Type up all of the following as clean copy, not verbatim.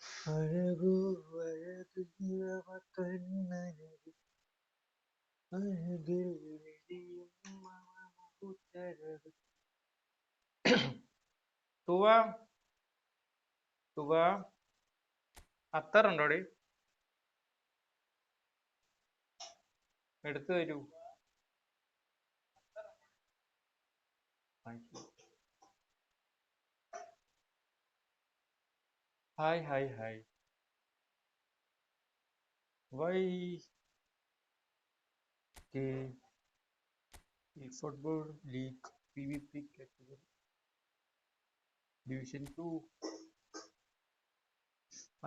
അഴകു അഴകു ഇളവ കണ്ണഴകു അഴകിൽ വിരിയും മുത്തഴകു. തുവ തുവ അത്തറുണ്ടോടി? എടുത്തു തരൂ. Hi hi hi. Why Efootball League PvP category Division 2.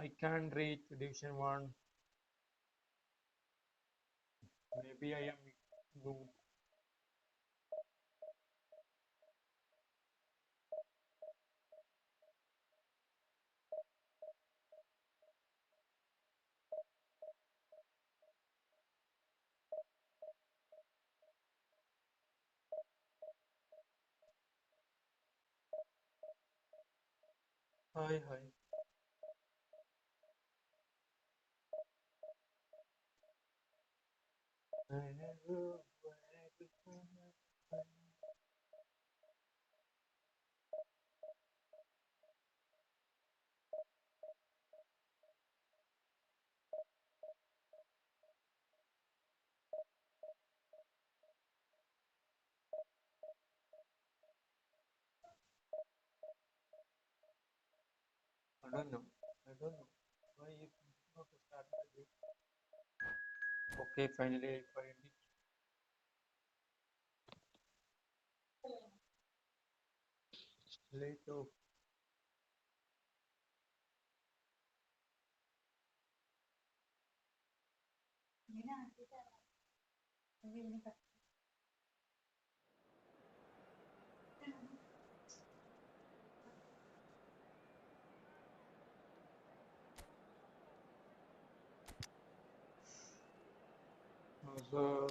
I can rate Division 1. Maybe I am noob. Hi hi. I don't know. Why you not start the game? Okay, finally I find it. Late off. So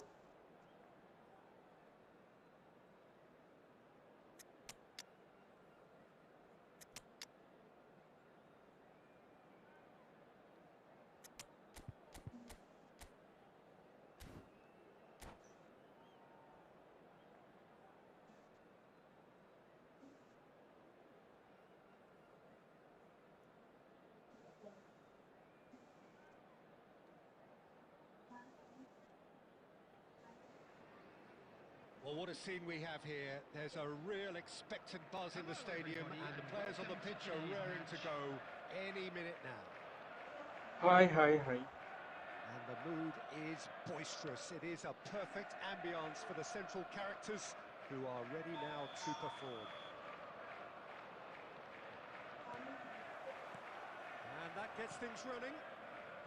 Well, what a scene we have here. There's a real expectant buzz in the stadium, and the players on the pitch are raring to go any minute now. hi hi hi. And the mood is boisterous. It is a perfect ambience for the central characters who are ready now to perform. And that gets things running.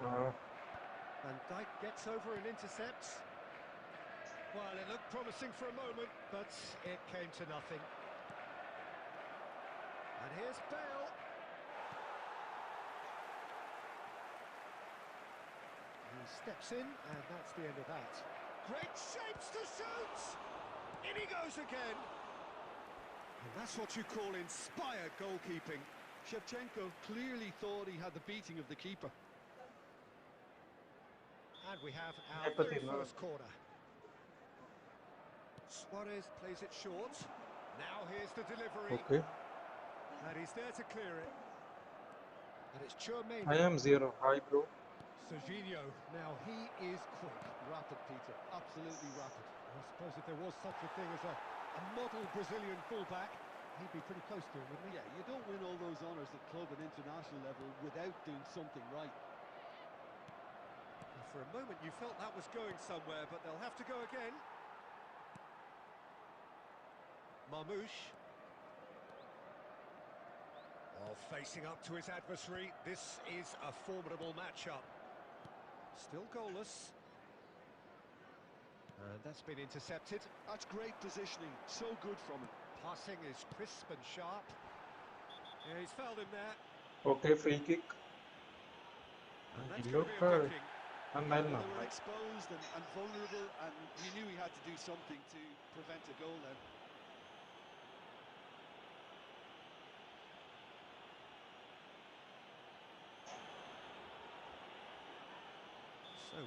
Van Dijk gets over and intercepts. Well, it looked promising for a moment, but it came to nothing. And here's Bale. He steps in, and that's the end of that. Great shapes to shoot! In he goes again! And that's what you call inspired goalkeeping. Shevchenko clearly thought he had the beating of the keeper. And we have our very first corner. Suarez plays it short. Now here's the delivery. Okay. And he's there to clear it. And it's Turnip. I am 0. Hi bro. Serginho. Now he is quick. Rapid, Peter. Absolutely rapid. I suppose if there was such a thing as a model Brazilian fullback, he'd be pretty close to him, wouldn't he? Yeah, you don't win all those honours at club and international level without doing something right. And for a moment you felt that was going somewhere, but they'll have to go again. Marmouche. Well, facing up to his adversary, this is a formidable matchup. Still goalless. And that's been intercepted. That's great positioning, so good from him. Passing is crisp and sharp. Yeah, he's fouled him there. Okay, free kick. And that's Yellow going to be a card. booking. And Well, then they were exposed and vulnerable, and he knew he had to do something to prevent a goal then.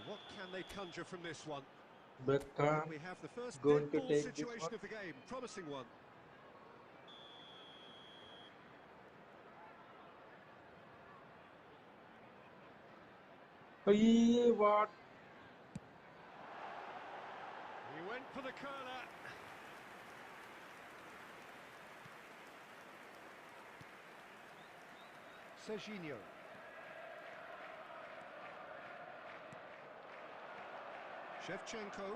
What can they conjure from this one? Blackfang We have the first going dead to ball take this situation one. of the game. Promising one. Hey, what? He went for the curler. Serginho. Shevchenko.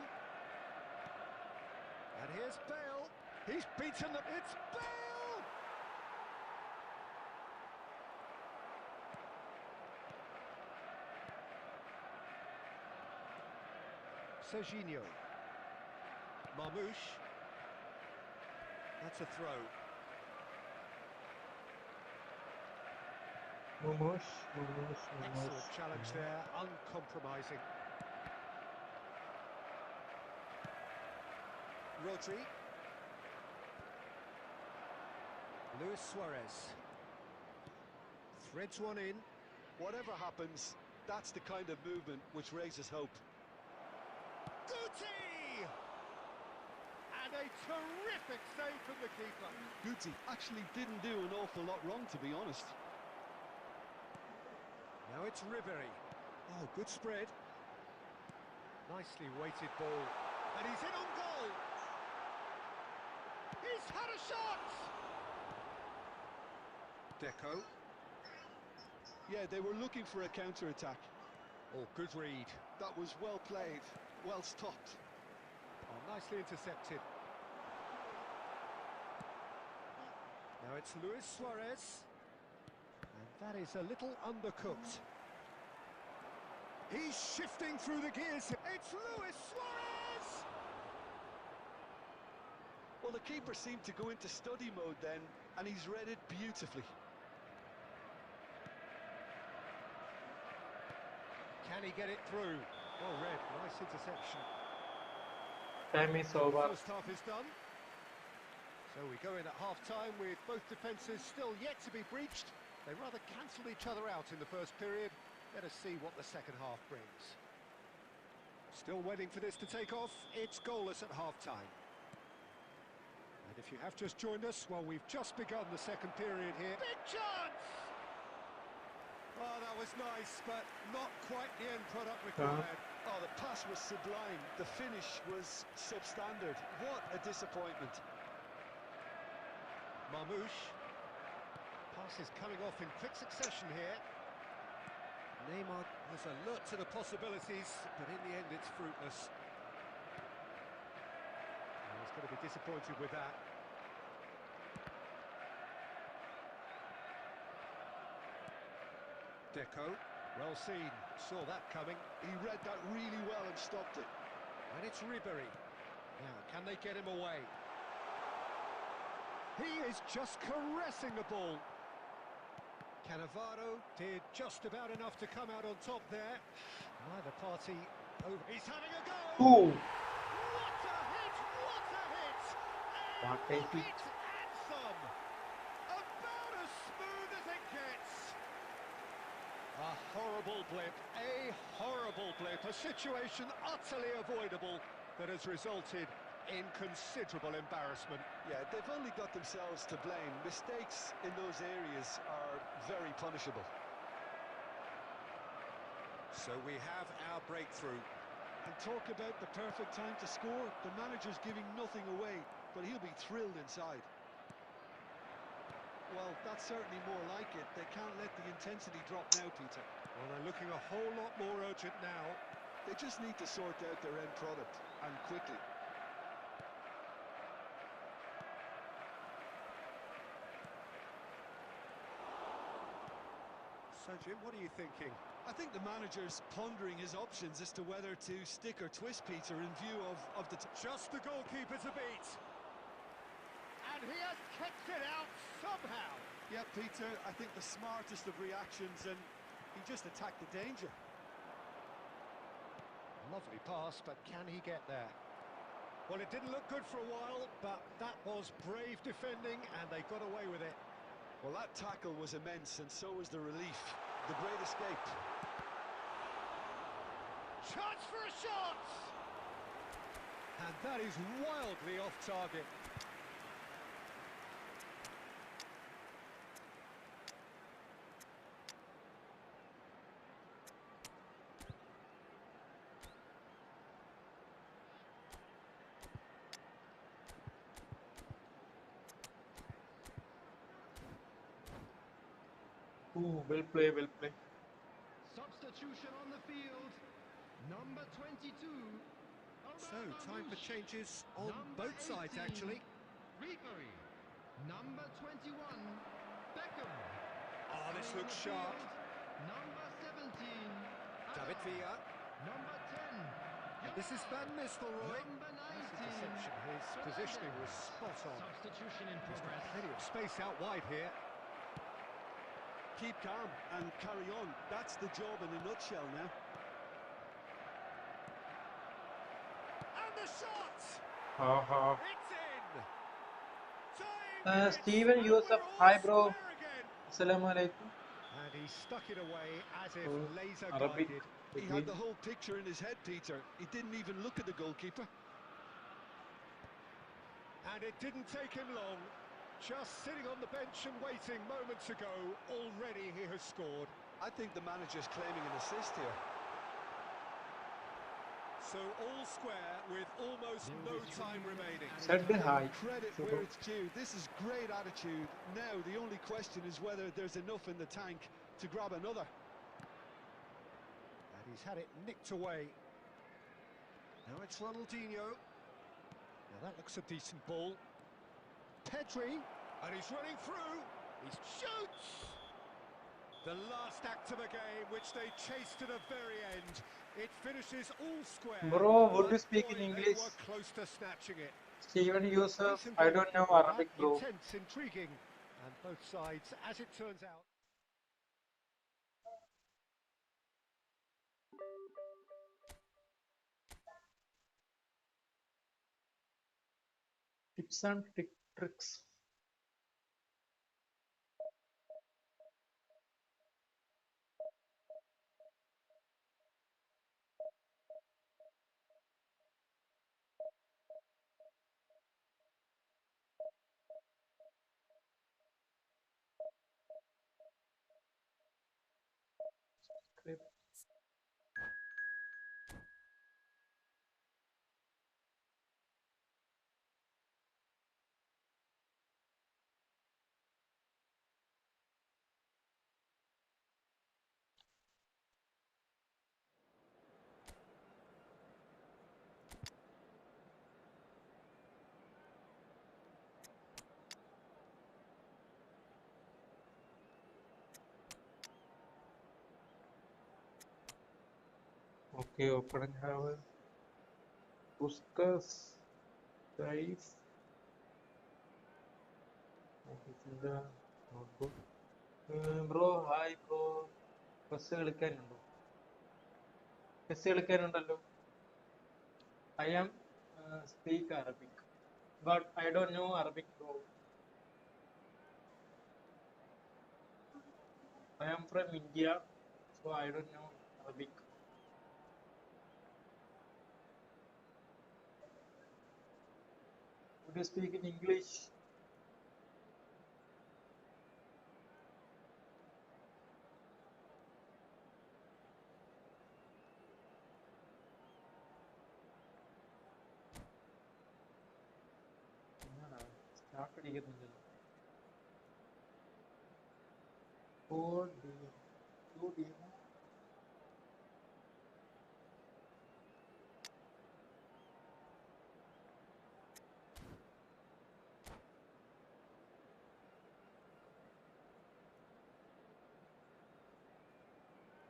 And here's Bale. He's beaten them. It's Bale! Serginho. Marmouche. That's a throw. Excellent challenge there, uncompromising. Rodri. Luis Suarez. Threads one in. Whatever happens, that's the kind of movement which raises hope. Guti! And a terrific save from the keeper. Guti actually didn't do an awful lot wrong, to be honest. Now it's Ribery. Oh, good spread. Nicely weighted ball. And he's in on goal. He's had a shot! Deco. Yeah, they were looking for a counter-attack. Oh, good read. That was well played, well stopped. Oh, nicely intercepted. Now it's Luis Suarez. And that is a little undercooked. He's shifting through the gears. It's Luis Suarez! Well, the keeper seemed to go into study mode then, and he's read it beautifully. Can he get it through? Well read, nice interception. Time is The over. first half is done. So we go in at half-time with both defences still yet to be breached. They rather cancelled each other out in the first period. Let us see what the second half brings. Still waiting for this to take off. It's goalless at half-time. And if you have just joined us, well, we've just begun the second period here. Big chance! Oh, that was nice, but not quite the end product required. Oh, the pass was sublime. The finish was substandard. What a disappointment. Marmouche. Passes coming off in quick succession here. Neymar was alert to the possibilities, but in the end it's fruitless. And he's going to be disappointed with that. Deco, well seen, saw that coming. He read that really well and stopped it. And it's Ribery. Now, can they get him away? He is just caressing the ball. Cannavaro did just about enough to come out on top there. Neither party over. He's having a go! Ooh. What a hit! What a hit! What a hit. And some! About as smooth as it gets! A horrible blip, a horrible blip, a situation utterly avoidable that has resulted in considerable embarrassment. Yeah, they've only got themselves to blame. Mistakes in those areas are very punishable. So we have our breakthrough. And talk about the perfect time to score. The manager's giving nothing away, but he'll be thrilled inside. Well, that's certainly more like it. They can't let the intensity drop now, Peter. Well, they're looking a whole lot more urgent now. They just need to sort out their end product, and quickly. So, Jim, what are you thinking? I think the manager's pondering his options as to whether to stick or twist, Peter, in view of the... Just the goalkeeper to beat. And he has kept it out somehow. Yeah, Peter, I think the smartest of reactions, and he just attacked the danger. Lovely pass, but can he get there? Well, it didn't look good for a while, but that was brave defending, and they got away with it. Well, that tackle was immense, and so was the relief. The great escape. Chance for a shot! And that is wildly off target. Ooh, well play, well play. Substitution on the field. Number 22. So, time for changes on both sides, actually. Referee. Number 21. Beckham. Oh, this Playing looks on the sharp. field, Number 17. David Hazard. Villa. Number 10. This is Van Nistelrooy. Number 19. Nice interception. His positioning was spot on. Substitution in He's got progress. plenty of space out wide here. Keep calm and carry on. That's the job in a nutshell now. And the shot! Haha. It's in! Time Steven and Yusuf, we're all hi bro. square again. Assalamu alaikum. And he stuck it away as if Oh, laser Arabic. guided. He had the whole picture in his head, Peter. He didn't even look at the goalkeeper. And it didn't take him long. Just sitting on the bench and waiting moments ago, already he has scored. I think the manager's claiming an assist here. So all square with almost no time remaining. Said hi. Credit Super. where it's due. This is great attitude. Now, the only question is whether there's enough in the tank to grab another. And he's had it nicked away. Now it's Ronaldinho. Now that looks a decent ball. Pedri, and he's running through. He shoots! The last act of a game which they chased to the very end. It finishes all square. Bro, would But you speak boy, in they English? were close to snatching it. Steven Yusuf, Decent I game don't know football, Arabic, that, bro. Intense, intriguing, and both sides, as it turns out. Tips and tricks. Okay, opening have Puskas, Dice, notebook. Bro, hi bro. Bus കളിക്കാനുണ്ടോ? Bus കളിക്കാനുണ്ടല്ലോ. I am speak Arabic, but I don't know Arabic, bro. I am from India, so I don't know Arabic. Would you speak in English? Start അടിക്കുന്നില്ലല്ലോ. 4 DM. 2 DM.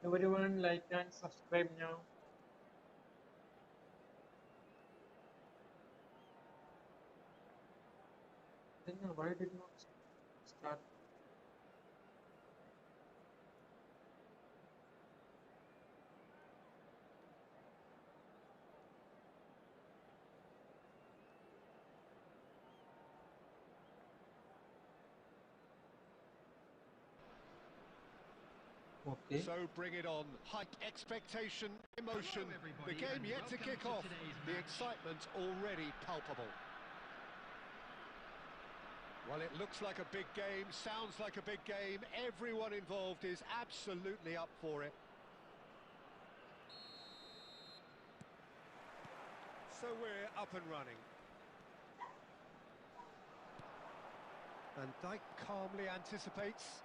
Everyone like and subscribe now. Then why did not start? Okay. So bring it on. Hype, expectation, emotion. Hello, The everybody, game and yet to welcome kick to off. today's The match. excitement already palpable. Well, it looks like a big game, sounds like a big game. Everyone involved is absolutely up for it. So we're up and running. And Dijk calmly anticipates.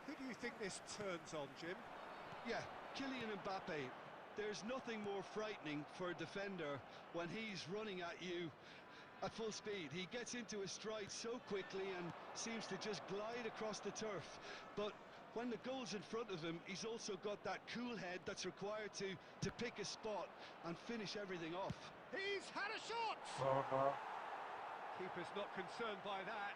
Who do you think this turns on, Jim? Yeah, Kylian Mbappe. There's nothing more frightening for a defender when he's running at you at full speed. He gets into his stride so quickly and seems to just glide across the turf. But when the goal's in front of him, he's also got that cool head that's required to pick a spot and finish everything off. He's had a shot! Uh-huh. Keeper's not concerned by that.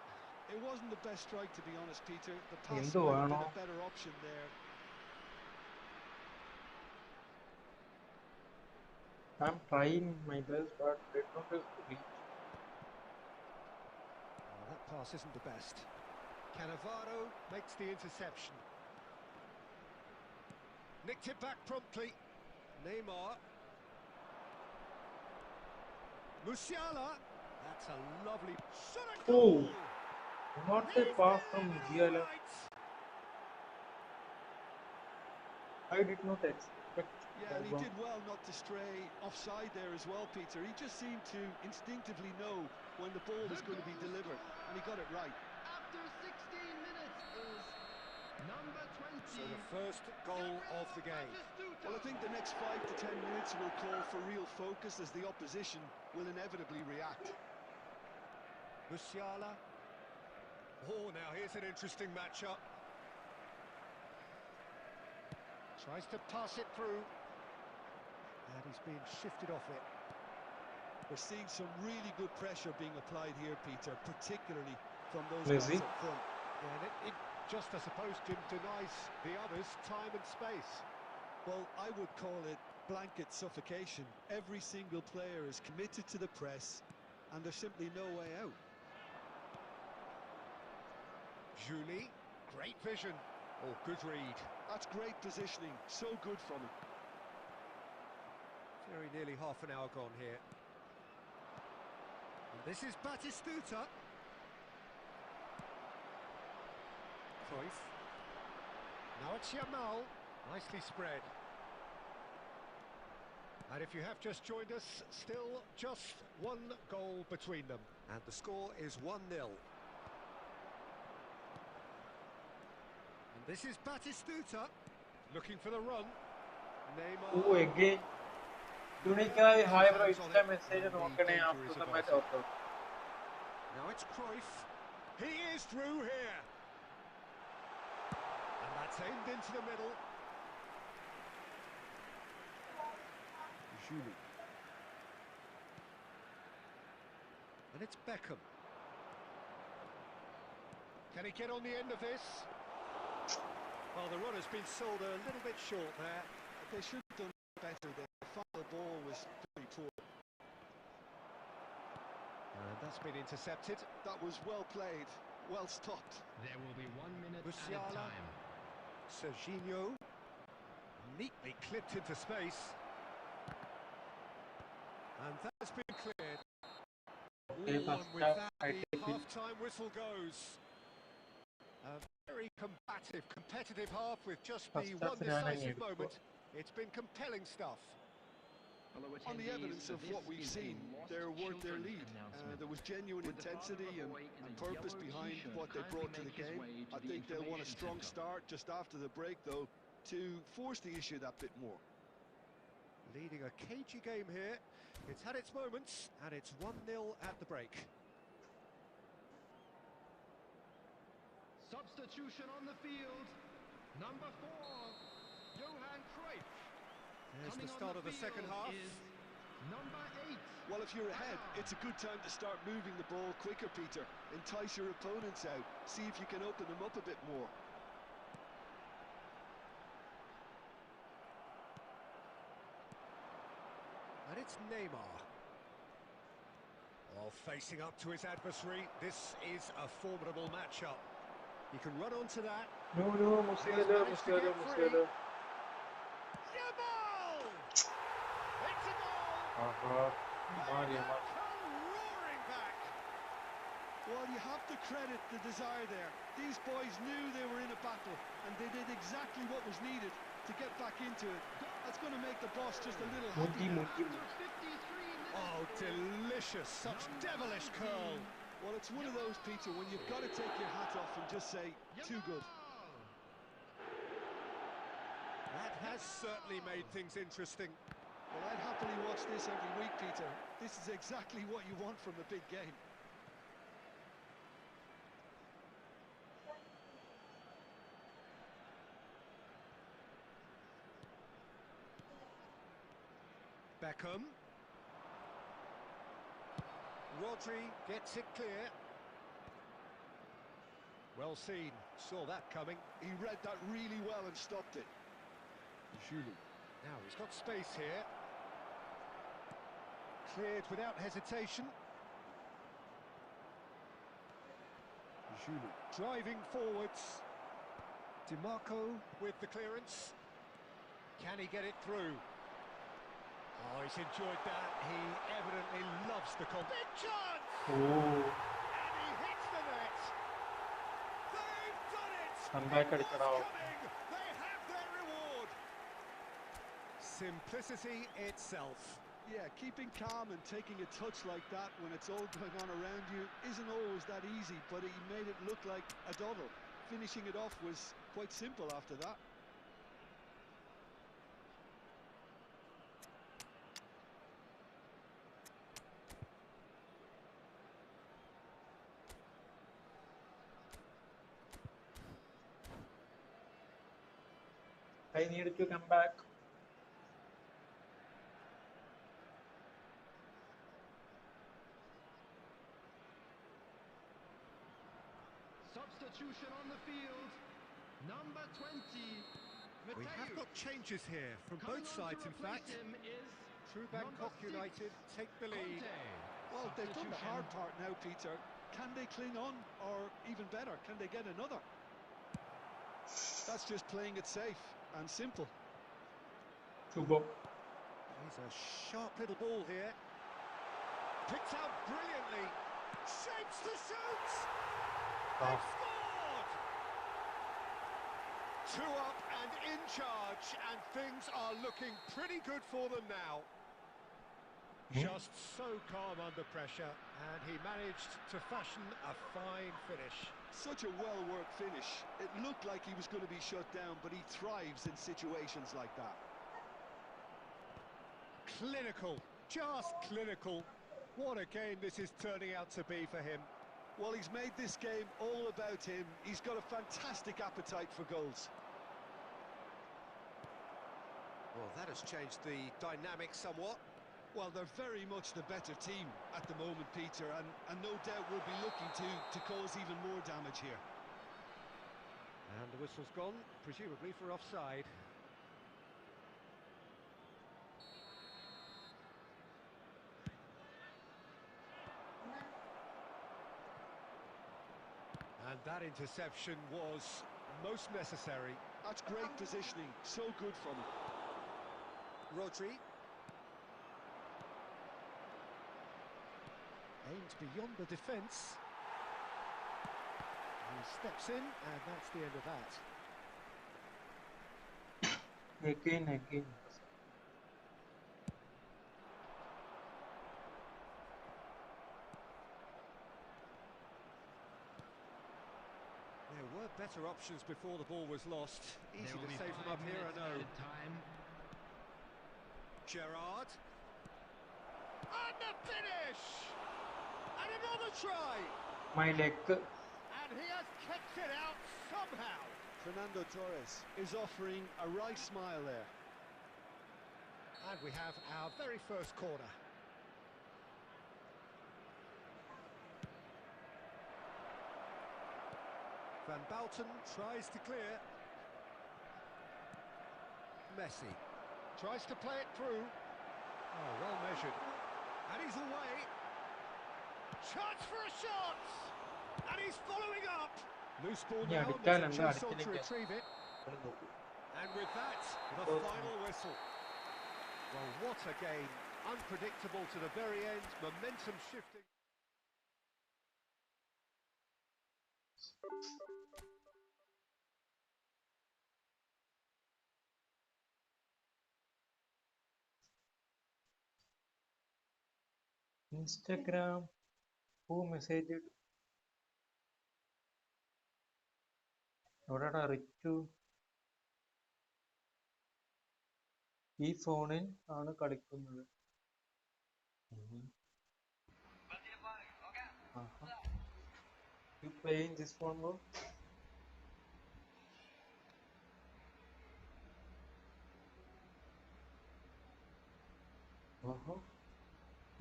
It wasn't the best strike, to be honest, Peter. The pass എന്ത് might have been വേണോ? a better option there. I'm trying my best, but did not reach. Oh, that pass isn't the best. Cannavaro makes the interception. Nicked it back promptly. Neymar. Musiala. That's a lovely shot at Oh, goal. what a He's pass there, from all Musiala. right. I did not expect Yeah, and that he one. did well not to stray offside there as well, Peter. He just seemed to instinctively know when the ball was going to be delivered, and he got it right. After 16 minutes is number 20. So the first goal of the game. Well, I think the next 5 to 10 minutes will call for real focus as the opposition will inevitably react. Musiala. Oh, now here's an interesting matchup. Tries to pass it through. And he's being shifted off it. We're seeing some really good pressure being applied here, Peter, particularly from those Lazy. guys up front. Yeah, and it just, I suppose, Jim, denies the others time and space. Well, I would call it blanket suffocation. Every single player is committed to the press, and there's simply no way out. Julie, great vision. Oh, good read. That's great positioning, so good from him. Very nearly half an hour gone here. And this is Batistuta. Cruyff. Now it's Yamal. Nicely spread. And if you have just joined us, still just one goal between them. And the score is 1-0. And this is Batistuta. Looking for the run. Neymar. Oh, again. Unikai, hi bro, Insta message നോക്കണേ after the match out. Now it's Cruyff. He is through here. And that's aimed into the middle. Julie. And it's Beckham. Can he get on the end of this? Well, the run has been sold a little bit short there. They should have done better there. The final ball was very poor. And that's been intercepted. That was well played, well stopped. There will be 1 minute Musiala. added time. Serginho. Neatly clipped into space. And that's been cleared. Okay, 1-1 first with half, that, I the take it. half-time whistle goes. A very combative, competitive half with just the First one half ഞാനാണ് decisive എടുക്കുക. moment. It's been compelling stuff. On the evidence of what we've seen, they're worth their lead. There was genuine intensity and purpose behind what they brought to the game. I think they'll want a strong start just after the break, though, to force the issue that bit more. Leading a cagey game here. It's had its moments, and it's 1-0 at the break. Substitution on the field. Number 4, Johan Cruyff. There's Coming the on start of the second field half. is number 8. Well, if you're ahead, it's a good time to start moving the ball quicker, Peter. Entice your opponents out. See if you can open them up a bit more. And it's Neymar. Well, facing up to his adversary, this is a formidable matchup. He can run onto that. No, Musiala, Musiala. It's a goal! Aha, They have come roaring back. Well, you have to credit the desire there. These boys knew they were in a battle, and they did exactly what was needed to get back into it. That's going to make the boss just a little happy now. Oh, delicious, such devilish curl. Well, it's one of those, Peter, when you've got to take your hat off and just say, too good. That has certainly made things interesting. Well, I'd happily watch this every week, Peter. This is exactly what you want from a big game. Beckham. Rodri gets it clear. Well seen, saw that coming. He read that really well and stopped it. Now he's got space here. Cleared without hesitation. Driving forwards. DiMarco with the clearance. Can he get it through? Oh, he's enjoyed that. He evidently loves the big chance! Oh, And he hits the net! They've done it! comeback It was അടിച്ചടാ. coming! They have their reward! Simplicity itself. Yeah, keeping calm and taking a touch like that when it's all going on around you isn't always that easy, but he made it look like a doddle. Finishing it off was quite simple after that. I need to come back. Substitution on the field. Number 20. We have got changes here from both sides, in fact. True Bangkok United take the lead. Well, they've done the hard part now, Peter. Can they cling on, or even better, can they get another? That's just playing it safe and simple. Chubo. He's a sharp little ball here. Picked out brilliantly. Shapes the shoot! Ah. They've scored! 2 up and in charge, and things are looking pretty good for them now. Just so calm under pressure, and he managed to fashion a fine finish. Such a well-worked finish. It looked like he was going to be shut down, but he thrives in situations like that. Clinical, just clinical. What a game this is turning out to be for him. Well, he's made this game all about him. He's got a fantastic appetite for goals. Well, that has changed the dynamic somewhat. Well, they're very much the better team at the moment, Peter, and no doubt will be looking to cause even more damage here. And the whistle's gone, presumably for offside. And that interception was most necessary. That's great positioning, so good from him. Rodri. Aimed beyond the defence. He steps in, and that's the end of that. Again. There were better options before the ball was lost. Easy to save from up here, I know. Gerrard. And the finish! And another try! My leg. And he has kept it out somehow. Fernando Torres is offering a wry smile there. And we have our very first corner. Van Bouten tries to clear. Messi tries to play it through. Oh, well measured. And he's away. Chance for a shot! And he's following up. Loose ball ഇനി now, അടിക്കാൻ there's a എന്താ chase on to അടിച്ചില്ലെങ്കിൽ retrieve it. കളി നോക്കൂ. And with that, the Goal. final whistle. Well, what a game. Unpredictable to the very end, momentum shifting. Instagram, who messaged? എവിടെടാ റിച്ചു? ഈ ഫോണിൽ ആണ് കളിക്കുന്നത്. You playing this phone, bro?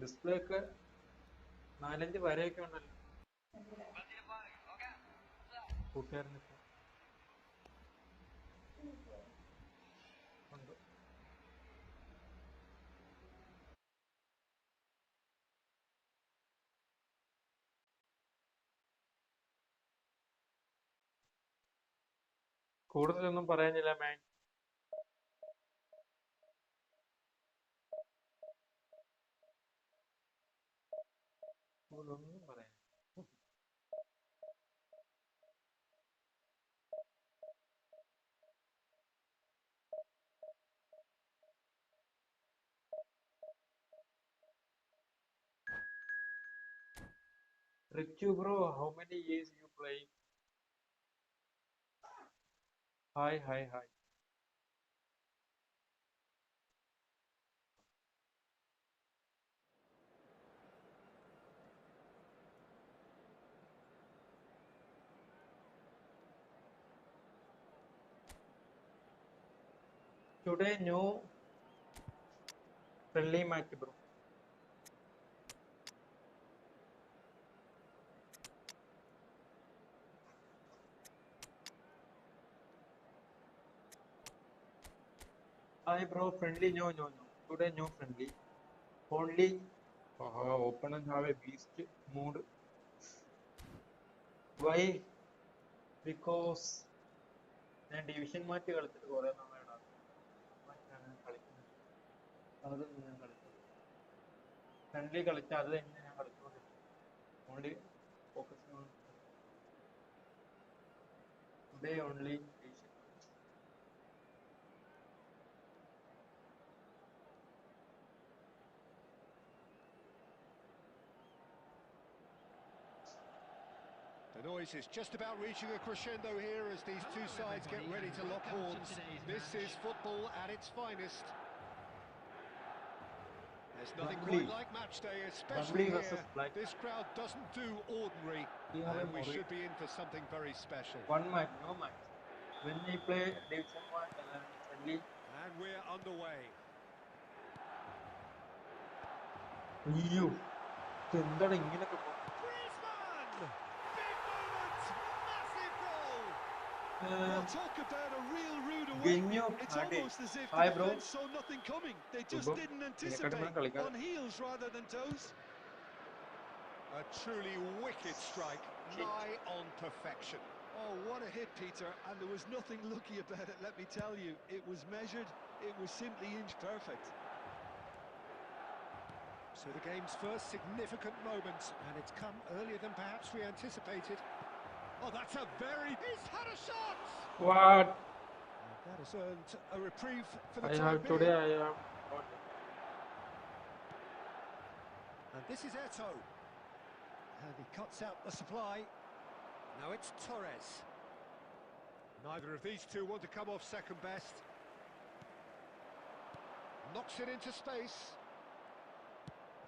Display ഒക്കെ 4-5 വരെയൊക്കെ ഉണ്ടല്ലോ കൂട്ടുകാരന് ഉണ്ട്. കൂടുതലൊന്നും പറയാനില്ല മാൻ. കൂടുതലൊന്നും പറയാൻ Richu bro, how many years you play? Hi. Today no friendly match bro. Hi bro, friendly no. Today no friendly. Only opponent have a beast mood. Why? Because ഞാൻ ഡിവിഷൻ മാച്ച് കളിച്ചിട്ട് കുറെ നാളാണ് കളിക്കുന്നത്. അതൊന്നും ഞാൻ കളിച്ചത് ഫ്രണ്ട്ലി കളിച്ച അത് തന്നെ ഞാൻ കളിച്ചുകൊണ്ടിരിക്കും. Only focusing on today only division. The noise is just about reaching a crescendo here as these two sides get ready to lock horns. This is football at its finest. There's nothing quite like Matchday, especially here. This crowd doesn't do ordinary, and we should be in for something very special. One match, no match. When we play division 1 friendly. And we're underway. അയ്യോ എന്താണ് ഇങ്ങനെയൊക്കെ Well, talk about a real rude awakening. It's almost as if the defense saw nothing coming. They just didn't anticipate. On heels rather than toes. A truly wicked strike, nigh on perfection. Oh, what a hit, Peter. And there was nothing lucky about it, let me tell you. It was measured. It was simply inch perfect. So the game's first significant moment, and it's come earlier than perhaps we anticipated. Oh, that's a very... He's had a shot! What? And that has earned a reprieve for the I time have being. today I have. And this is Eto. And he cuts out the supply. Now it's Torres. Neither of these two want to come off second best. Knocks it into space.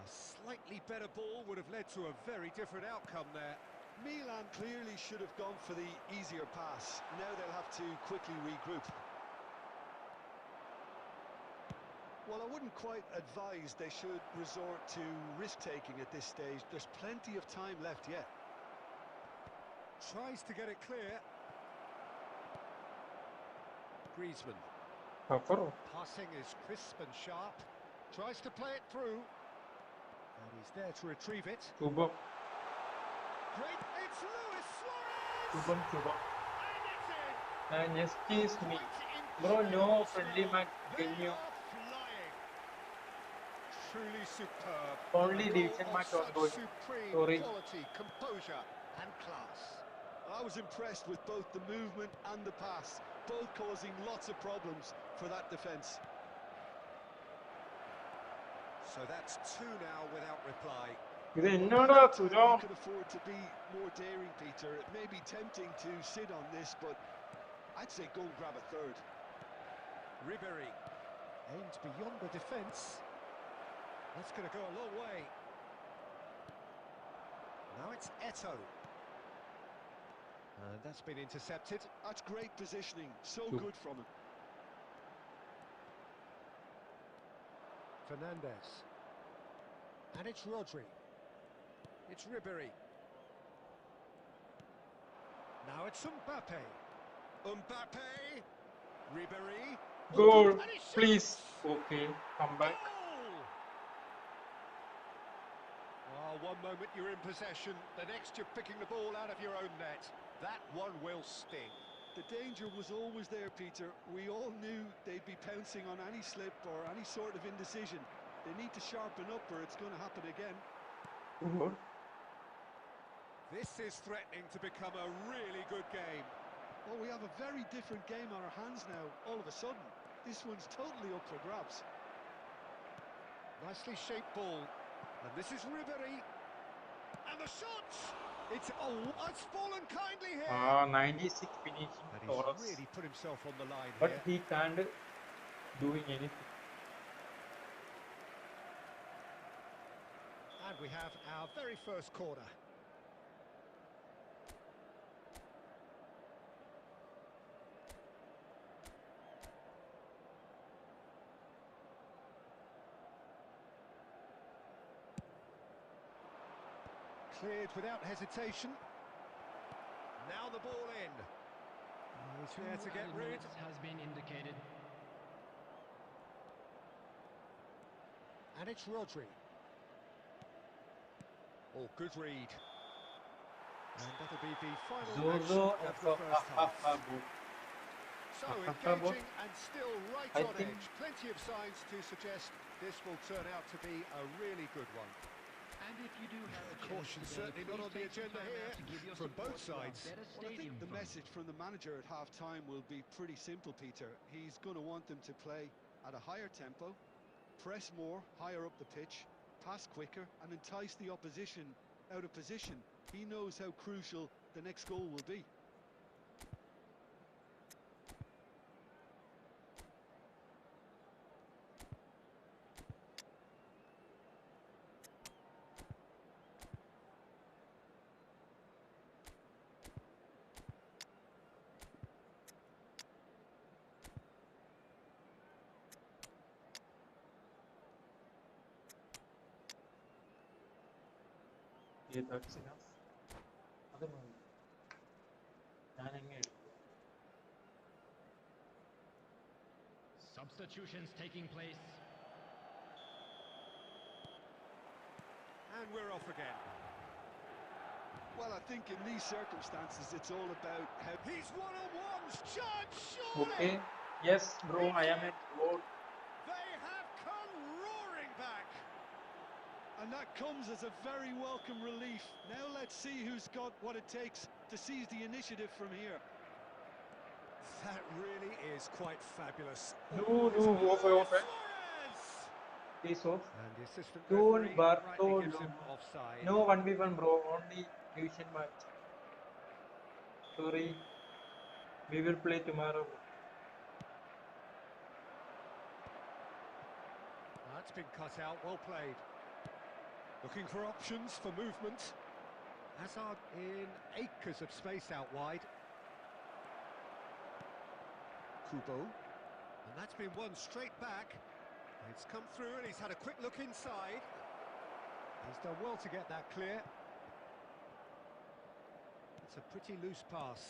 A slightly better ball would have led to a very different outcome there. Milan clearly should have gone for the easier pass. Now they'll have to quickly regroup. Well, I wouldn't quite advise they should resort to risk-taking at this stage. There's plenty of time left yet. Tries to get it clear. Griezmann. Passing is crisp and sharp. Tries to play it through. And he's there to retrieve it. Super. Great, it's Luis Suarez! Super. Super. And it's in! And excuse me. Quite Bro, no incredible friendly spell. match. They Can you? are flying. Truly superb. Only A goal division of match such ongoing. supreme Sorry. quality, composure and class. I was impressed with both the movement and the pass, both causing lots of problems for that defence. So that's two now without reply. ഇത് Well, എന്നോടാ half-time സുരോ? you could afford to be more daring, Peter. It may be tempting to sit on this, but I'd say go and grab a third. Ribéry aimed beyond the defence. That's going to go a long way. Now it's Eto'o. And that's been intercepted. That's great positioning, so Super. good from him. Fernandez. And it's Rodri. It's Ribéry. Now it's Mbappe. Mbappe. Ribéry. Goal, And he shoots! please. Okay, come back. Goal! Oh, one moment you're in possession, the next you're picking the ball out of your own net. That one will sting. The danger was always there, Peter. We all knew they'd be pouncing on any slip or any sort of indecision. They need to sharpen up or it's going to happen again. Good. This is threatening to become a really good game. Well, we have a very different game on our hands now, all of a sudden. This one's totally up for grabs. Nicely shaped ball. And this is Ribéry. And the shot! It's fallen kindly here. 96 finishing And for he's us. really put himself on the line But here. he can't doing anything. And we have our very first corner. Cleared without hesitation. Now the ball in. He's there to get rid. Has been indicated. And it's Rodri. Oh, good read. And that'll be the final Zozo action of the first half. So engaging and still right I on think- edge. Plenty of signs to suggest this will turn out to be a really good one. And if you do have a Caution chance certainly today, not on the please take some agenda time out here to give your from both support to our sides. better Well, I stadium think the fund. message from the manager at half-time will be pretty simple, Peter. He's going to want them to play at a higher tempo, press more, higher up the pitch, pass quicker, and entice the opposition out of position. He knows how crucial the next goal will be. Yeah, that's enough. അത് മതി. ഞാനങ്ങ് എടുത്തു. Substitutions taking place. And we're off again. Well, I think in these circumstances, it's all about how... He's one-on-ones. Chance, surely! Okay. Yes, bro, I am at road. They have come roaring back. And that comes as a very welcome relief. Now let's see who's got what it takes to seize the initiative from here. That really is quite fabulous. No, off. Suarez! Please off. And the assistant Don't referee rightly gives him Bartolo. offside. No 1v1, bro. Only division match. Sorry. We will play tomorrow. That's been cut out, well played. Looking for options for movement. Hazard in acres of space out wide. Kubo. And that's been won straight back. It's come through and he's had a quick look inside. He's done well to get that clear. It's a pretty loose pass.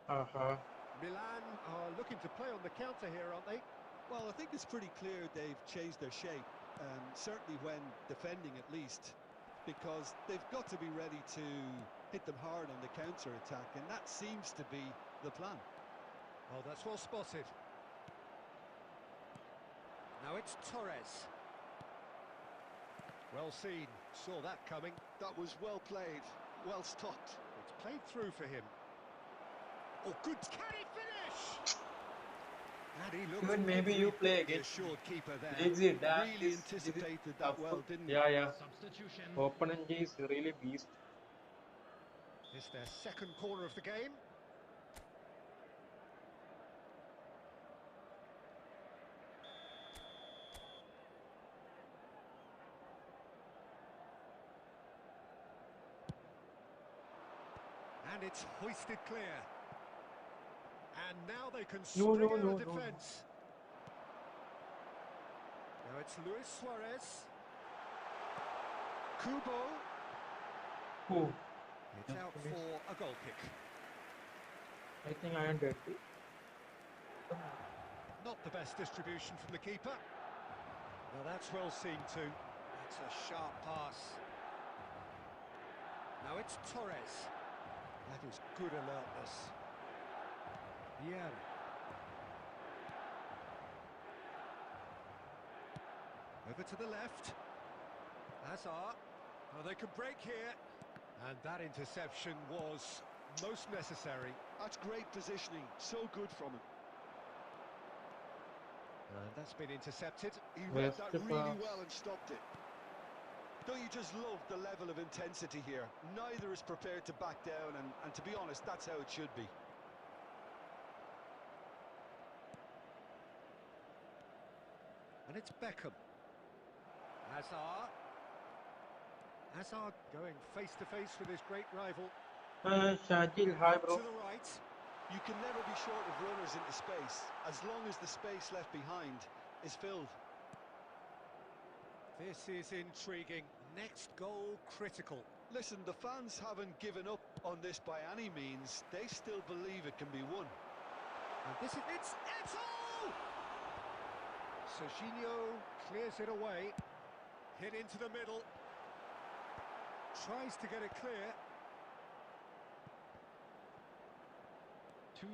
Milan are looking to play on the counter here, aren't they? Well, I think it's pretty clear they've changed their shape. certainly when defending at least, because they've got to be ready to hit them hard on the counter-attack, and that seems to be the plan. Oh, that's well spotted. Now it's Torres. Well seen, saw that coming. That was well played, well stopped. It's played through for him. Oh, good. Can he finish? And he looks Even maybe every you play bit the against assured keeper there. Lazy. That Really is anticipated tough. that well, didn't he? Yeah. Substitution. Opponent is really beast. It's their second corner of the game. And it's hoisted clear. And now they can string out a defence. Now it's Luis Suarez. Kubo. Oh, It's out for a goal kick. I think I am dead. Not the best distribution from the keeper. Now that's well seen too. That's a sharp pass. Now it's Torres. That is good alertness. Yeah. Over to the left. Hazard. Oh, they could break here. And that interception was most necessary. That's great positioning, so good from him. And that's been intercepted. He read Best that pass. really well and stopped it. Don't you just love the level of intensity here? Neither is prepared to back down, and to be honest, that's how it should be. And it's Beckham. Hazard. Hazard going face to face with his great rival. Shakil, hi Out bro. to the right. You can never be short of runners into space, as long as the space left behind is filled. This is intriguing. Next goal critical. Listen, the fans haven't given up on this by any means. They still believe it can be won. And this is it's Eto'o! Serginho clears it away. Hit into the middle. Tries to get it clear. 2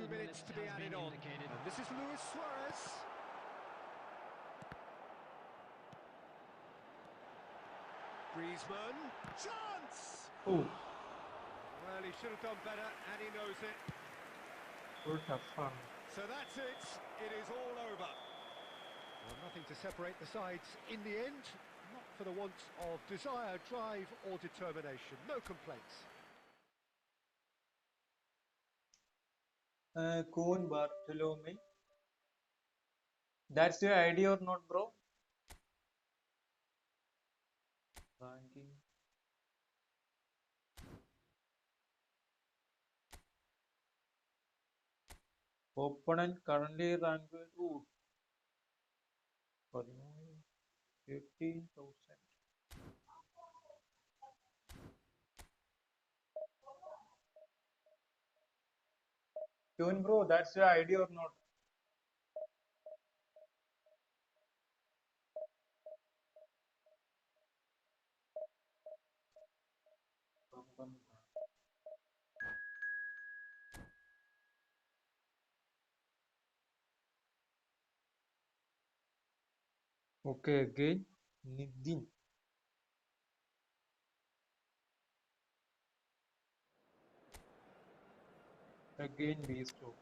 minutes to be added on. And this is Luis Suarez. Griezmann. Chance! Oh, Well, he should have done better, and he knows it. good tough fun. So that's it. It is all over. Well, nothing to separate the sides in the end. Not for the want of desire, drive, or determination. No complaints. Coon Bartholomew. That's your ID or not, bro? Ranking. Opponent currently ranked with 15,000. Coon bro, that's your ID or not? Okay, again, Nidin. Again, beast open.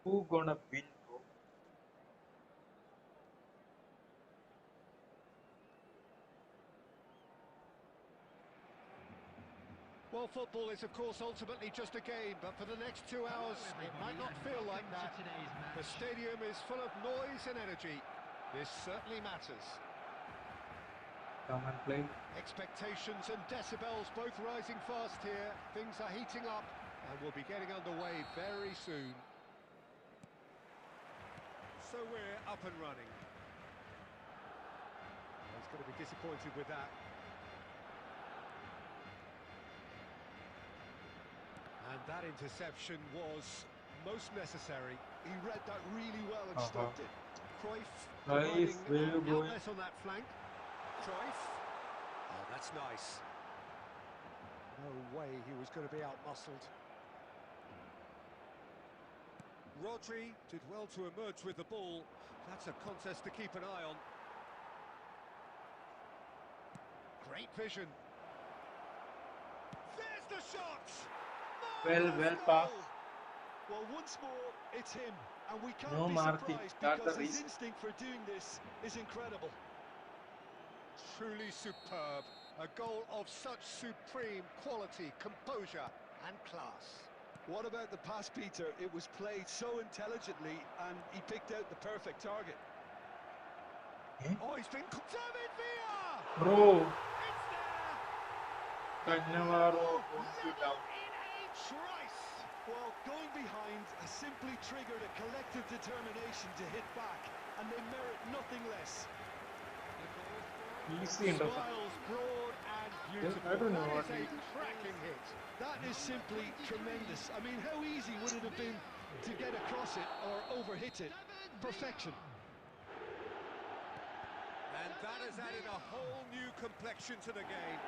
Who gonna win, bro? Well, football is, of course, ultimately just a game, but for the next 2 hours, it might not feel like that. The stadium is full of noise and energy. This certainly matters. Come and play. Expectations and decibels both rising fast here. Things are heating up, and we'll be getting underway very soon. So we're up and running. He's going to be disappointed with that. And that interception was most necessary. He read that really well and stopped it. Cruyff Guys, providing where you an going? outlet on that flank. Cruyff. Oh, that's nice. No way he was going to be out-muscled. Rodri did well to emerge with the ball. That's a contest to keep an eye on. Great vision. There's the shot! Well passed. Well, once more, it's him, and we can't No be marking. surprised That's because the his reason. instinct for doing this is incredible. Truly superb. A goal of such supreme quality, composure and class. What about the pass, Peter? It was played so intelligently, and he picked out the perfect target. Eh? Oh, he's been... David Villa! Bro, It's there! Cannavaro won't you down. In a trice! Well, going behind has simply triggered a collective determination to hit back, and they merit nothing less. Easy intercept. Smiles broad and beautiful. I don't know That what is a he- cracking hit. That is simply tremendous. I mean, how easy would it have been to get across it or overhit it? Perfection. And that has added a whole new complexion to the game.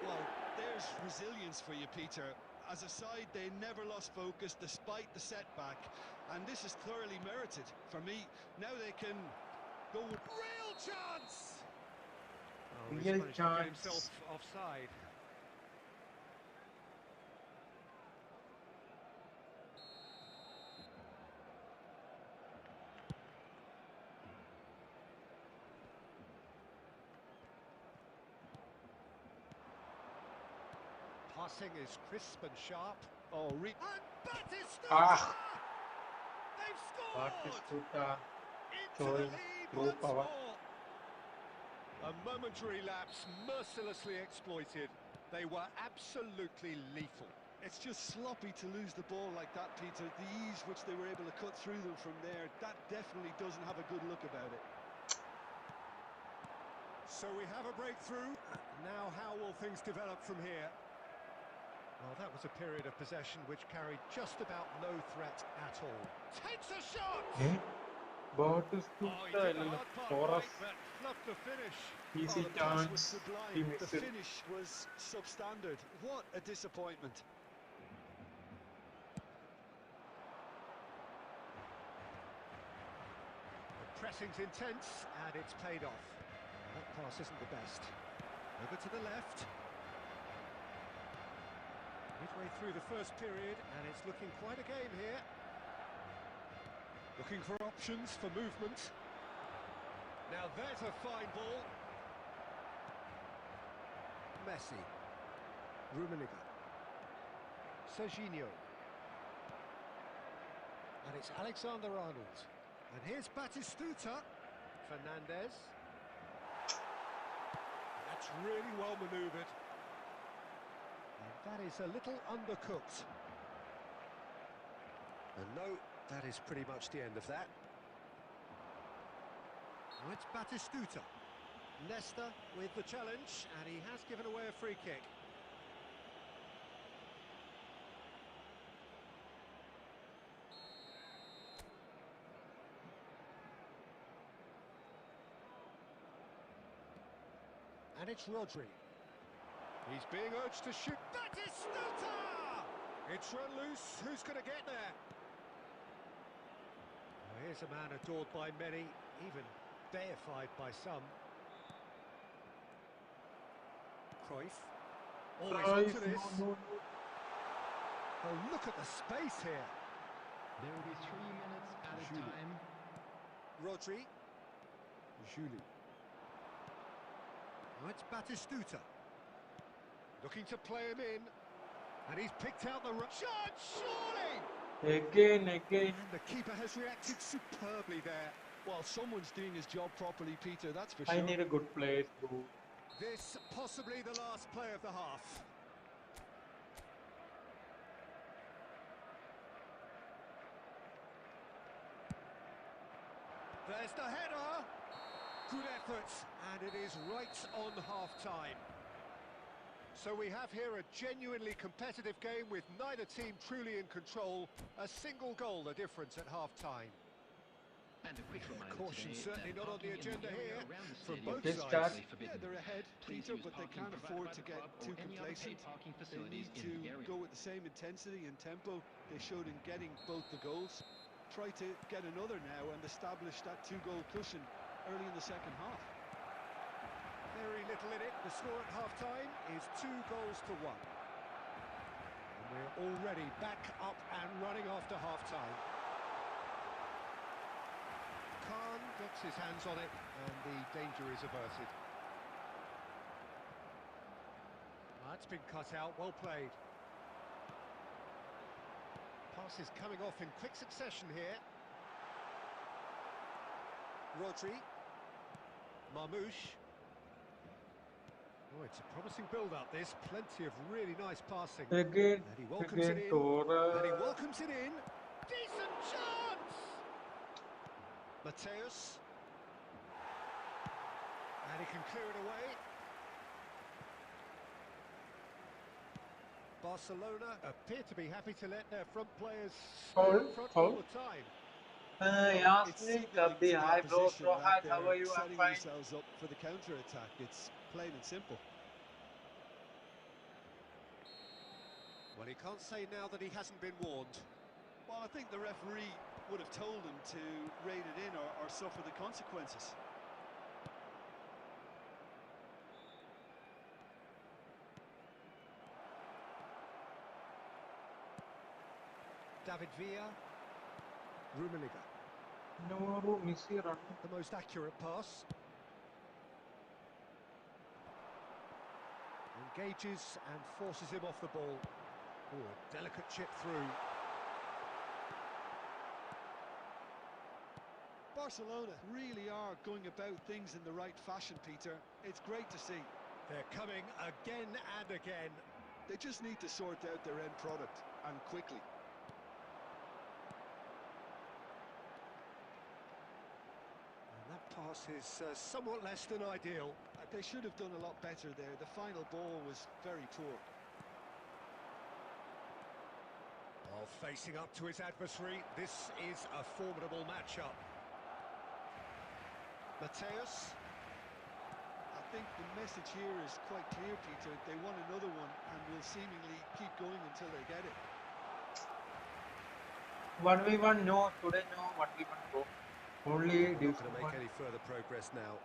Well, there's resilience for you, Peter. As a side, they never lost focus despite the setback, and this is thoroughly merited. For me, now they can go with Real chance! Oh, he's Real managed to get chance. himself offside. Passing is crisp and sharp. Oh, And Batistuta! Ah. They've scored! Batistuta Into the showing lead true once power. more. A momentary lapse mercilessly exploited. They were absolutely lethal. It's just sloppy to lose the ball like that, Peter. The ease which they were able to cut through them from there, that definitely doesn't have a good look about it. So we have a breakthrough. Now how will things develop from here? Well, that was a period of possession which carried just about no threat at all. Takes a shot! Eh? Oh, he Batistuta did the in hard part for right, us. but fluffed the finish. Easy The pass was chance. He sublime. missed The it. finish was substandard. What a disappointment. The pressing's intense, and it's paid off. That pass isn't the best. Over to the left. Midway through the first period, and it's looking quite a game here. Looking for options for movement. Now there's a fine ball. Messi. Rummenigge. Serginho. And it's Alexander-Arnold. And here's Batistuta. Fernandez. That's really well manoeuvred. And that is a little undercooked. And no, that is pretty much the end of that. Now it's Batistuta. Nesta with the challenge, and he has given away a free kick. And it's Rodri. He's being urged to shoot. Batistuta! It's run loose. Who's going to get there? Well, here's a man adored by many, even deified by some. Cruyff. Always Guys, onto this. no. Oh, look at the space here. There will be 3 minutes added Julie. time. Rodri. Julie. Now it's Batistuta. Looking to play him in. And he's picked out the shot, surely! Again. And the keeper has reacted superbly there. Well, someone's doing his job properly, Peter, that's for I sure. need a good place, bro. This possibly the last play of the half. There's the header. Good effort, and it is right on half-time. So we have here a genuinely competitive game with neither team truly in control. A single goal the difference at half-time. And a quick reminder Caution today certainly that not on the parking in agenda area here around the from stadium both Okay, is sides. start. strictly forbidden. Yeah, they're ahead, Please Peter, use but they parking can't provided afford by to the get club or too any other paid complacent. parking They facilities need in to the area. go with the same intensity and tempo they showed in getting both the goals. Try to get another now and establish that two-goal cushion early in the second half. Very little in it. The score at half-time is 2-1. And we're already back up and running after half-time. Khan gets his hands on it, and the danger is averted. That's been cut out, well played. Passes coming off in quick succession here. Rodri. Marmouche. Oh, it's a promising build-up, this. Plenty of really nice passing. Again. And he welcomes it in. And he welcomes it in. Decent chance! Mateus. And he can clear it away. Barcelona appear to be happy to let their front players stay up front all the time. Well, it's Yasmin, signalling to Kabhi, the hi bro, opposition Rohat, that how they're are you? I'm setting fine. themselves up for the counter-attack. It's plain and simple. Well, he can't say now that he hasn't been warned. Well, I think the referee would have told him to rein it in or suffer the consequences. David Villa. Rummenigge. No, Missy run. The most accurate pass. Engages and forces him off the ball. Oh, a delicate chip through. Barcelona really are going about things in the right fashion, Peter. It's great to see. They're coming again and again. They just need to sort out their end product, and quickly. And that pass is somewhat less than ideal. They should have done a lot better there. The final ball was very poor. While facing up to his adversary, this is a formidable matchup. Mateus. I think the message here is quite clear, Peter. They want another one and will seemingly keep going until they get it. 1v1, no. Today, no. 1v1, bro. Only We're not going to make any further progress now.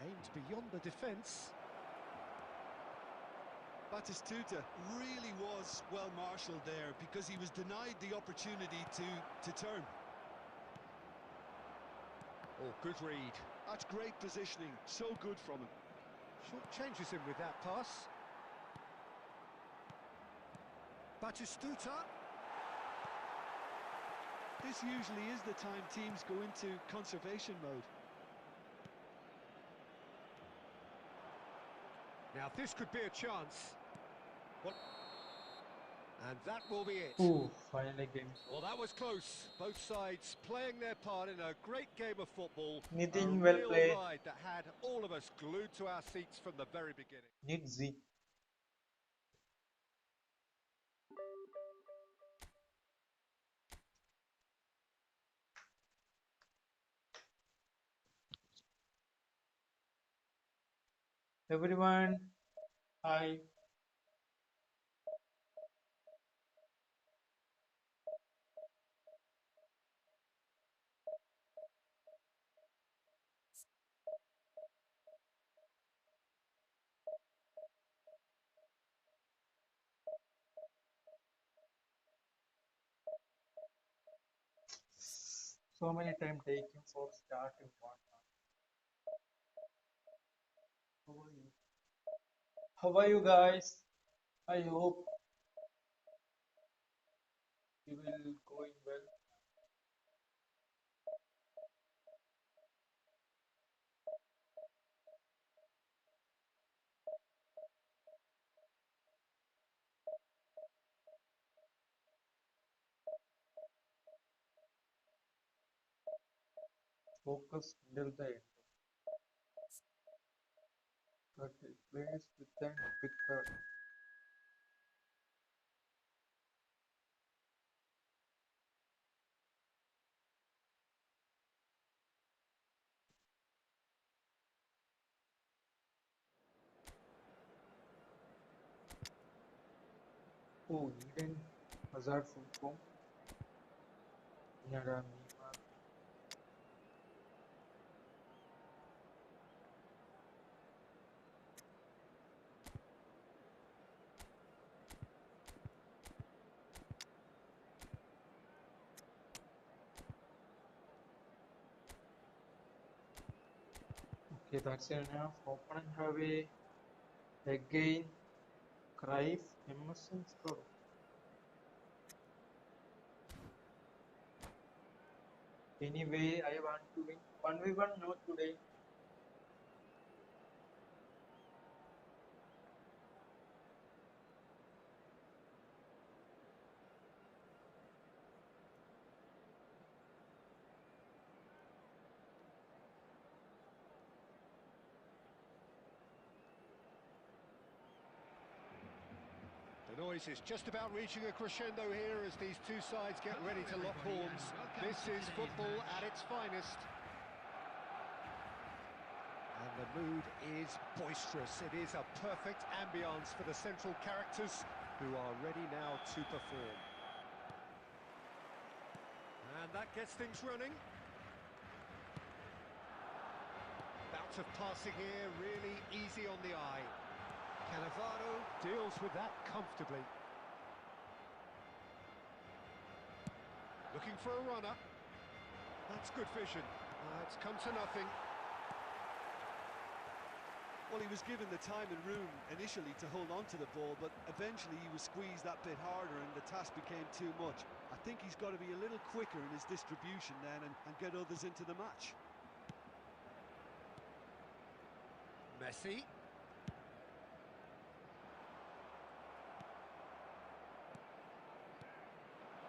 Aimed beyond the defence. Batistuta really was well marshalled there because he was denied the opportunity to turn. Oh, good read. That's great positioning, so good from him. Short changes him with that pass. Batistuta. This usually is the time teams go into conservation mode. Now this could be a chance. What? And that will be it. Ooh, finally game. Well, that was close. Both sides playing their part in a great game of football. Nitin, A well real played. ride that had all of us glued to our seats from the very beginning. Need Z. Everyone, hi. So many time taking for starting one. How are you? How are you guys? I hope you will going well. Focus until the end. But it plays with an epic card. Oh, Eden Hazard full form. Nara Neymar. Okay, that's enough. Open and away. Again, Cruyff, Emerson score. Anyway, I want to win. 1v1, no today. The noise is just about reaching a crescendo here as these two sides get ready to lock horns. This is football at its finest. And the mood is boisterous. It is a perfect ambience for the central characters who are ready now to perform. And that gets things running. Bout of passing here, really easy on the eye. Cannavaro deals with that comfortably. Looking for a runner. That's good vision. It's come to nothing. Well, he was given the time and room initially to hold on to the ball, but eventually he was squeezed that bit harder and the task became too much. I think he's got to be a little quicker in his distribution then and get others into the match. Messi.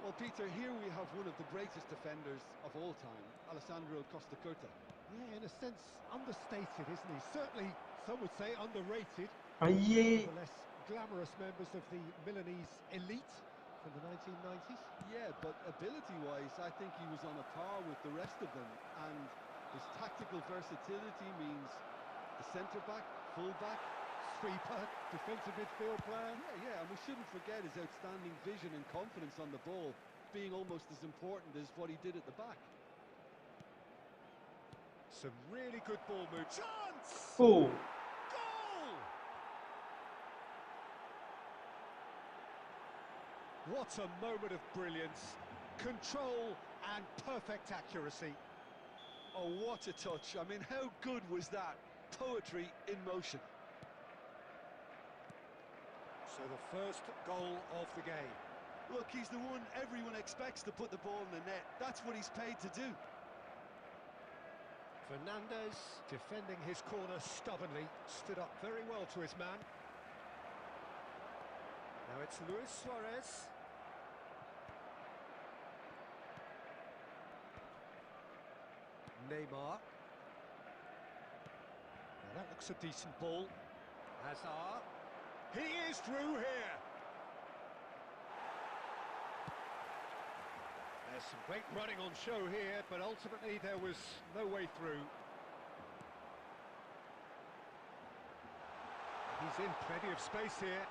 Well, Peter, here we have one of the greatest defenders of all time, Alessandro Costa Curta. Yeah, in a sense, understated, isn't he? Certainly, some would say underrated. Aye. The less glamorous members of the Milanese elite from the 1990s. Yeah, but ability-wise, I think he was on a par with the rest of them, and his tactical versatility means the centre-back, full-back, Sweeper, defensive midfield player. yeah, and we shouldn't forget his outstanding vision and confidence on the ball, being almost as important as what he did at the back. Some really good ball moves. Chance! Oh, Goal! What a moment of brilliance. Control and perfect accuracy. Oh, what a touch. I mean, how good was that? Poetry in motion. So the first goal of the game. Look, he's the one everyone expects to put the ball in the net. That's what he's paid to do. Fernandez defending his corner stubbornly, stood up very well to his man. Now it's Luis Suarez. Neymar. Now that looks a decent ball. Hazard. He is through here. There's some great running on show here, but ultimately there was no way through. He's in plenty of space here,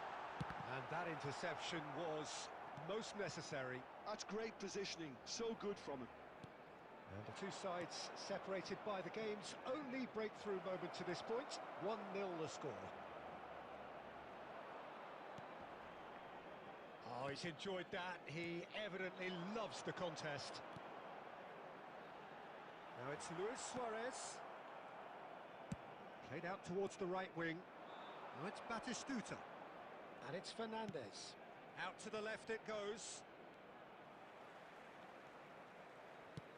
and that interception was most necessary. That's great positioning. So good from him. And the two sides separated by the game's only breakthrough moment to this point. 1-0 the score. Oh, he's enjoyed that. He evidently loves the contest. Now it's Luis Suarez. Played out towards the right wing. Now it's Batistuta. And it's Fernandez. Out to the left it goes.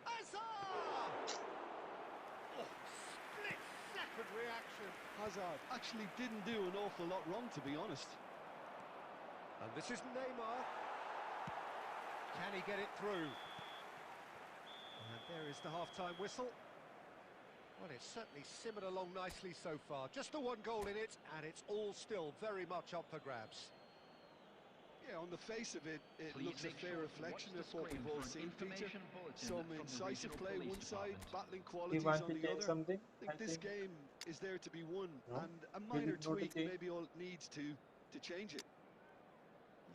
Hazard! Oh, split-second reaction. Hazard actually didn't do an awful lot wrong, to be honest. And this is Neymar. Can he get it through? And there is the half-time whistle. Well, it's certainly simmered along nicely so far. Just the one goal in it, and it's all still very much up for grabs. Yeah, on the face of it, it Please looks a make fair sure to reflection watch of the what we've screen all for an seen, Peter. information bulletin Some from the incisive regional play police one side, department. battling You qualities want on to the change other. something? I think this game is there to be won, No? and a Did minor it not tweak change? maybe all it needs to change it.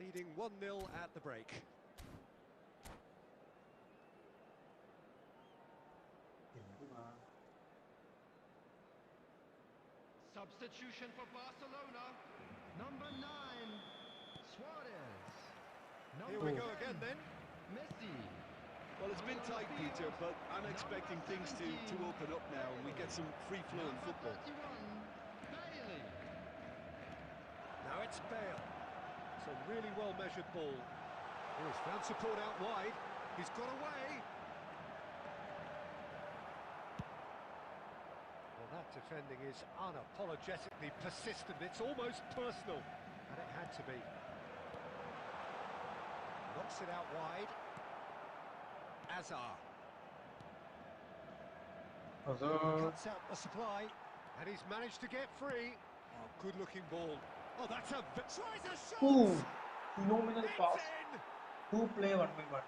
Leading 1-0 at the break. Substitution for Barcelona. Number 9, Suarez. Here Number we go 10, again then. Messi. Well, it's been tight, Peter, but I'm expecting things to open up now, and we get some free-flowing Number football. 31, Bailey. Now it's Bale. It's a really well-measured ball. Oh, he's found support out wide. He's got away. Well, that defending is unapologetically persistent. It's almost personal, and it had to be. Knocks it out wide. Hazard. Cuts out the supply, and he's managed to get free. Oh, good-looking ball. Oh, that's a... Tries a shot! Ooh, phenomenal It's pass. in! Who play 1v1?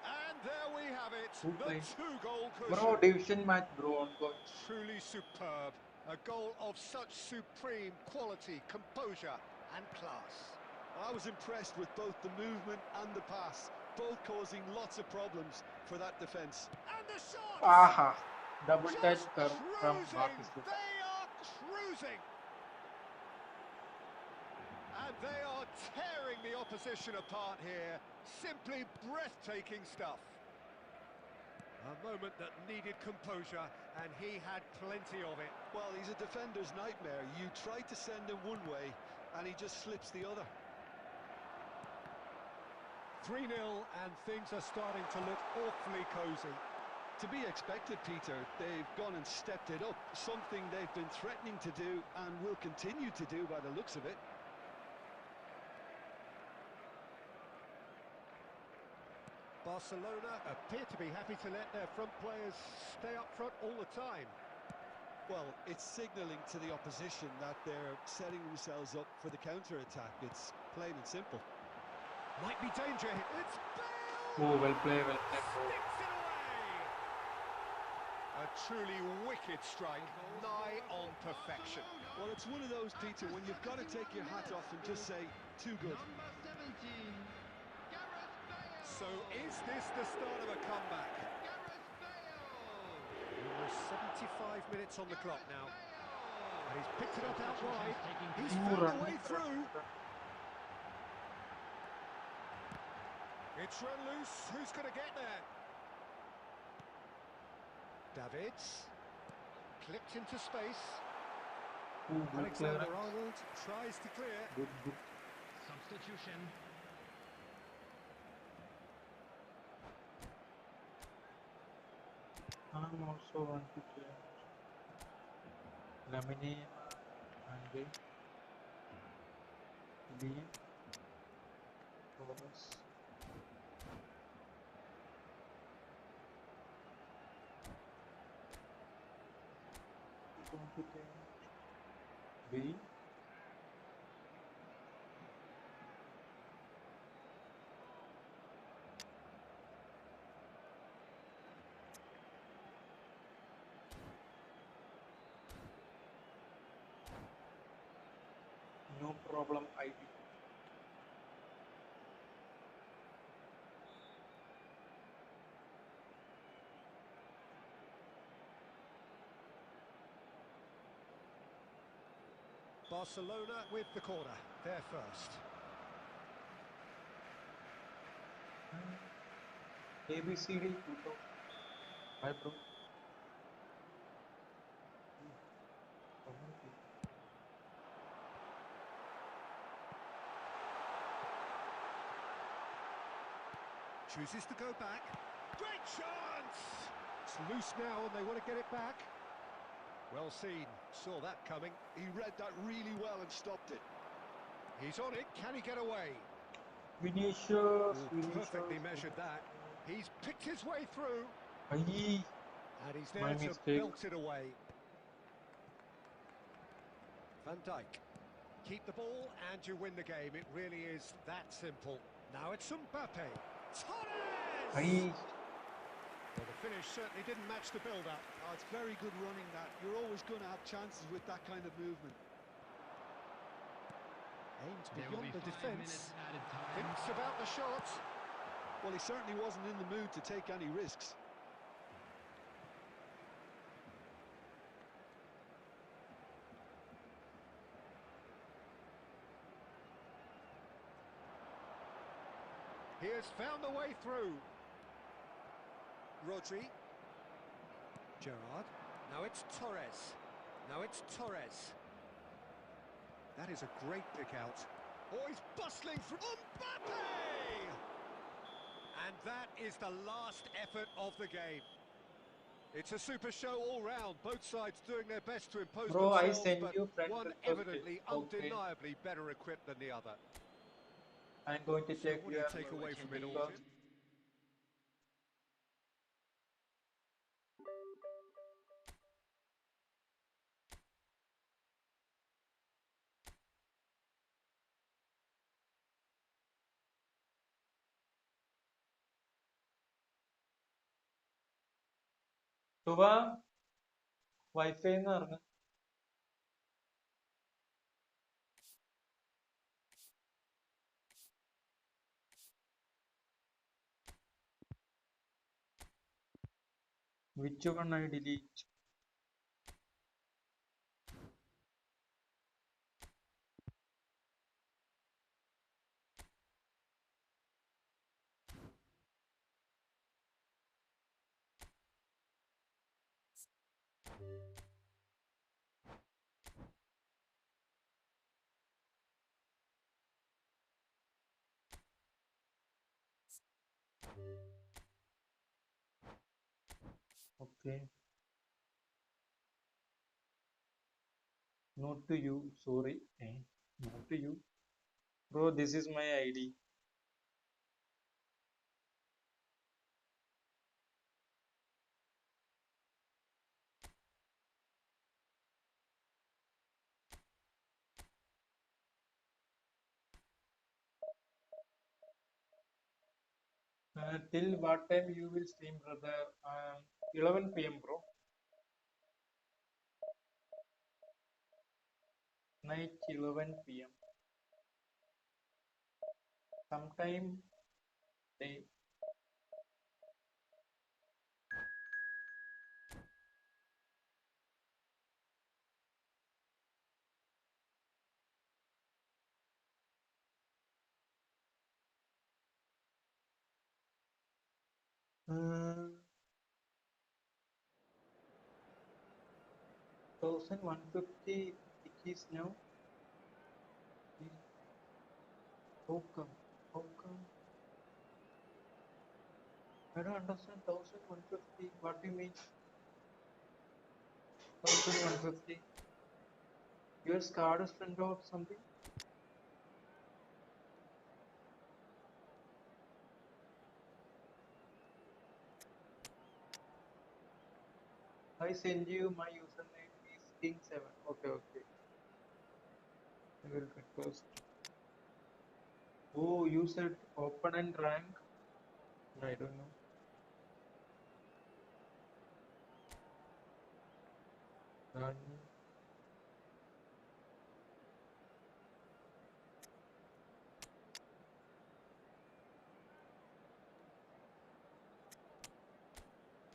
And there we have it, Who the play? two-goal Bro, cushion. division match, bro, ongoing. Truly superb. A goal of such supreme quality, composure and class. I was impressed with both the movement and the pass, both causing lots of problems for that defence. And the shot! Aha, double touch Just from cruising! Batistuta. They are cruising! And they are tearing the opposition apart here. Simply breathtaking stuff. A moment that needed composure, and he had plenty of it. Well, he's a defender's nightmare. You try to send him one way, and he just slips the other. 3-0, and things are starting to look awfully cosy. To be expected, Peter. They've gone and stepped it up, something they've been threatening to do and will continue to do by the looks of it. Barcelona appear to be happy to let their front players stay up front all the time. Well, it's signalling to the opposition that they're setting themselves up for the counter-attack. It's plain and simple. Might be danger. It's Bale! Oh, well played, bro. Sticks it away! A truly wicked strike, nigh on perfection. Well, it's one of those, Peter, when you've got to take your hat off and just say, too good. Number 17, Gareth Bale. So is this the start of a comeback? Gareth Bale. Almost 75 minutes on the clock now. And he's picked it up out wide. He's Ooh, found a run. way through. It's run loose. Who's going to get there? Davids. Clipped into space. Ooh, good Alexander clearance. Arnold tries to clear. Good. Substitution. I'm also want to change. Lamine and B. Torres. Going to change B. No problem, ID. Barcelona with the corner. They're first. ABCD 2000. Hi, bro. Chooses to go back. Great chance! It's loose now and they want to get it back. Well seen, saw that coming. He read that really well and stopped it. He's on it, can he get away? Vinicius, Ooh, perfectly measured that. He's picked his way through. Aye, And he's my there to mistake. belt it away. Van Dijk. Keep the ball and you win the game. It really is that simple. Now it's Mbappe. Torres! Aye, Well, the finish certainly didn't match the build-up. Oh, it's very good running that. You're always going to have chances with that kind of movement. Aims There will beyond be the 5 minutes defence. added time. Thinks about the shot. Well, he certainly wasn't in the mood to take any risks. He has found the way through. Rodri. Gerrard. Now it's Torres. Now it's Torres. That is a great pick out. Oh, he's bustling through. Mbappe! And that is the last effort of the game. It's a super show all round. Both sides doing their best to impose bro, I themselves, send but you friend one request. evidently, Okay, undeniably better equipped than the other. I'm going to So check what do your you take away from it all, because Tim? സുവ wifi എന്ന് പറഞ്ഞു which one I delete. Okay, not to you, sorry. Not to you, bro, this is my ID. Till what time you will stream, brother? 11 p.m, bro. Night 11 p.m. Sometime day. Uh, 1150 is now. How come? How come? I don't understand 1150. What do you mean? 1150. Your card is printed out something? I send you my username is King7. Okay, okay. I will request. Oh, you said open and rank? I don't know. Run.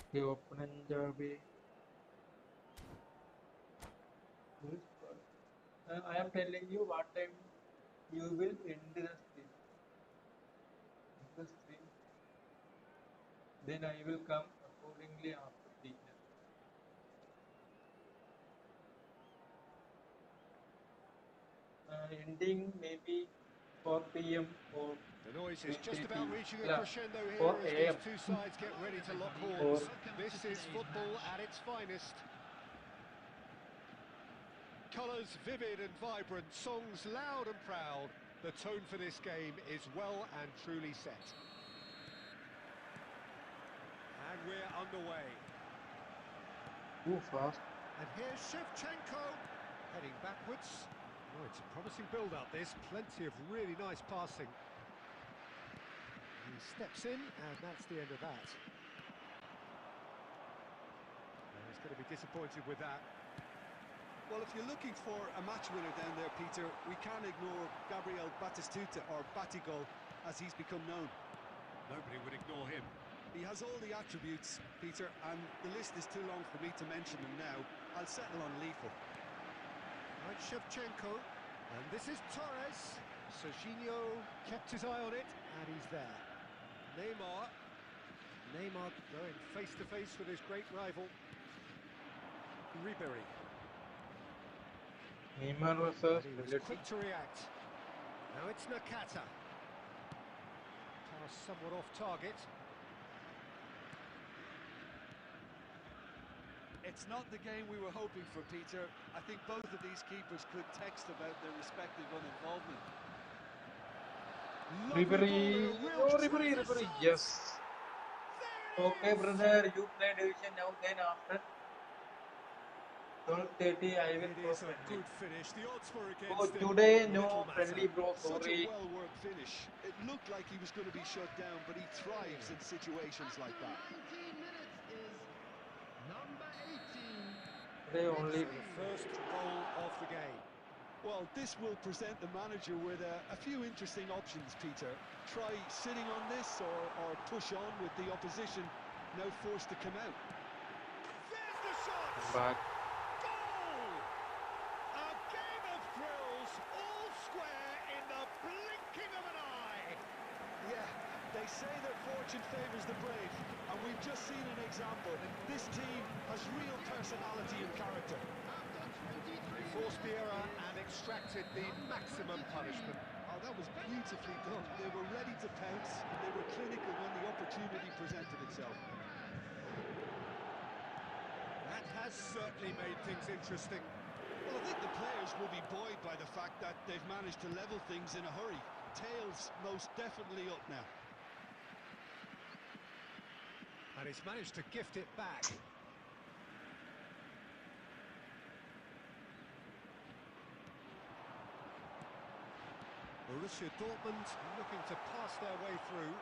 Okay, open and Java. I am telling you what time you will end the stream. End the stream. Then I will come accordingly after dinner. Ending maybe 4 p.m. or The noise is just 3:30. about reaching a Yeah, crescendo 4 here as a.m. these two sides get ready to lock Four. horns. This is football at its finest. Colours vivid and vibrant, songs loud and proud. The tone for this game is well and truly set. And we're underway. Too fast. And here's Shevchenko, heading backwards. Oh, it's a promising build-up, this. Plenty of really nice passing. He steps in, and that's the end of that. And he's going to be disappointed with that. Well, if you're looking for a match winner down there, Peter, we can't ignore Gabriel Batistuta, or Batigol, as he's become known. Nobody would ignore him. He has all the attributes, Peter, and the list is too long for me to mention them now. I'll settle on lethal. Right, Shevchenko, and this is Torres. Serginho kept his eye on it, and he's there. Neymar going face-to-face with his great rival. Ribery. Neymar versus He was Military. quick to react. Now it's Nakata. Pass somewhat off target. It's not the game we were hoping for, Peter. I think both of these keepers could text about their respective uninvolvement. Ribery. Oh, Ribery. Yes. Okay, brother. You play division now. Then after 12:30, I will It go is a friendly. good finish. The odds were Oh, against him. today Little no matter. friendly, bro. Such a Sorry. well-worked finish. It looked like he was going to be shut down, but he thrives in situations like that. 19 minutes is number 18. Today only. So the first goal of the game. Well, this will present the manager with a few interesting options, Peter. Try sitting on this or push on with the opposition now forced to come out. There's the shot! Back. Goal! A game of thrills, all square in the blinking of an eye. Yeah, they say that fortune favours the brave, and we've just seen an example. This team has real personality and character. Forced the error and extracted the maximum punishment. Oh, that was beautifully done. They were ready to pounce, and they were clinical when the opportunity presented itself. That has certainly made things interesting. Well, I think the players will be buoyed by the fact that they've managed to level things in a hurry. Tails most definitely up now. And he's managed to gift it back. Borussia Dortmund looking to pass their way through.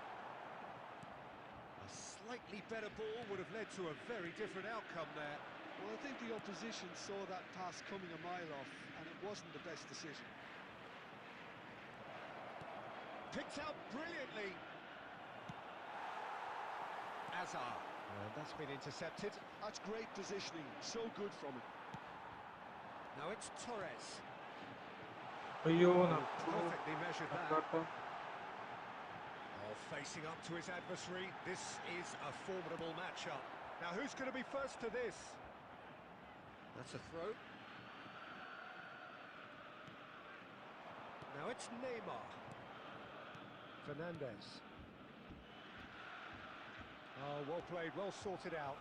A slightly better ball would have led to a very different outcome there. Well, I think the opposition saw that pass coming a mile off, and it wasn't the best decision. Picked out brilliantly. Azar. And that's been intercepted. That's great positioning, so good from him. Now it's Torres. Perfectly measured that. Oh, facing up to his adversary, this is a formidable matchup. Now who's going to be first to this? That's a throw. Now it's Neymar. Fernandez. Oh, well played, well sorted out.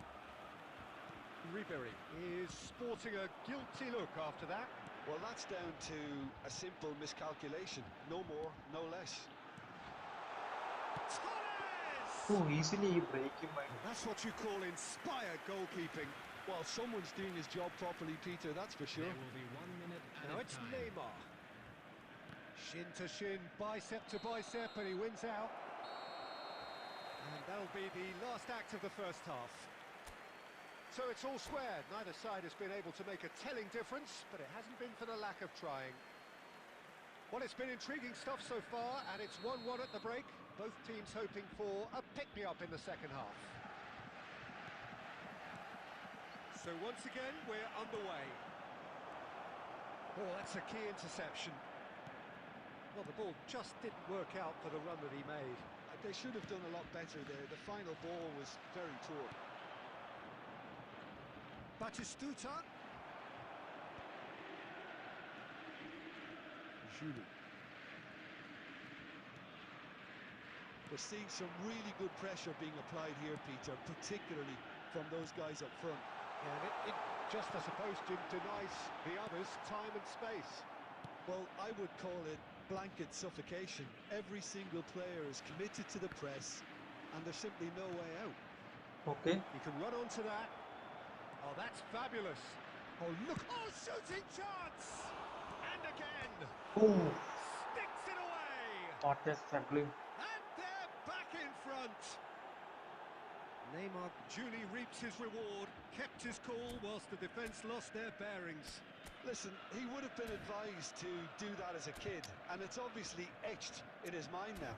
Ribery is sporting a guilty look after that. Well, that's down to a simple miscalculation. No more, no less. Torres! Too easily break him. That's what you call inspired goalkeeping. Well, someone's doing his job properly, Peter, that's for sure. There will be 1 minute Now added it's time. Neymar. Shin to shin, bicep to bicep, and he wins out. And that'll be the last act of the first half. So it's all square. Neither side has been able to make a telling difference, but it hasn't been for the lack of trying. Well, it's been intriguing stuff so far, and it's 1-1 at the break. Both teams hoping for a pick-me-up in the second half. So once again, we're underway. Oh, that's a key interception. Well, the ball just didn't work out for the run that he made. They should have done a lot better there. The final ball was very poor. Batistuta. Julie. We're seeing some really good pressure being applied here, Peter, particularly from those guys up front. And it just, I suppose, denies the others time and space. Well, I would call it blanket suffocation. Every single player is committed to the press, and there's simply no way out. Okay. He can run onto that. Oh, that's fabulous. Oh, look. Oh, shooting chance! And again. Oh, Sticks it away. what a struggling. And they're back in front. Neymar duly reaps his reward, kept his cool whilst the defence lost their bearings. Listen, he would have been advised to do that as a kid, and it's obviously etched in his mind now.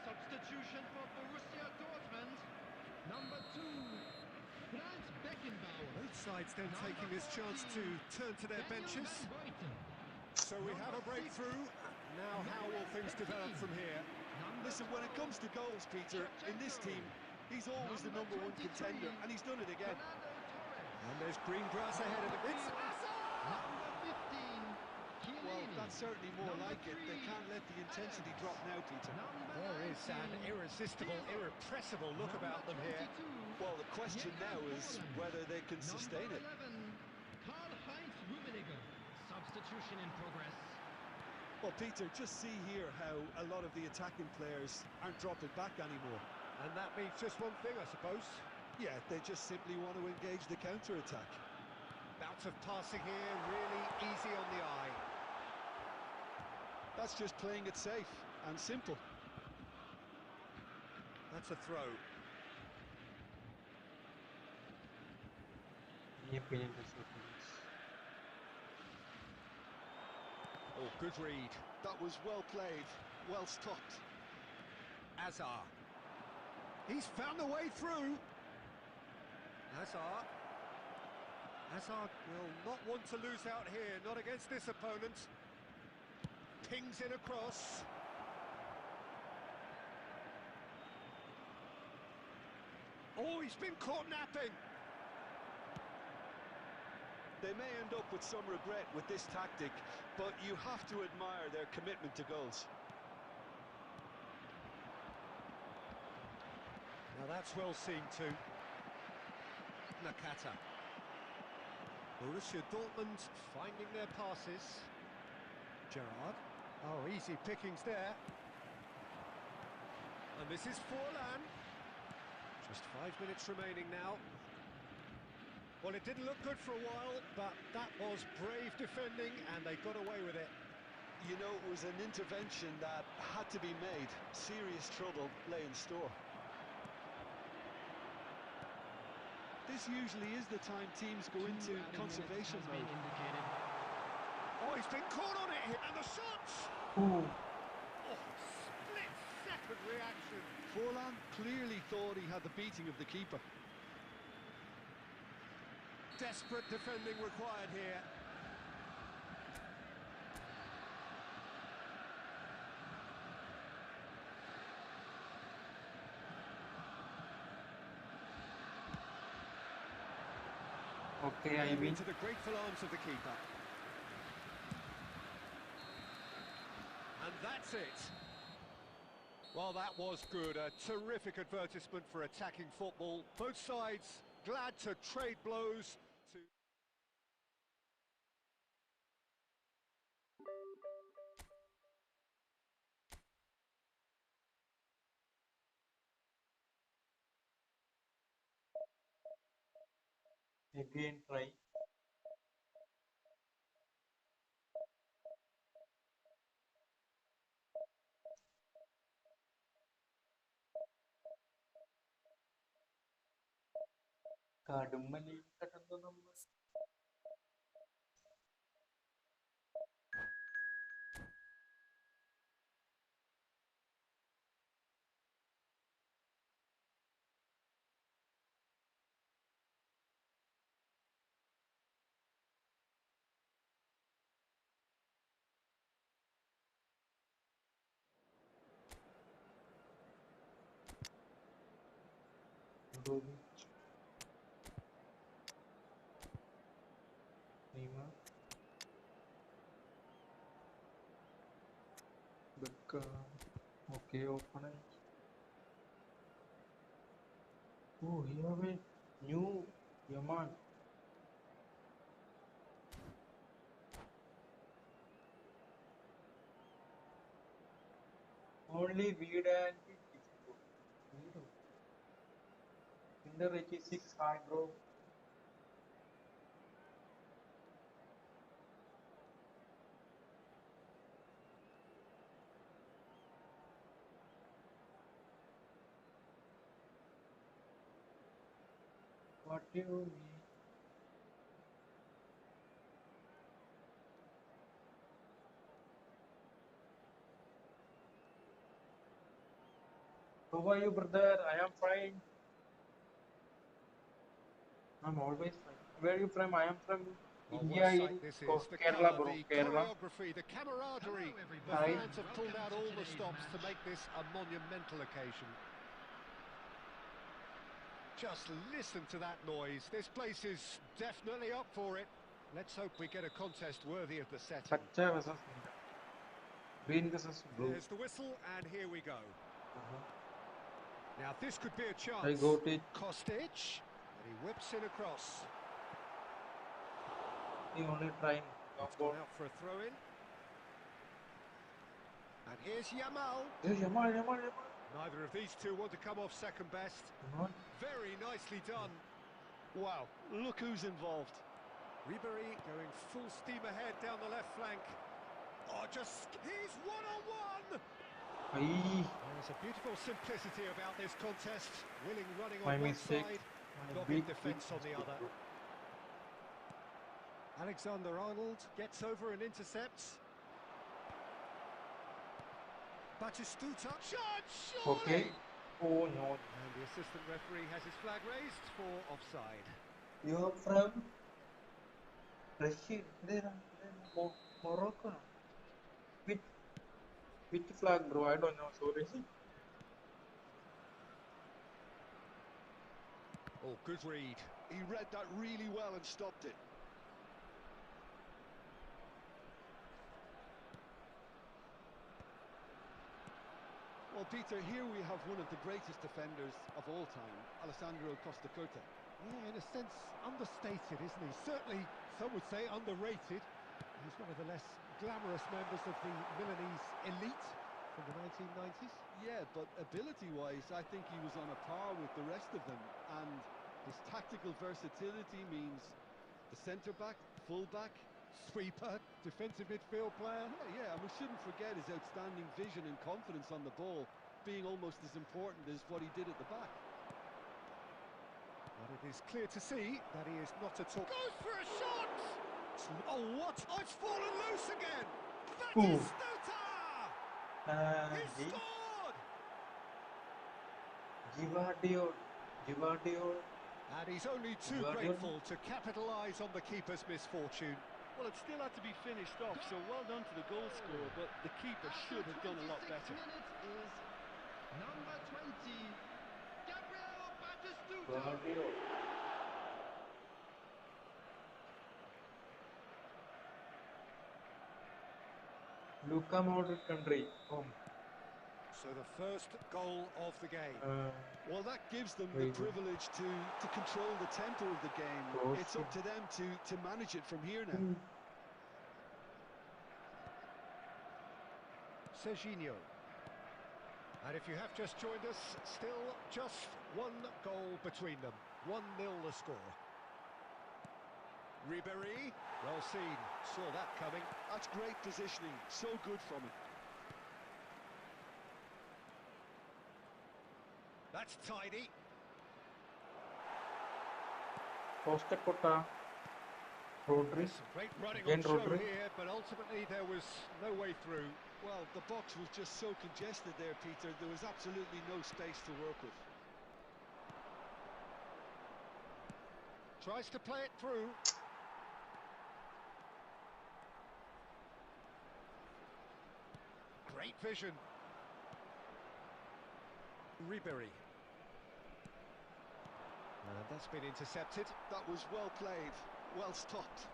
Substitution for Borussia Dortmund. Number 2, Franz Beckenbauer. Both sides then taking this chance to turn to their benches. So we have a breakthrough. Now how will things develop from here? Listen, when it comes to goals, Peter, in this team, he's always the number 1 contender, and he's done it again. And there's green grass ahead of it. It's Number 15, Well, Chiellini. that's certainly more like it. They can't let the intensity drop now, Peter. There is an irresistible, irrepressible look about them here. Well, the question now is whether they can sustain it. Number 11, Karl-Heinz Rummenigge. Substitution in progress. Well, Peter, just see here how a lot of the attacking players aren't dropping back anymore. And that means just one thing, I suppose. Yeah, they just simply want to engage the counter-attack. Bout of passing here, really easy on the eye. That's just playing it safe and simple. That's a throw. Oh, good read. That was well played, well stopped. Azar. He's found a way through. Azar. Hazard will not want to lose out here, not against this opponent. Pings in across. Oh, he's been caught napping. They may end up with some regret with this tactic, but you have to admire their commitment to goals. Now that's well seen too. Nakata. Borussia Dortmund finding their passes. Gerrard. Oh, easy pickings there. And this is Forlan. Just 5 minutes remaining now. Well, it didn't look good for a while, but that was brave defending, and they got away with it. You know, it was an intervention that had to be made. Serious trouble lay in store. This usually is the time teams go into conservation mode. Oh, he's been caught on it here, and the shots! Ooh. Oh, split-second reaction. Forlan clearly thought he had the beating of the keeper. Desperate defending required here. Okay, I win. Into the grateful arms of the keeper. And that's it. Well, that was good. A terrific advertisement for attacking football. Both sides glad to trade blows. Again try. കടുമ്മലി കട്ടെന്തോ നമ്മൾ Robic, Neymar, Beckham. Okay, opponent. Oh, here have a new Yaman. Only Vida and Vida. Kinder 86 high, bro. What do you mean? How are you, brother? I am fine. I'm always fine. Where are you from? I am from Well, India what a in sight this is. The Kerala, colour, bro. the Kerala. choreography, the camaraderie. Hello, The Hi. everybody. fans have pulled out Welcome to all the today's stops to match. make this a monumental occasion. Just listen to that noise. This place is definitely up for it. Let's hope we get a contest worthy of the setting. Pacha versus Ninja. Green versus blue. There's the whistle, and here we go. Now this could be a chance. I got it. Kostic, and he whips in across. He only trying. It's gone out for a throw-in. And here's Yamal. Yamal. Neither of these two want to come off second best. Yamal. Very nicely done. Wow, look who's involved. Ribery going full steam ahead down the left flank. Oh, he's one-on-one! Aye. There's a beautiful simplicity about this contest. Willing running My on one mistake. side, My dogged big defence on the mistake, other. bro. Alexander-Arnold gets over and intercepts. Batistuta. Shot! Okay. Oh no. And the assistant referee has his flag raised for offside. You are from Russia? Morocco? Which flag, bro? I don't know. Sorry. Oh, good read. He read that really well and stopped it. Well, Peter, here we have one of the greatest defenders of all time, Alessandro Costa Curta. Yeah, in a sense, understated, isn't he? Certainly, some would say underrated. He's one of the less glamorous members of the Milanese elite from the 1990s. Yeah, but ability-wise, I think he was on a par with the rest of them. And his tactical versatility means the centre-back, full-back, Sweeper, defensive midfield player. yeah, and we shouldn't forget his outstanding vision and confidence on the ball, being almost as important as what he did at the back. But it is clear to see that he is not at all... Goes for a shot! Oh, what? Oh, it's fallen loose again! Ooh. Batistuta! He scored! Givardio. And he's only too Guardiola. grateful to capitalise on the keeper's misfortune. Well, it still had to be finished off, so well done to the goal scorer, but the keeper should have done a lot better. Minutes is number 20, Gabriel Batistuta. Guardiola. Luka Modric country. So the first goal of the game. Well, that gives them the Very good. privilege to control the tempo of the game. Oh, It's up to them to manage it from here now. Serginho. And if you have just joined us, still just one goal between them. 1-0 the score. Ribery, well seen, saw that coming. That's great positioning, so good from him. That's tidy. Costa Cota. Rodri. Some great running Again, on show Rodri. here, but ultimately there was no way through. Well, the box was just so congested there, Peter. There was absolutely no space to work with. Tries to play it through. Great vision. And that's been intercepted. That was well played, well stopped.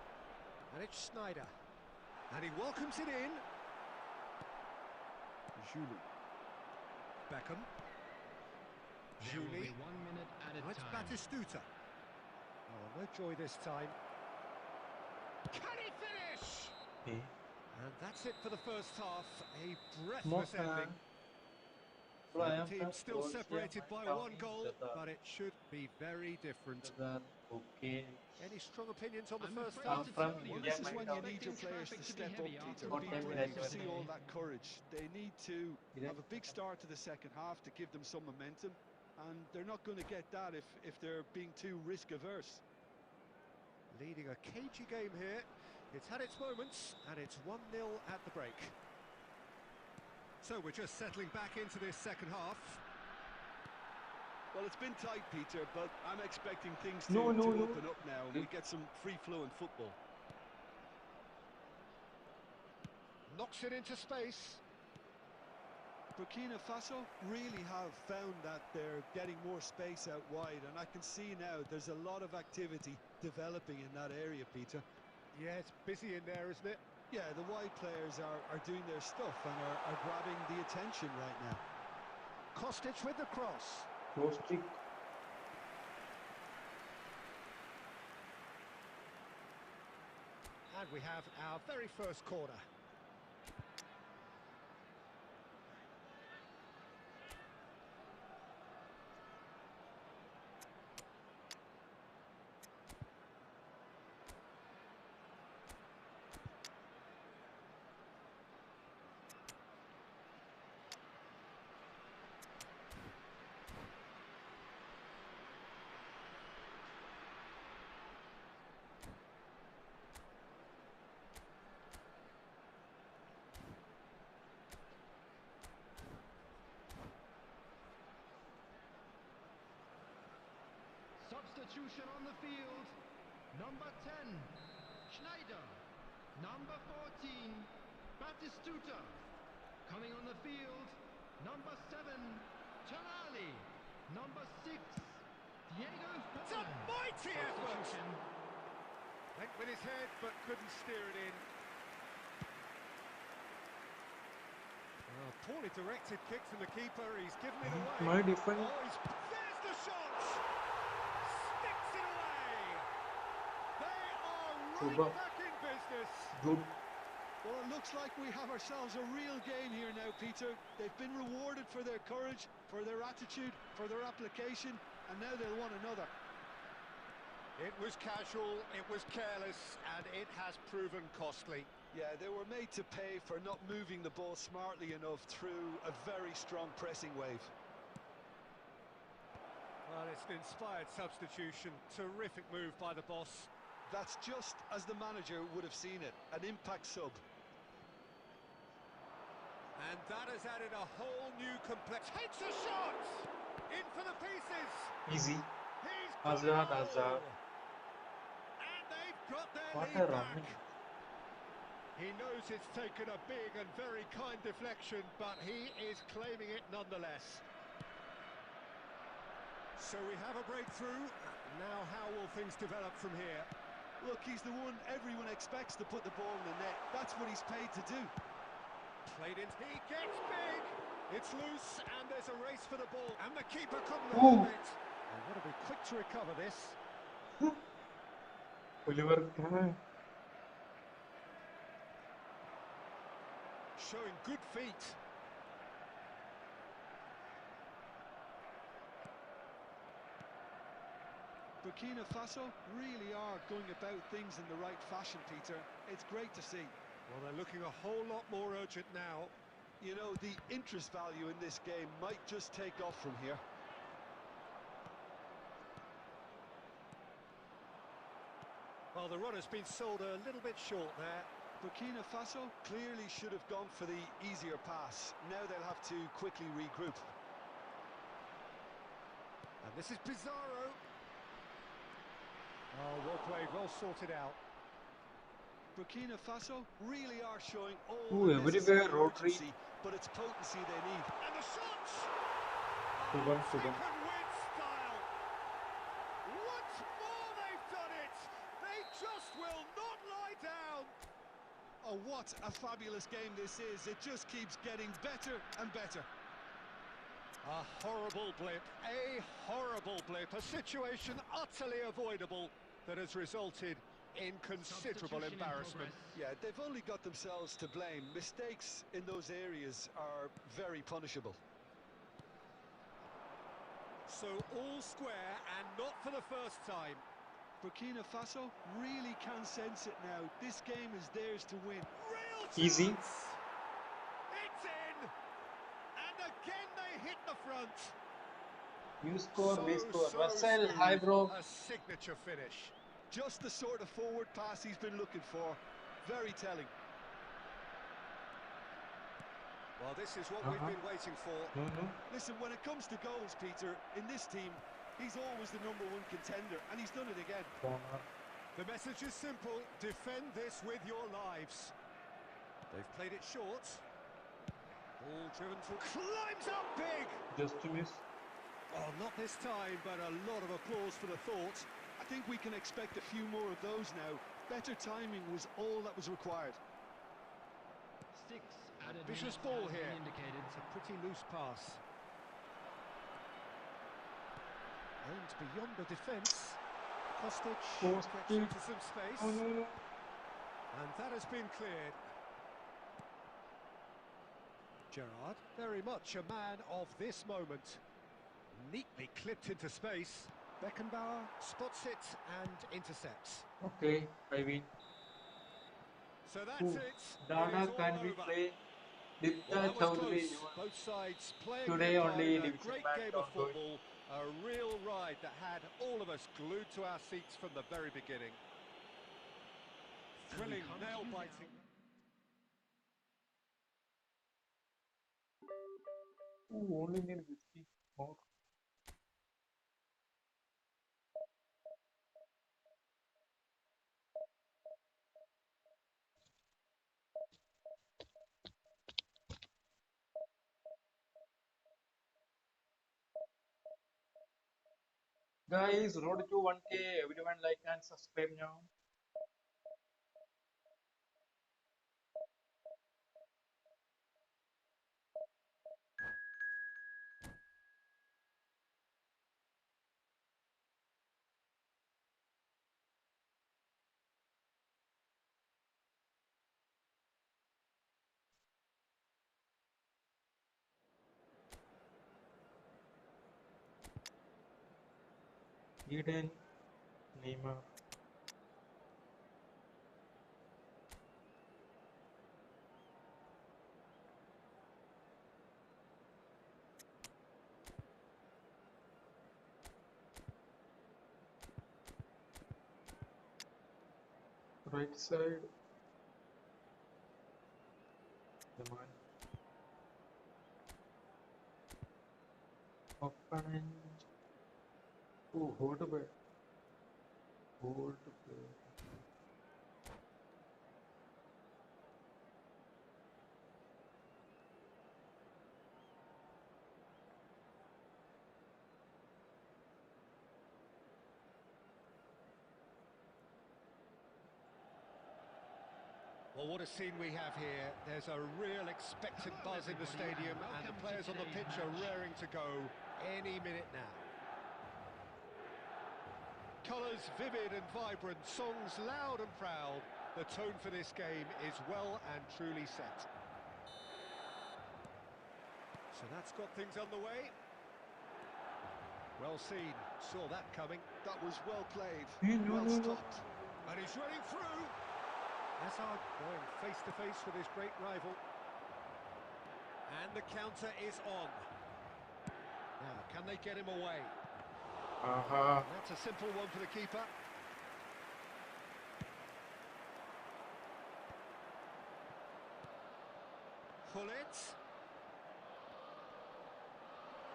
And it's Snyder. And he welcomes it in. Julie. Beckham. There will Julie. be 1 minute added Now it's time. Batistuta. Oh, no joy this time. Can he finish? Okay. And that's it for the first half. A Most breathless ending. Well, I The am team from still Croatia. separated My by town one is goal, Zadar. but it should be very different. Zadar. Okay. Any strong opinions on the I'm first afraid half? I'm to from tell you, Well, India. this is My when town you need your is players to Expecting step traffic to be up, heavy Peter. after What the time People is need that? to see all that courage. They need to have a big start to the second half to give them some momentum, and they're not going to get that if they're being too risk-averse. Leading a cagey game here. It's had its moments, and it's 1-0 at the break. So we're just settling back into this second half. Well, it's been tight, Peter, but I'm expecting things to, No. open up now, and we get some free-flowing football. Knocks it into space. Burkina Faso really have found that they're getting more space out wide, and I can see now there's a lot of activity developing in that area, Peter. Yeah, it's busy in there, isn't it? Yeah, the wide players are doing their stuff and are grabbing the attention right now. Kostic with the cross. Close trick. And we have our very first corner. Substitution on the field. Number 10, Schneider. Number 14, Batistuta. Coming on the field, number 7, Tonali. Number 6, Diego It's a Forlan. mighty effort! Substitution. Went with his head, but couldn't steer it in. Oh, poorly directed kick from the keeper. He's given it away. My defense. Oh, there's the shot! Sticks it away! They are Super. right back in business. Good. Well, it looks like we have ourselves a real game here now, Peter. They've been rewarded for their courage, for their attitude, for their application, and now they'll want another. It was casual, it was careless, and it has proven costly. Yeah, they were made to pay for not moving the ball smartly enough through a very strong pressing wave. Well, it's an inspired substitution. Terrific move by the boss. That's just as the manager would have seen it, an impact sub. And that has added a whole new complex. Takes a shot! In for the pieces! Easy. He's got it Azad. all! And they've got their What lead a back. running. He knows it's taken a big and very kind deflection, but he is claiming it nonetheless. So we have a breakthrough. Now how will things develop from here? Look, he's the one everyone expects to put the ball in the net. That's what he's paid to do. Played in. He gets big! It's loose, and there's a race for the ball. And the keeper couldn't Ooh. hold it. And got to be quick to recover this. Oliver Kahn. Showing good feet. Burkina Faso really are going about things in the right fashion, Peter. It's great to see. Well, they're looking a whole lot more urgent now. You know, the interest value in this game might just take off from here. Well, the run has been sold a little bit short there. Burkina Faso clearly should have gone for the easier pass. Now they'll have to quickly regroup. And this is Pizarro. Oh, well played, well sorted out. Burkina Faso really are showing all Ooh, the necessary everywhere rotary. urgency, but it's potency they need. And the shots! Subhan. Second win style. Oh, what a fabulous game this is. It just keeps getting better and better. A horrible blip, a situation utterly avoidable that has resulted in considerable Substitution in embarrassment. progress. Yeah, they've only got themselves to blame. Mistakes in those areas are very punishable. So all square and not for the first time. Burkina Faso really can sense it now. This game is theirs to win. Real Easy. chance! It's in! And again they hit the front. You score, we score. So Russell, smooth. hi bro. A signature finish. Just the sort of forward pass he's been looking for. Very telling. Well, this is what we've been waiting for. No. Listen, when it comes to goals, Peter, in this team, he's always the #1 contender, and he's done it again. Corner. The message is simple: defend this with your lives. They've played it short. Ball driven to climbs up big. Just to miss. Oh, not this time, but a lot of applause for the thought. I think we can expect a few more of those now. Better timing was all that was required. 6 added Ambitious minutes ball has been here. indicated. It's a pretty loose pass. And beyond the defence, Kostic gets into some space. No. And that has been cleared. Gerrard, very much a man of this moment. Neatly clipped into space. Beckenbauer spots it and intercepts. Okay, I win. So that's Ooh, it. Dada, It is can all we over. play Well, Dipta that was Chowdhury? close. Both sides playing Today their part only in a division great match game of ongoing. football. A real ride that had all of us glued to our seats from the very beginning. And we Thrilling, come to you nail-biting. Ooh, only need whiskey. More. Guys, road to 1K. Everyone like and subscribe now. Eden, Neymar. Right side. Come on. Open. Oh, hold a bit. Hold a bit. Well, what a scene we have here. There's a real expectant buzz in the stadium, and the players on the pitch are raring to go any minute now. Colours vivid and vibrant, songs loud and proud. The tone for this game is well and truly set. So that's got things underway. Well seen, saw that coming. That was well played, No. well stopped. And he's running through. Hazard going face to face with his great rival. And the counter is on. Now, can they get him away? That's a simple one for the keeper. Pullet.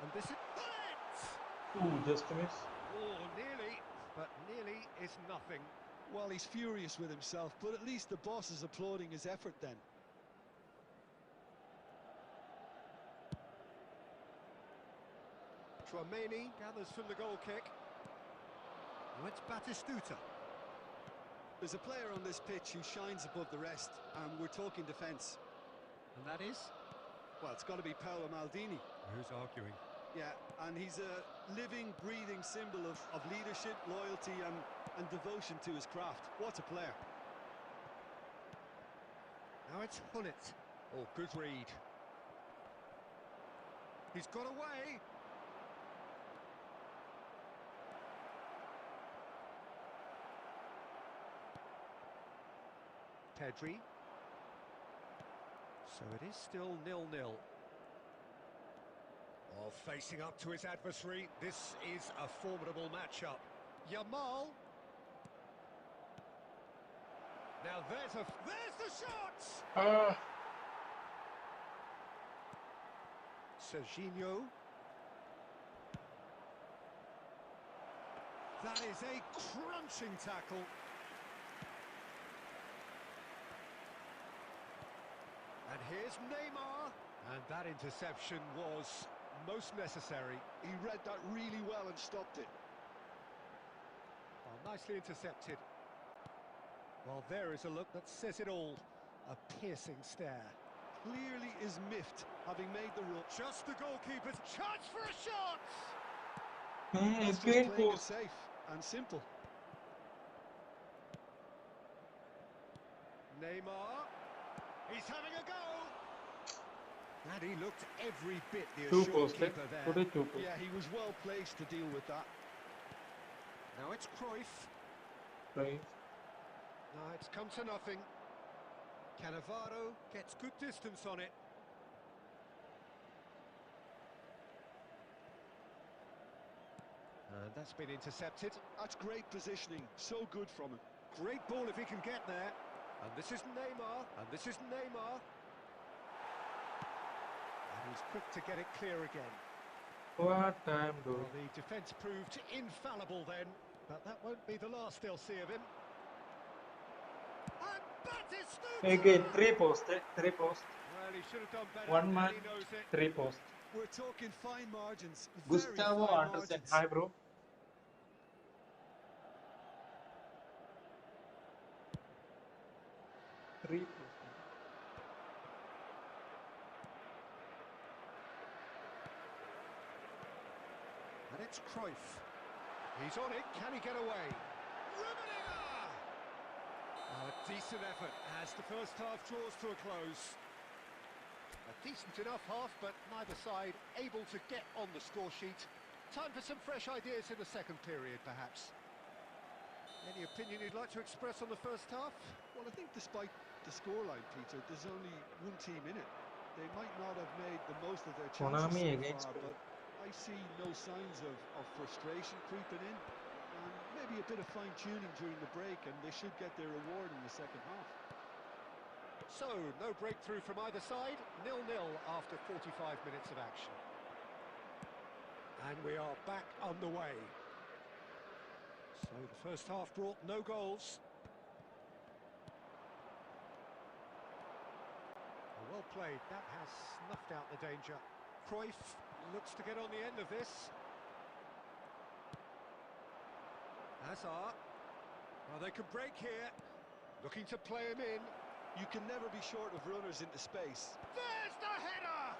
And this is Pullet! Ooh, just a miss. Oh, nearly, but nearly is nothing. Well, he's furious with himself, but at least the boss is applauding his effort then. Tramini gathers from the goal kick. Now it's Batistuta. There's a player on this pitch who shines above the rest, and we're talking defence. And that is? Well, it's got to be Paolo Maldini. Who's arguing? Yeah, and he's a living, breathing symbol of leadership, loyalty and devotion to his craft. What a player. Now it's Hullet. Oh, good read. He's got away. Pedri. So it is still 0-0. Oh, facing up to his adversary, this is a formidable matchup. Yamal. Now there's the shot! Serginho. That is a crunching tackle. And here's Neymar. And that interception was most necessary. He read that really well and stopped it. Oh, nicely intercepted. Well, there is a look that says it all. A piercing stare. Clearly is miffed, having made the run. Just the goalkeeper's chance for a shot! That's just playing it safe and simple. Neymar. He's having a go! And he looked every bit the Two assured post, keeper there. Today 2 post. Yeah, he was well placed to deal with that. Now it's Cruyff. Right. No, it's come to nothing. Cannavaro gets good distance on it. And that's been intercepted. That's great positioning, so good from him. Great ball if he can get there. And this is Neymar. And this is Neymar. And he's quick to get it clear again. What time, dude? Well, the defence proved infallible then, but that won't be the last they'll see of him. And Batistuta! Again, 3 post, 3 post. Well, he should have done better. 1 man, and he knows it. 3 post. We're talking fine margins. Gustavo very fine Anderson. margins. Hi, bro. Three post. And it's Cruyff. He's on it. Can he get away? Rummenigge! Oh, a decent effort as the first half draws to a close. A decent enough half, but neither side able to get on the score sheet. Time for some fresh ideas in the second period, perhaps. Any opinion you'd like to express on the first half? Well, I think despite the scoreline, Peter, there's only one team in it. They might not have made the most of their chances Konami so against far, but I see no signs of frustration creeping in. And maybe a bit of fine-tuning during the break, and they should get their reward in the second half. So, no breakthrough from either side. 0-0 after 45 minutes of action. And we are back underway. So the first half brought no goals. Well played, that has snuffed out the danger. Cruyff looks to get on the end of this. Hazard. Well, they can break here. Looking to play him in. You can never be short of runners into space. There's the header!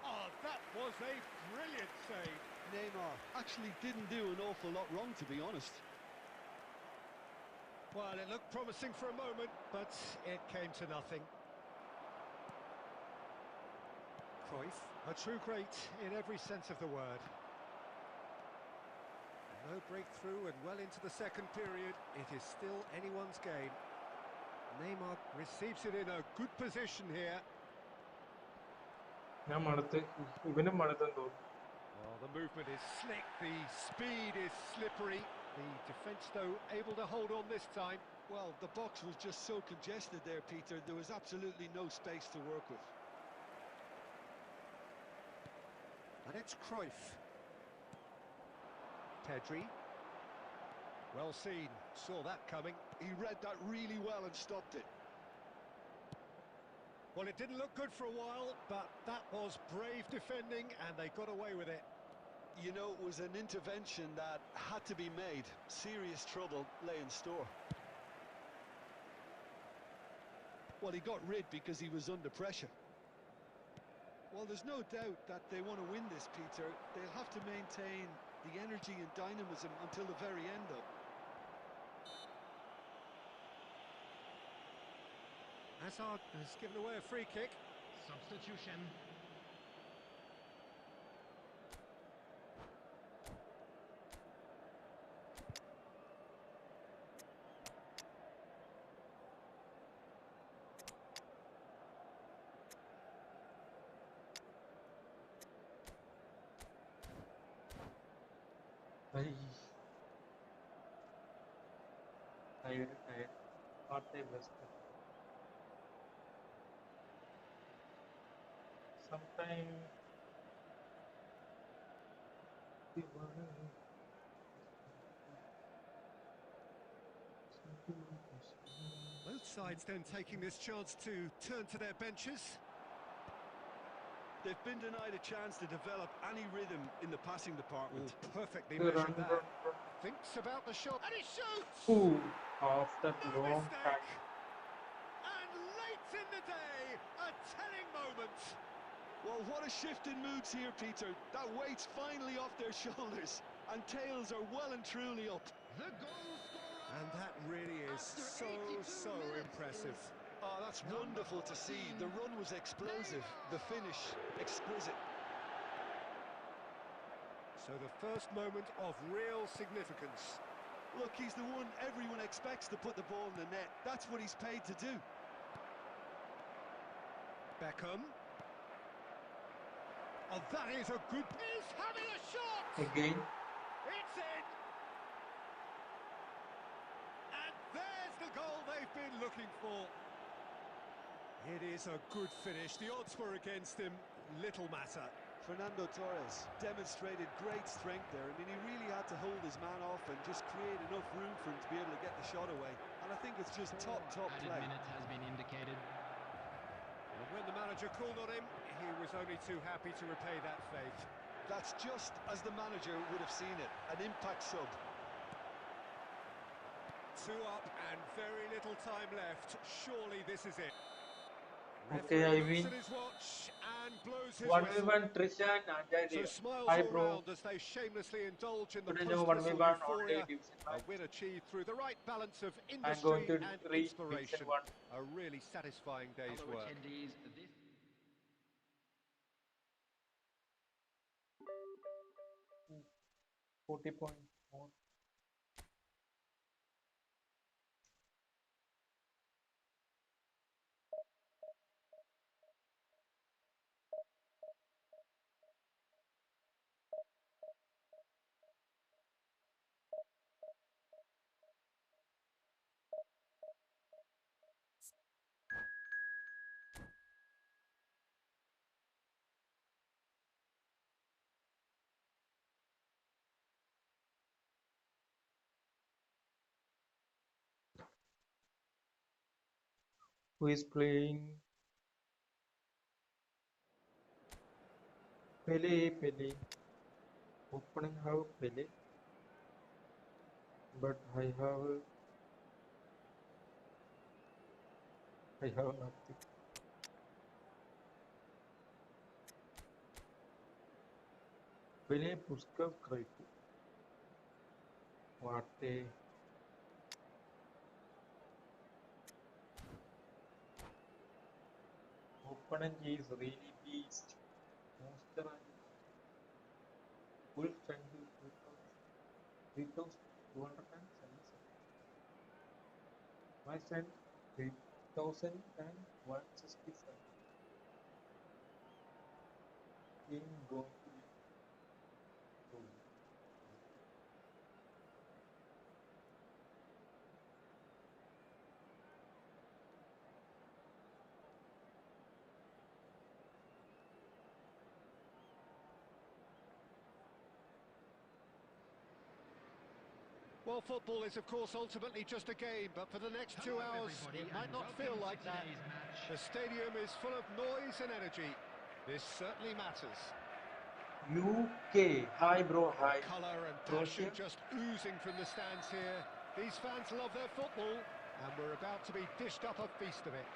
Oh, that was a brilliant save. Neymar actually didn't do an awful lot wrong, to be honest. Well, it looked promising for a moment, but it came to nothing. Cruyff, a true great in every sense of the word. No breakthrough and well into the second period. It is still anyone's game. Neymar receives it in a good position here. Well, the movement is slick, the speed is slippery. The defence, though, able to hold on this time. Well, the box was just so congested there, Peter. There was absolutely no space to work with. And it's Cruyff. Pedri. Well seen, saw that coming. He read that really well and stopped it. Well, it didn't look good for a while, but that was brave defending, and they got away with it. You know, it was an intervention that had to be made. Serious trouble lay in store. Well, he got rid because he was under pressure. Well, there's no doubt that they want to win this, Peter. They'll have to maintain the energy and dynamism until the very end, though. Hazard has given away a free kick. Substitution. Tired. What a best. Sometimes we wanna Both sides then taking this chance to turn to their benches. They've been denied a chance to develop any rhythm in the passing department. Perfectly run, measured that. run. Thinks about the shot, and he shoots! Ooh, after No long mistake! time. And late in the day, a telling moment. Well, what a shift in moods here, Peter. That weight's finally off their shoulders, and tails are well and truly up. The goal scorer. And that really is After so 82 minutes impressive. Oh, that's wonderful to see. The run was explosive, the finish exquisite. So the first moment of real significance. Look, he's the one everyone expects to put the ball in the net. That's what he's paid to do. Beckham. Oh, that is a good... He's having a shot! Again. It's in! And there's the goal they've been looking for. It is a good finish. The odds were against him. Little matter. Fernando Torres demonstrated great strength there. I mean, he really had to hold his man off and just create enough room for him to be able to get the shot away. And I think it's just top Added play. minute has been indicated. And when the manager called on him, he was only too happy to repay that faith. That's just as the manager would have seen it, an impact sub. 2 up and very little time left. Surely this is it. Okay, Referee I looks win. at his watch and blows his 1v1 whistle. Trishan and So Ajay. smiles Hi all bro. round as they shamelessly indulge in the Today no post-whistle 1v1 euphoria. only division A match. win achieved through the right balance of I'm going industry to and reach inspiration. division 1. A really satisfying day's Fellow work. attendees, this 40 points more. Who is playing? Pele. Opening have Pele. But I have nothing. Pele Puskav Kraiku. What a opponent is really beast. Monster and full strength is 3,277. My strength 3,167. Game going to be good. Well, football is, of course, ultimately just a game, but for the next 2 Hello, hours, everybody, it might and not feel welcome to like that. today's match. The stadium is full of noise and energy. This certainly matters. UK. Hi bro, hi. Colour and Croatia. passion just oozing from the stands here. These fans love their football, and we're about to be dished up a feast of it.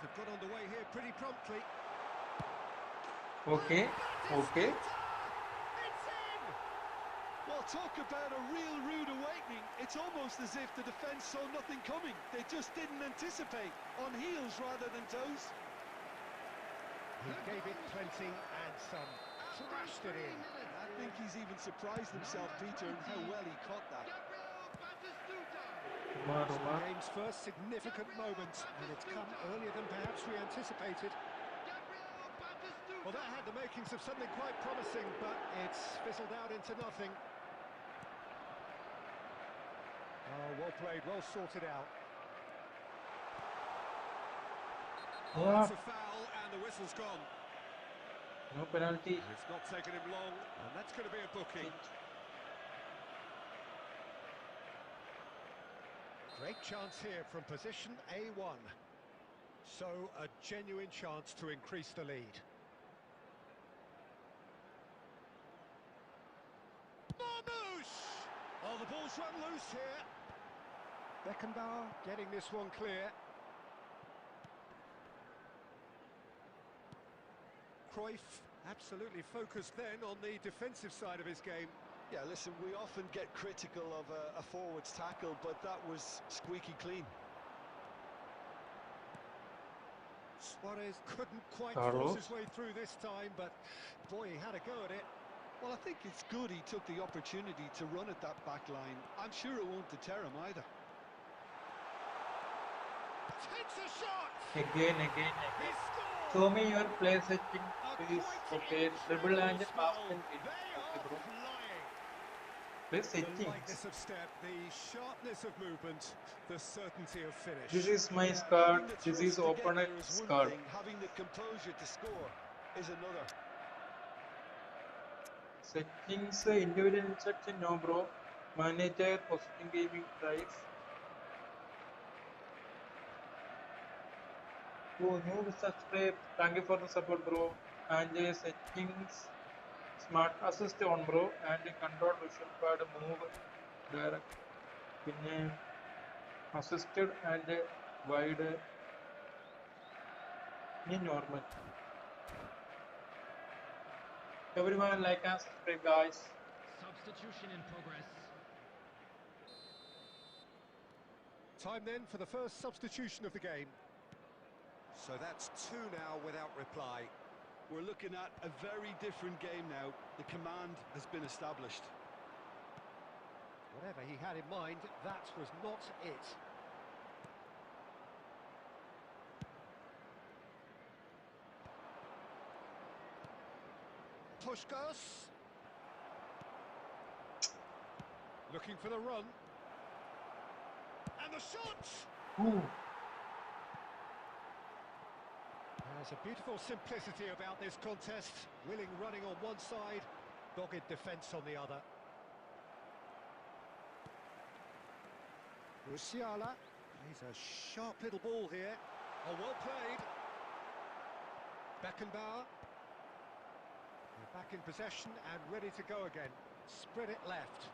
Could got underway here pretty promptly. Okay, okay. It's in! Well, talk about a real rude awakening. It's almost as if the defence saw nothing coming. They just didn't anticipate. On heels rather than toes. He gave it plenty and some. Thrashed it in. I think he's even surprised himself, Peter, in how well he caught that. Umar, It's the Umar. game's first significant moment, and it's come earlier than perhaps we anticipated. Well, that had the makings of something quite promising, but it's fizzled out into nothing. Oh, well played, well sorted out. Oh, Yeah. that's a foul, and the whistle's gone. No penalty. It's not taken him long, and that's going to be a booking. Great chance here from position A1. So, a genuine chance to increase the lead. Marmouche! Oh, the ball's run loose here. Beckenbauer getting this one clear. Cruyff absolutely focused then on the defensive side of his game. Yeah, listen, we often get critical of a forward's tackle, but that was squeaky clean. Suarez couldn't quite Carlos. force his way through this time, but boy, he had a go at it. Well, I think it's good he took the opportunity to run at that back line. I'm sure it won't deter him either. Takes a shot! Again. He scored! Show me your play setting, A please. quite Okay, dribble and incredible pass spell. and win. They Okay, are bro. flying. Play The settings. lightness of step, the sharpness of movement, the certainty of finish. This is my Yeah, card. having the This thrust is to get opponent's there is one card. thing, having the composure to score is another. Settings, individual instruction, no bro. Manager, position gaming price. Oh, new subscribe. Thank you for the support, bro. And settings, smart assist on, bro. And control visual pad move direct. Pinne assisted and wide. Normal. Everyone like and subscribe, guys. Substitution in progress. Time then for the first substitution of the game. So that's two now without reply. We're looking at a very different game now. The command has been established. Whatever he had in mind, that was not it. Puskás. Looking for the run. And the shot! Ooh. There's a beautiful simplicity about this contest. Willing running on one side, dogged defence on the other. Musiala. He's a sharp little ball here. Oh, well played. Beckenbauer. They're back in possession and ready to go again. Spread it left.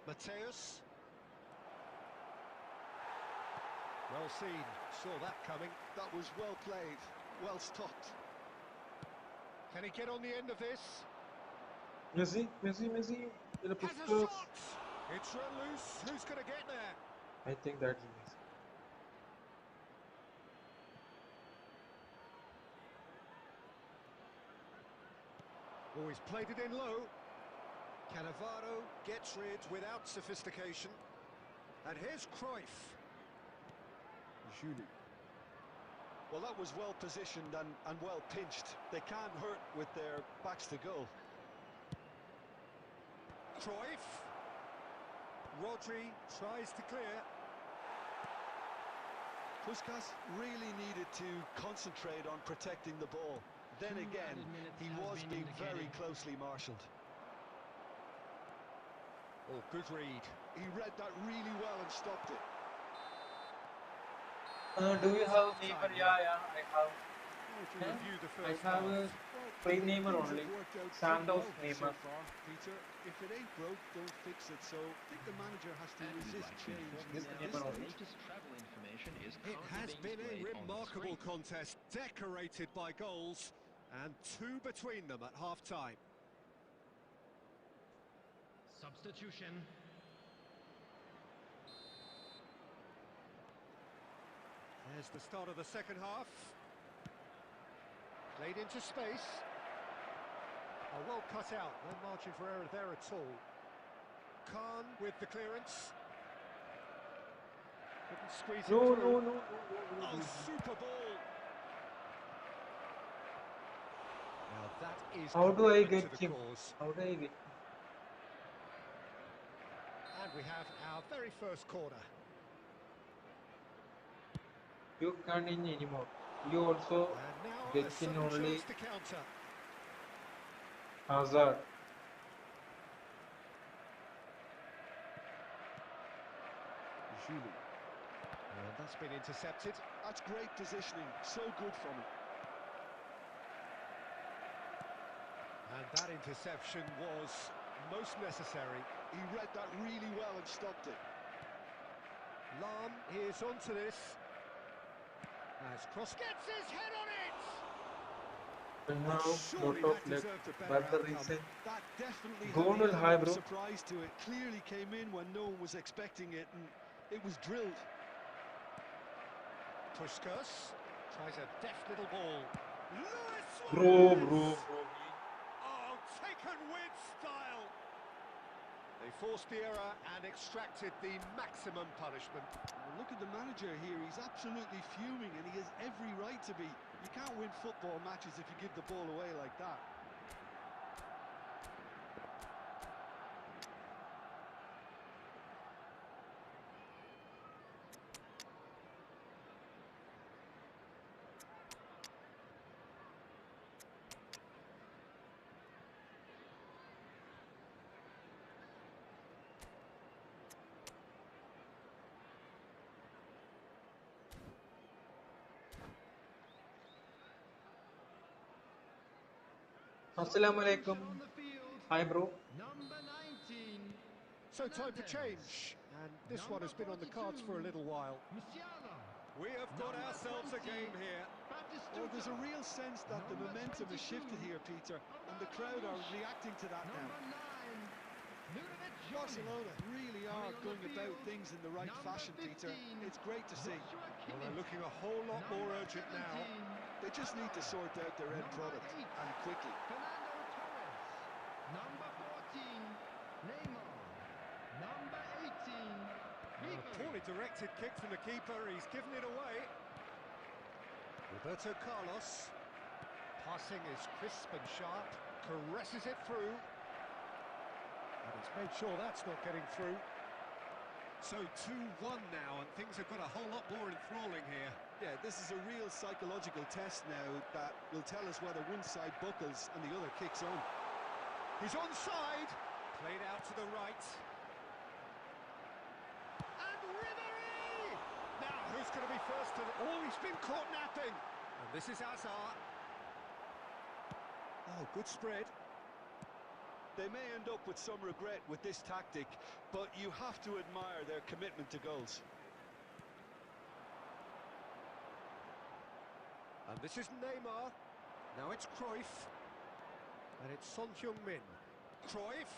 Mateus. Well seen, saw that coming. That was well played, well stopped. Can he get on the end of this? Messi. Has a Puskas. shot! It's run loose, who's going to get there? I think that's Messi. Oh, he's played it in low. Cannavaro gets rid without sophistication. And here's Cruyff. Julie. Well, that was well positioned and well pinched. They can't hurt with their backs to goal. Cruyff. Rodri tries to clear. Puskás really needed to concentrate on protecting the ball. Then again, he was being very closely marshalled. Oh, good read. He read that really well and stopped it. Do you have Neymar? Yeah, I have. if you Eh? review the I first have half. a Well, free Neymar things only. have worked out pretty Santos well so Neymar. far, Peter. If it ain't broke, don't fix it. So I think the manager has to And we'd resist like to change inform This you at now this Neymar that only. the stage. latest travel information is It currently has being been a displayed on the remarkable screen. contest, decorated by goals, and two between them at half-time. Substitution. There's the start of the second half. Played into space. Oh, well cut out, no margin for error there at all. Khan with the clearance. Couldn't squeeze it No, through. no. Oh, super ball! Now that is How do I commitment to get the him? cause. How do I get him? And we have our very first corner. You can't in anymore. You also And now get a in sudden only chance to counter. Hazard. Julie. And that's been intercepted. That's great positioning. So good from him. And that interception was most necessary. He read that really well and stopped it. Lam is onto this. As cross gets his head on it! And now Surely lot of that luck. deserved a better That's the outcome. reason. That definitely Goal had will the high, element of bro. surprise to it. Clearly came in when no one was expecting it, and it was drilled. Puskas tries a deft little ball. Luis Bro. Suarez! Oh, taken with style! They forced the error and extracted the maximum punishment. Well, look at the manager here. He's absolutely fuming, and he has every right to be. You can't win football matches if you give the ball away like that. Assalamu alaikum. Substitution on the field. Hi, bro. Number 19. So time for Fernandez. change. And this one has been on the cards for a little while. Musiala. We have got Number ourselves a 20. game here. Well, there's a Batistuta. real sense that the Number momentum has 22. shifted here, Peter, and the crowd are reacting to that now. Number 9. Ludovic Jovic. Barcelona really are Coming on going the about field, things in the right number fashion, Peter. 15, It's great to see. Joshua Well, Kimmich. they're looking a whole lot more Number urgent now. 17, They just need to sort out their end Number product, 8, and quickly. Fernando Torres. Number 14, Neymar. Number 18, A Ribery. poorly directed kick from the keeper. He's given it away. Roberto Carlos. Passing is crisp and sharp. Caresses it through. And he's made sure that's not getting through. So 2-1 now, and things have got a whole lot more enthralling here. Yeah, this is a real psychological test now that will tell us whether one side buckles and the other kicks on. He's onside. Played out to the right. And Ribery! Now, who's going to be first to the... Oh, he's been caught napping. And this is Hazard. Oh, good spread. They may end up with some regret with this tactic, but you have to admire their commitment to goals. And this is Neymar. Now it's Cruyff. And it's Son Heung-min. Cruyff.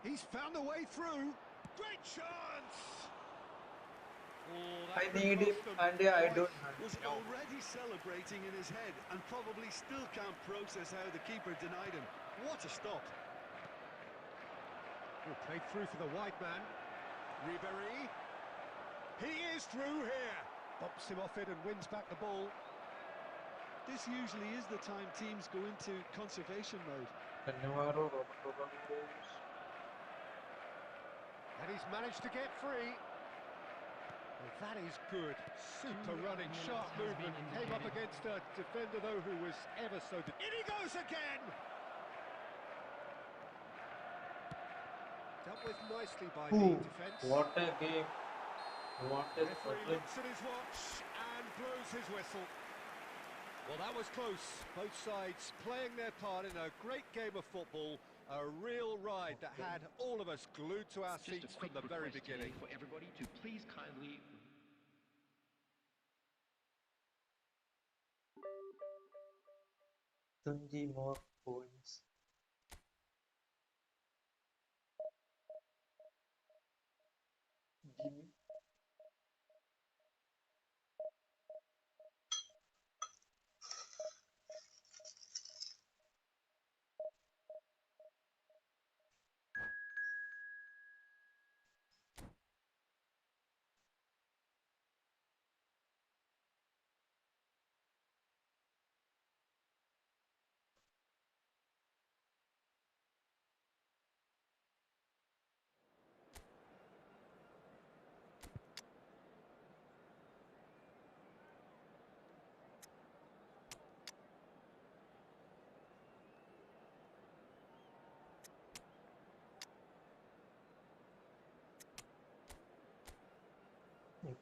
He's found a way through. Great chance! Oh, that I could need him cost them. and I don't have Was him. already celebrating in his head and probably still can't process how the keeper denied him. What a stop. Oh, played through for the wide man. Ribery. He is through here. Bumps him off it and wins back the ball. This usually is the time teams go into conservation mode. Cannavaro, Roberto Carlos. And he's managed to get free. Well, that is good. Super running, sharp movement. Came up against a defender, though, who was ever so... In he goes again! Dealt with nicely by the Ooh, defence. what a game. What a Referee game. looks at his watch and blows his whistle. Well, that was close. Both sides playing their part in a great game of football. A real ride that had all of us glued to our Just a seats quick from the very request beginning. today for everybody to please kindly 20 more points. Give me.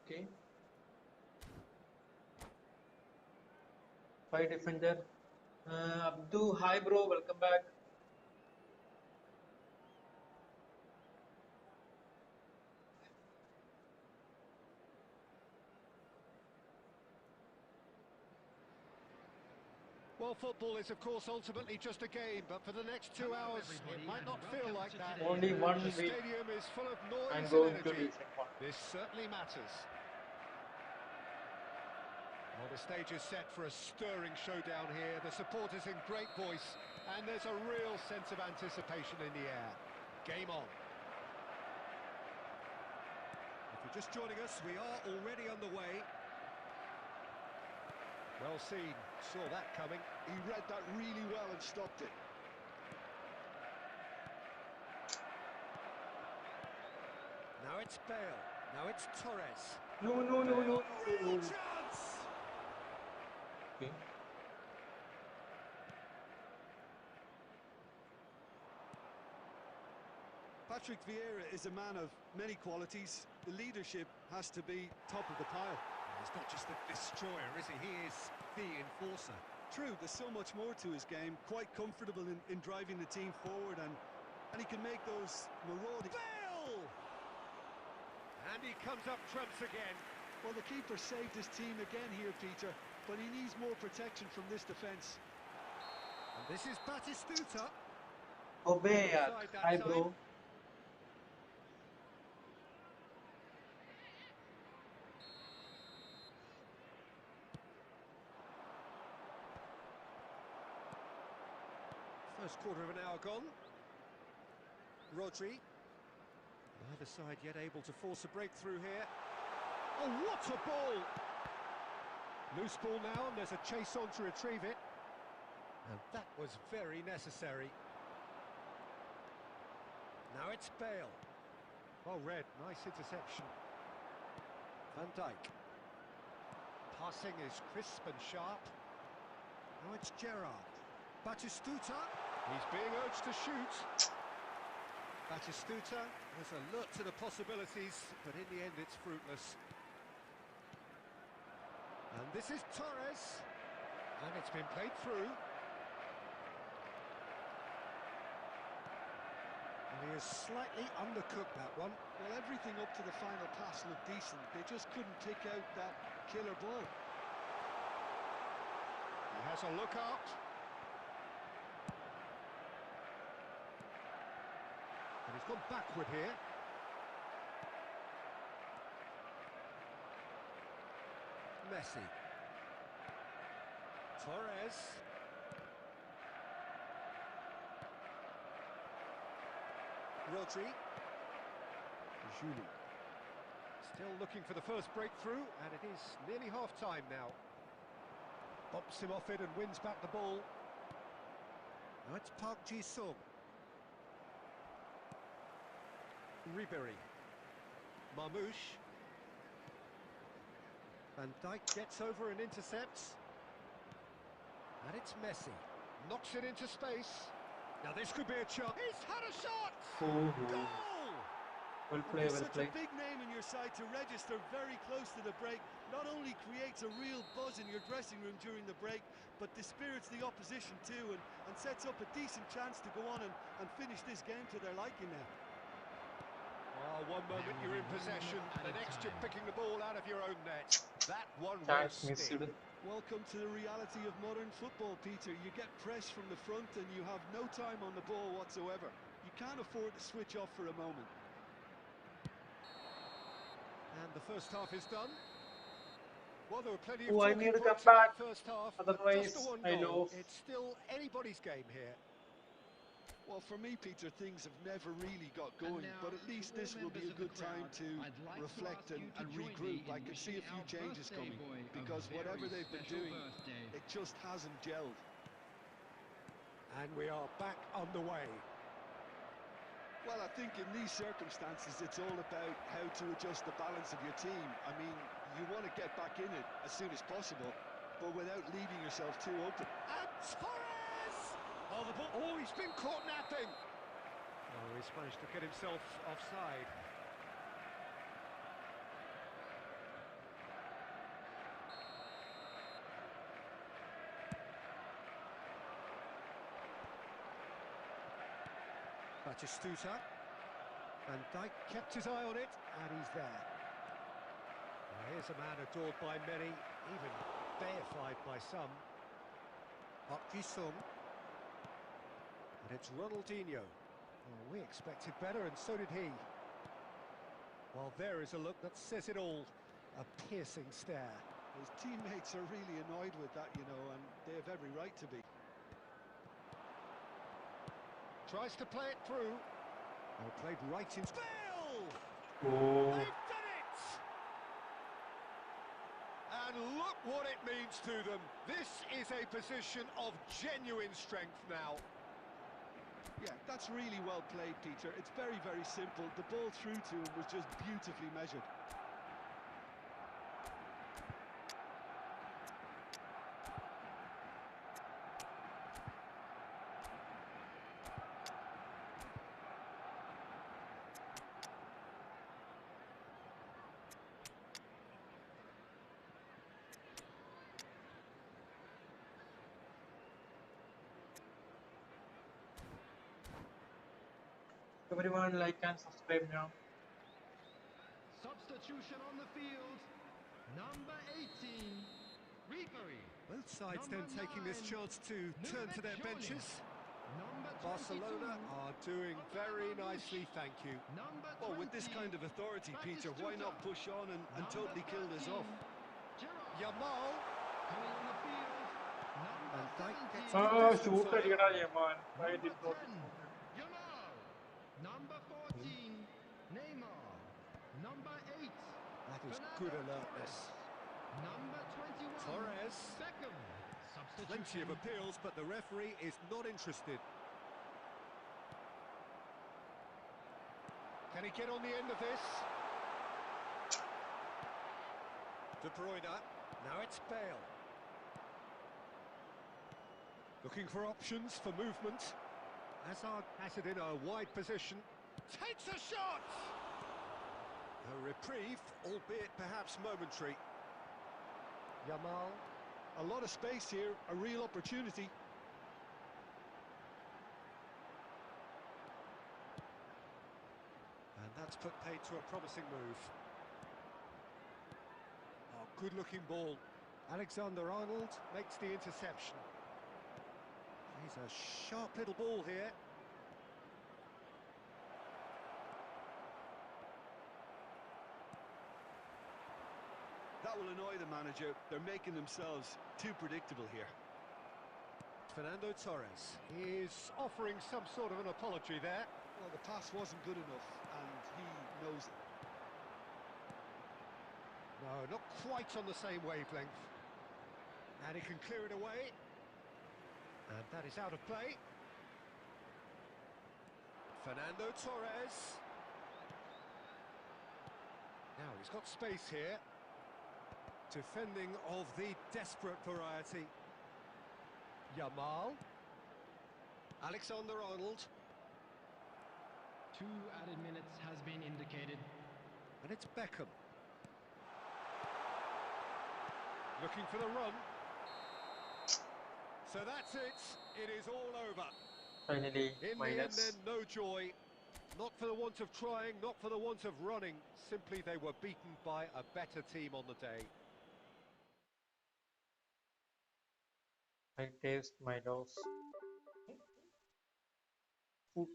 Okay. 5 defender. Abdu, hi bro, welcome back. Well, football is, of course, ultimately just a game, but for the next 2 hours, it might not feel like that. Only 1 The week. stadium is full of noise I'm and going to energy. Division 1. This certainly matters. Well, the stage is set for a stirring showdown here. The supporters in great voice, and there's a real sense of anticipation in the air. Game on. If you're just joining us, we are already underway. Well seen, saw that coming. He read that really well and stopped it. Now it's Bale, now it's Torres. No. Real chance! Okay. Patrick Vieira is a man of many qualities. The leadership has to be top of the pile. He's not just a destroyer, is he? He is the enforcer. True, there's so much more to his game. Quite comfortable in driving the team forward, and he can make those marauding... Bale! And he comes up trumps again. Well, the keeper saved his team again here, Peter, but he needs more protection from this defence. And this is Batistuta. Obey, Offside that hi time. bro. First quarter of an hour gone. Rodri. Neither side yet able to force a breakthrough here. Oh, what a ball! Loose ball now, and there's a chase on to retrieve it. And that was very necessary. Now it's Bale. Well read, nice interception. Van Dijk. Passing is crisp and sharp. Now it's Gerrard. Batistuta. He's being urged to shoot. Batistuta was alert to the possibilities, but in the end it's fruitless. And this is Torres. And it's been played through. And he has slightly undercooked that one. Well, everything up to the final pass looked decent. They just couldn't pick out that killer ball. He has a look out. And he's gone backward here. Messi. Torres. Rodri. Juli. Still looking for the first breakthrough, and it is nearly half-time now. Bumps him off it and wins back the ball. Now it's Park Ji-sung. Ribery. Marmouche. Van Dijk gets over and intercepts. And it's Messi. Knocks it into space. Now this could be a chance. He's had a shot! Oh. Goal! Well And play, for well such play. a big name in your side to register very close to the break not only creates a real buzz in your dressing room during the break, but dispirits the opposition too, and sets up a decent chance to go on and finish this game to their liking now. Oh, one moment you're in possession, the next you're picking the ball out of your own net. That one will Chance missed. sting. Welcome to the reality of modern football, Peter. You get pressed from the front and you have no time on the ball whatsoever. You can't afford to switch off for a moment. And the first half is done. Well, there were plenty of Oh, I talking need to come points in that back. first half, but Otherwise, just the one I goal. lose. It's still anybody's game here. Well, for me, Peter, things have never really got going, but at least this will be a good time to reflect and regroup. I can see a few changes coming, because whatever they've been doing, it just hasn't gelled. And we are back underway. Well, I think in these circumstances, it's all about how to adjust the balance of your team. I mean, you want to get back in it as soon as possible, but without leaving yourself too open. And Torres! Oh, the ball. Oh, he's been caught napping. Oh, he's managed to get himself offside. Batistuta. Van Dijk kept his eye on it, and he's there. Now, here's a man adored by many, even deified by some. Sung. And it's Ronaldinho. Well, we expected better, and so did he. Well, there is a look that says it all. A piercing stare. His teammates are really annoyed with that, you know, and they have every right to be. Tries to play it through. Well, played right in. Bill! Oh, They've done it! And look what it means to them. This is a position of genuine strength now. Yeah, that's really well played, Peter. It's very, very simple. The ball through to him was just beautifully measured. everyone like and subscribe now. Substitution on the field. Number 18, referee. Both sides Number then taking this 9, chance to turn to their Muhammed. benches. Number 22, Barcelona are doing very nicely, thank you. Number 20, Well, with this kind of authority, Peter, why not push on and Number totally kill this 13, off? Gerrard. Yamal. Coming on the field. Number Van Dijk gets 17, good Oh, distance shoot on it. അടിക്കടാ യമാൻ. I Number did not 10, shoot it. Yamal. Number 14, Neymar. Number 8, That is Fernando good alertness. Torres. Number 21, Torres. Beckham. Substitution. Plenty of appeals, but the referee is not interested. Can he get on the end of this? De Bruyne. Now it's Bale. Looking for options for movement. Hazard has it in a wide position. Takes a shot! A reprieve, albeit perhaps momentary. Yamal. A lot of space here, a real opportunity. And that's put paid to a promising move. Oh, good-looking ball. Alexander-Arnold makes the interception. He's a sharp little ball here. That will annoy the manager. They're making themselves too predictable here. Fernando Torres is offering some sort of an apology there. Well, the pass wasn't good enough, and he knows it. No, not quite on the same wavelength. And he can clear it away. And that is out of play. Fernando Torres. Now he's got space here. Defending of the desperate variety. Yamal. Alexander-Arnold. 2 added minutes has been indicated. And it's Beckham. Looking for the run. So that's it. It is all over. Finally, In the end, minus. then, no joy. Not for the want of trying, not for the want of running. Simply they were beaten by a better team on the day. I taste my loss. Food.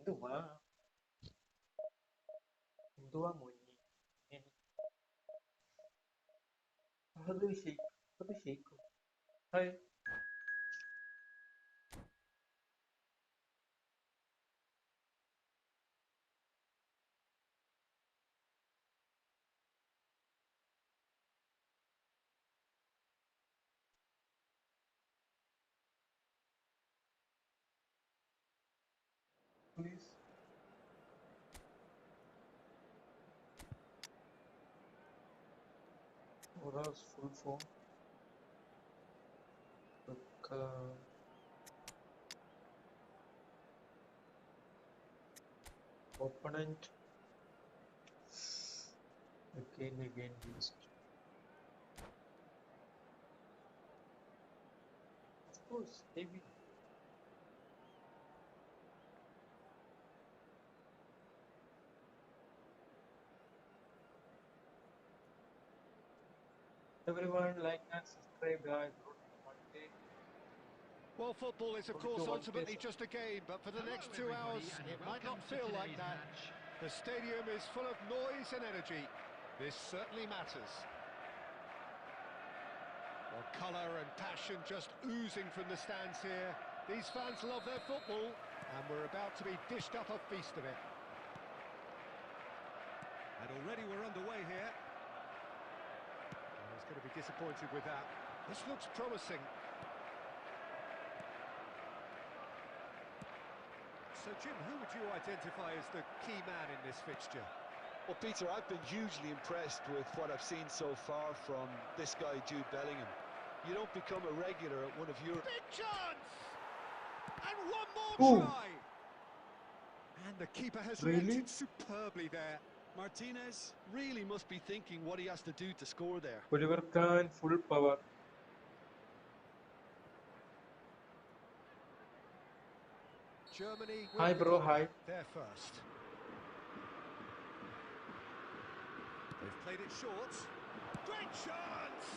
എന്തുവാ എന്തുവാ മോനി അത് ഷെയ്ക്കും hi please Aura's full form opponent again list. Of course, maybe. Everyone like and subscribe, guys. Well, football is, of Only course, to one ultimately case. just a game, but for the Hello, next 2 hours, everybody, and it might not welcome to feel like today's that. match. The stadium is full of noise and energy. This certainly matters. Well, colour and passion just oozing from the stands here. These fans love their football, and we're about to be dished up a feast of it. And already we're underway here. Well, he's going to be disappointed with that. This looks promising. So, Jim, who would you identify as the key man in this fixture? Well, Peter, I've been hugely impressed with what I've seen so far from this guy, Jude Bellingham. You don't become a regular at one of your... Big chance! And one more Ooh. try! And the keeper has Really? reacted superbly there. Martinez really must be thinking what he has to do to score there. Oliver Kahn, full power. Germany Hi, with the bro, corner. hi. They're first. They've played it short. Great chance!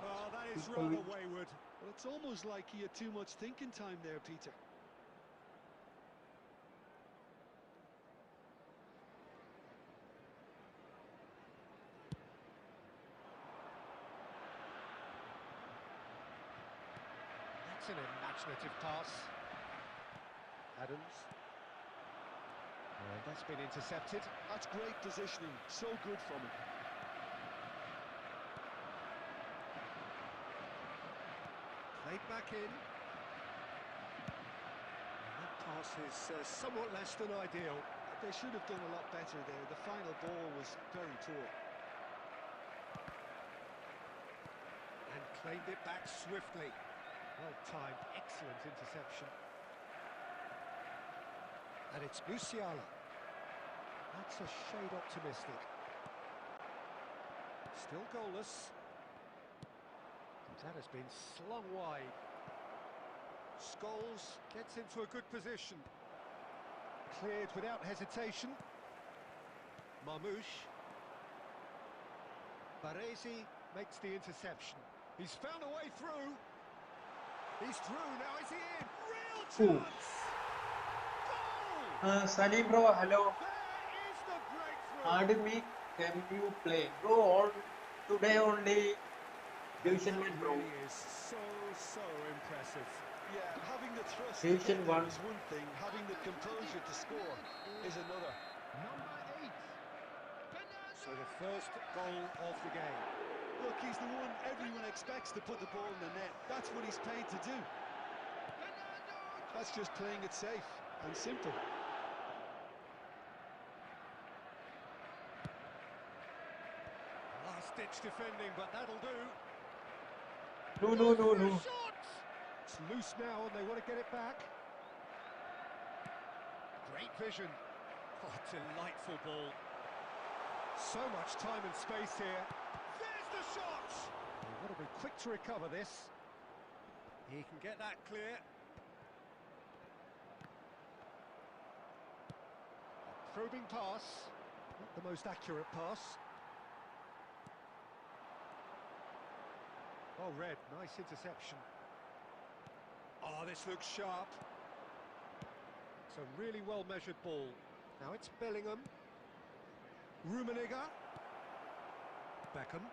Oh, that is Super rather weak. wayward. Well, it's almost like he had too much thinking time there, Peter. That's an imaginative pass. Adams. And that's been intercepted. That's great positioning. So good from him. Played back in. And that pass is somewhat less than ideal. They should have done a lot better there. The final ball was very poor. And claimed it back swiftly. Well timed, excellent interception. And it's Musiala. That's a shade optimistic. Still goalless. And that has been slung wide. Scholes gets into a good position. Cleared without hesitation. Marmouche. Baresi makes the interception. He's found a way through. He's through, now is he in? Real chance! Goal! Sunny bro, hello. There is the breakthrough! Add me, can you play? Bro, today only Division 1 bro. Really is so impressive. Yeah, having the thrust to Division get there 1. is one thing, having the composure to score is another. Number 8. So the first goal of the game. Look, he's the one everyone expects to put the ball in the net. That's what he's paid to do. That's just playing it safe and simple. Last-ditch Breaks defending, but that'll do. No, no, Goes no, for a no. shot! It's loose now, and they want to get it back. Great vision. Oh, delightful ball. So much time and space here. There's the shot! They've got to be quick to recover this. He can get that clear. A probing pass. Not the most accurate pass. Oh, Red, nice interception. Oh, this looks sharp. It's a really well-measured ball. Now it's Bellingham. Rummenigge. Beckham.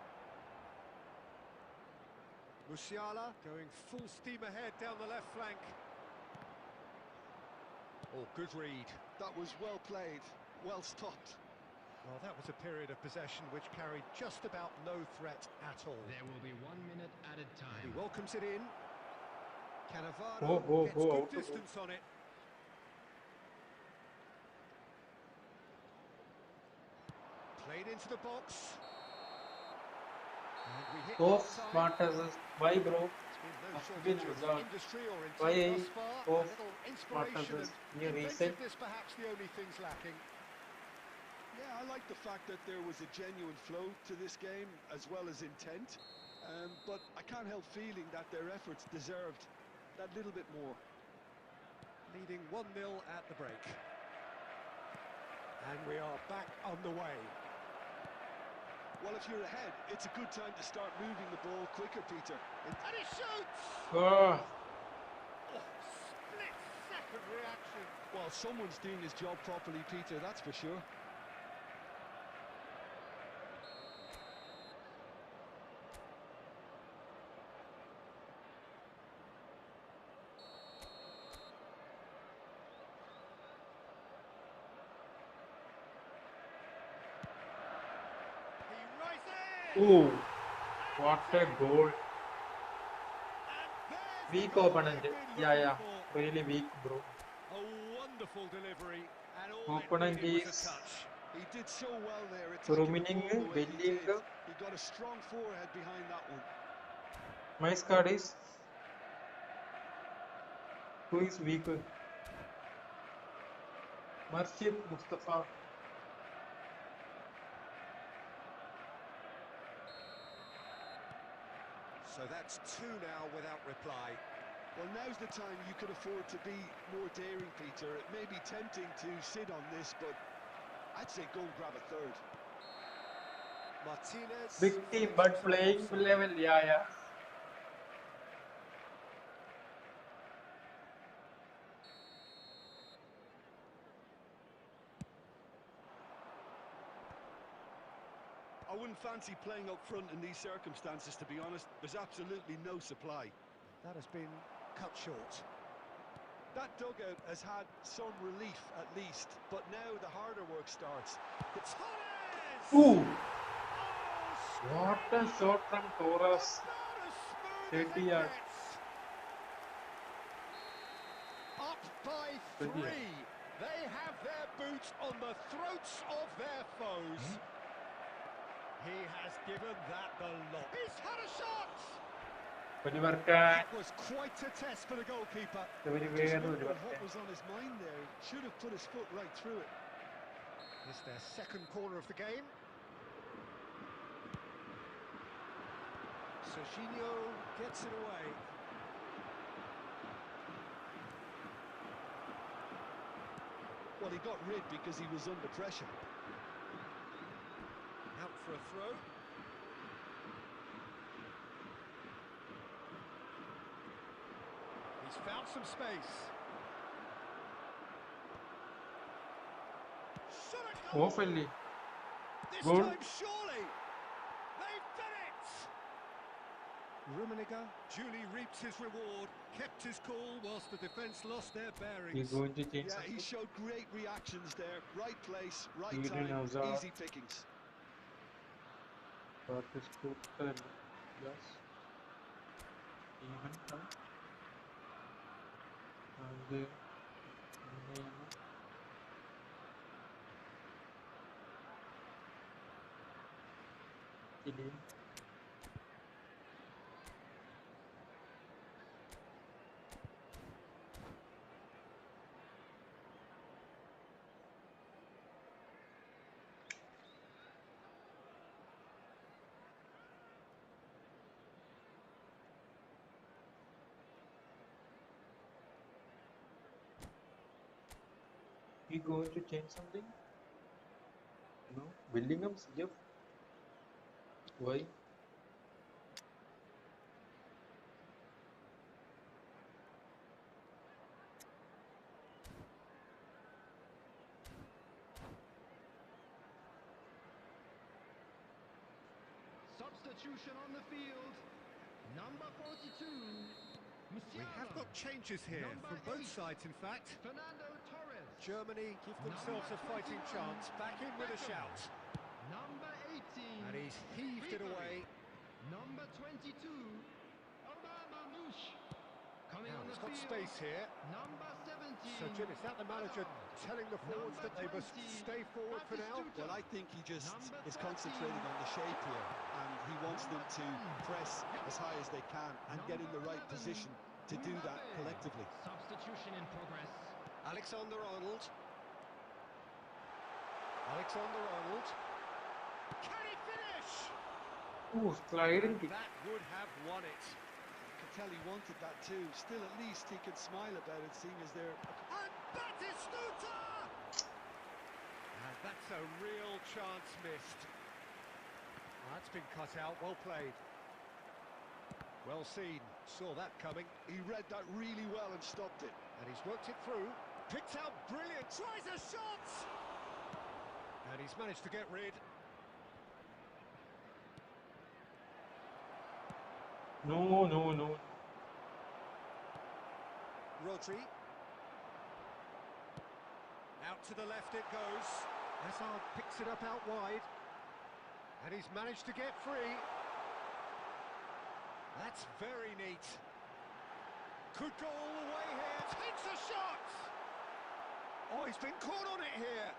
Musiala going full steam ahead down the left flank. Oh, good read. That was well played, well stopped. Well, that was a period of possession which carried just about no threat at all. There will be 1 minute added He time. welcomes it in. Go, Cannavaro go, gets go, good out to go. distance on it. Played into the box. And we hit Off offside. smart assist. Why, bro? There's been no Must shortage be of result. industry or Why intent thus far. A off little smart inspiration assist? and New reset. inventiveness perhaps the only things lacking. Yeah, I like the fact that there was a genuine flow to this game as well as intent, but I can't help feeling that their efforts deserved that little bit more. Leading 1-0 at the break. And we are back on the way. Well, if you're ahead, it's a good time to start moving the ball quicker, Peter. And he shoots! Oh, Oh, split-second reaction. Well, someone's doing his job properly, Peter, that's for sure. He rises! oh, what a goal. And there's Weak the goal opponent. they've been Yeah, looking yeah. for. Really weak, bro. A wonderful delivery, and all it Opponent needed was is a touch. He did so well there, attacking the Rumining, ball the way he did. Bellingham. He got a strong forehead behind that one. My card is. Who is weak? Marshid Mustafa. So that's 2 now without reply. Well, now's the time you could afford to be more daring, Peter. It may be tempting to sit on this, but I'd say go and grab a third. Martinez. Big team, but playing level. Yeah, yeah. I wouldn't fancy playing up front in these circumstances, to be honest. There's absolutely no supply. That has been cut short. That dugout has had some relief, at least, but now the harder work starts. Torres! Ooh, Oh, what a shot from Torres. about as smooth as 30 it yards. gets. Up by 3. 30 yards. They have their boot on the throats of their foes. He has given that the lot. He's had a shot! Panivarkan. That was quite a test for the goalkeeper. Just wondering what was on his mind there. Should have put his foot right through it. It's their second corner of the game. Serginho gets it away. Well, he got rid because he was under pressure. Out for a throw. He's found some space. Shot a goal! Awfully. This Goal. time, surely! They've done it! Rummenigge duly reaps his reward, kept his cool whilst the defence lost their He's bearings. going to change Yeah, he something. showed great reactions there. Right place, right Eden time, Hazard. easy pickings. What is good? Yes. Even come. And Killing. He going to change something? No. Bellingham CF. Why? Substitution on the field. Number 42. We have got changes here Number from both 8. sides, in fact. Fernando Torres. Germany give themselves a fighting chance, back in with a shout. Number 18. And he's heaved it away. Number 22. Omar Mamouche. Coming Now, on the he's got field. space here. Number 17. So, Jim, is that the manager telling the forwards Number that they must 20. stay forward for now? Batistuta. Well, I think he just Number is 13. concentrating on the shape here, and he wants them to press as high as they can and get in the right position to do that collectively. Substitution in progress. Alexander-Arnold. Alexander-Arnold. Can he finish? Ooh, sliding kick. That would have won it. You can tell he wanted that too. Still, at least he can smile about it, seeing as they're... And Batistuta! And that's a real chance missed. That's been cut out, well played. Well seen, saw that coming. He read that really well and stopped it. And he's worked it through. Picked out brilliant, tries a shot! And he's managed to get rid. No, no, no. Rodri. Out to the left it goes. Hazard picks it up out wide. And he's managed to get free. That's very neat. Could go all the way here. Takes a shot! Oh, he's been caught on it here.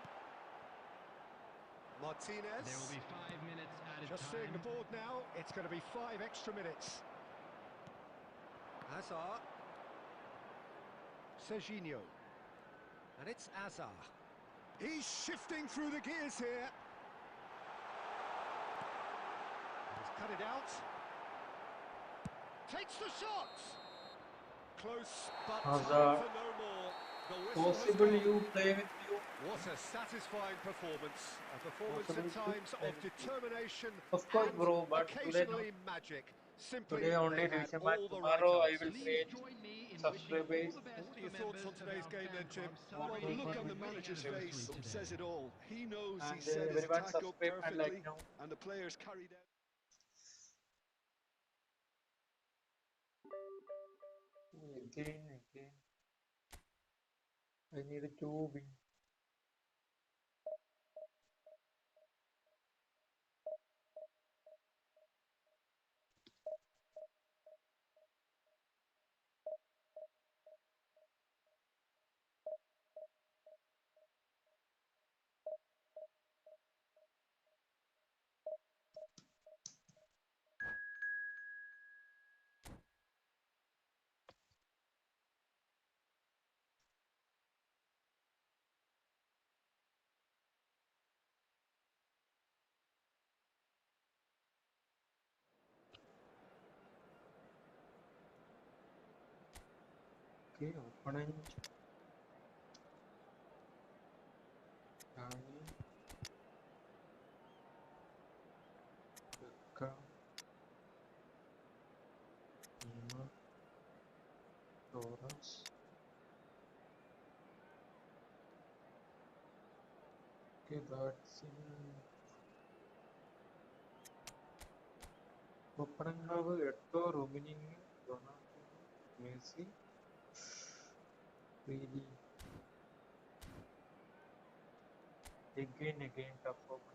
Martinez. There will be 5 minutes added Just time. seeing the board now, it's going to be 5 extra minutes. Hazard. Serginho. And it's Hazard. He's shifting through the gears here. He's cut it out. Takes the shot. Close, but time Hazard. for no more. The whistle has Possible gone. you play with you. What a satisfying performance. A performance Possible at to times play of with you. determination Of course, and bro, but today occasionally magic. Simply, Today only they had division match. all the Tomorrow right I will answers. create Join me in wishing subscribers. all the best What are for your thoughts on members of today's our game fan then, Jim? club Well, the look on the celebrating manager's winning face anniversary says today. it all. He knows And he set his everyone attack up subscribe and like perfectly, now. and the players carried out. Again. I need a tubing. Okay, opponent. Dani. Becca. Nima. Torres. Okay, that's in. Opening have Eto, Rominin, Donatello, Messi, really again tough opponent.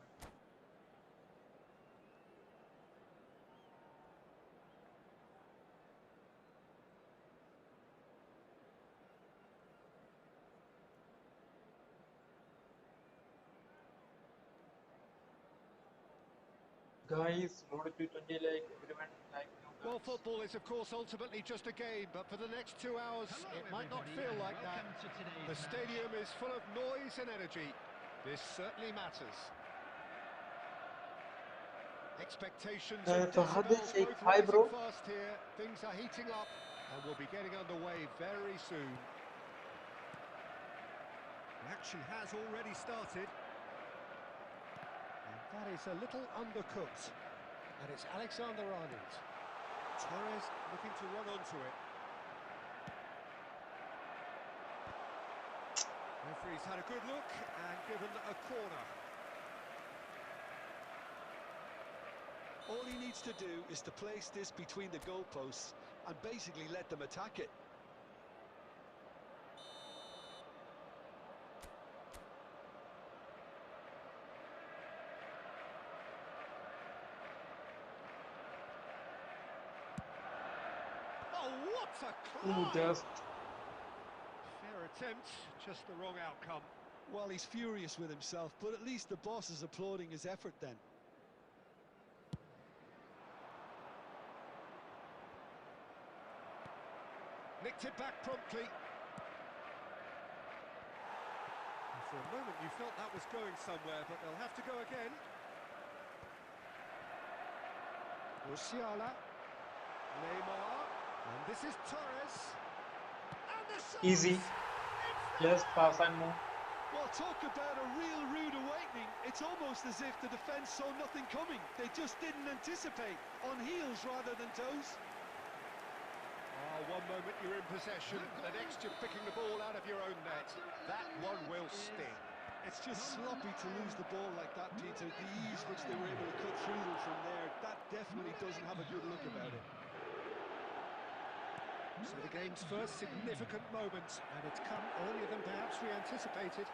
Guys, road to 20 like everyone like new Well, guys. football is, of course, ultimately just a game, but for the next 2 hours, Hello, it might not everybody, feel and like that. welcome to today's The match. stadium is full of noise and energy. This certainly matters. Expectations and Fahad decibels Sheikh, both hi rising bro. fast here. Things are heating up, and we'll be getting underway very soon. The action has already started. And that is a little undercooked. And it's Alexander-Arnold. Torres looking to run onto it. Referee's had a good look and given a corner. All he needs to do is to place this between the goalposts and basically let them attack it. Oh, what a Ooh, climb! just Fair attempt, just the wrong outcome. Well, he's furious with himself, but at least the boss is applauding his effort then. Nicked it back promptly. And for a moment you felt that was going somewhere, but they'll have to go again. Musiala. Neymar. And this is Torres. And the shot! easy. It's Just there! pass and move. Well, talk about a real rude awakening. It's almost as if the defence saw nothing coming. They just didn't anticipate. On heels rather than toes. One moment you're in possession, the next you're picking the ball out of your own net. That one will sting. It's just sloppy to lose the ball like that, Peter. The ease which they were able to cut through them from there, that definitely doesn't have a good look about it. So the game's first significant moment, and it's come earlier than perhaps we anticipated.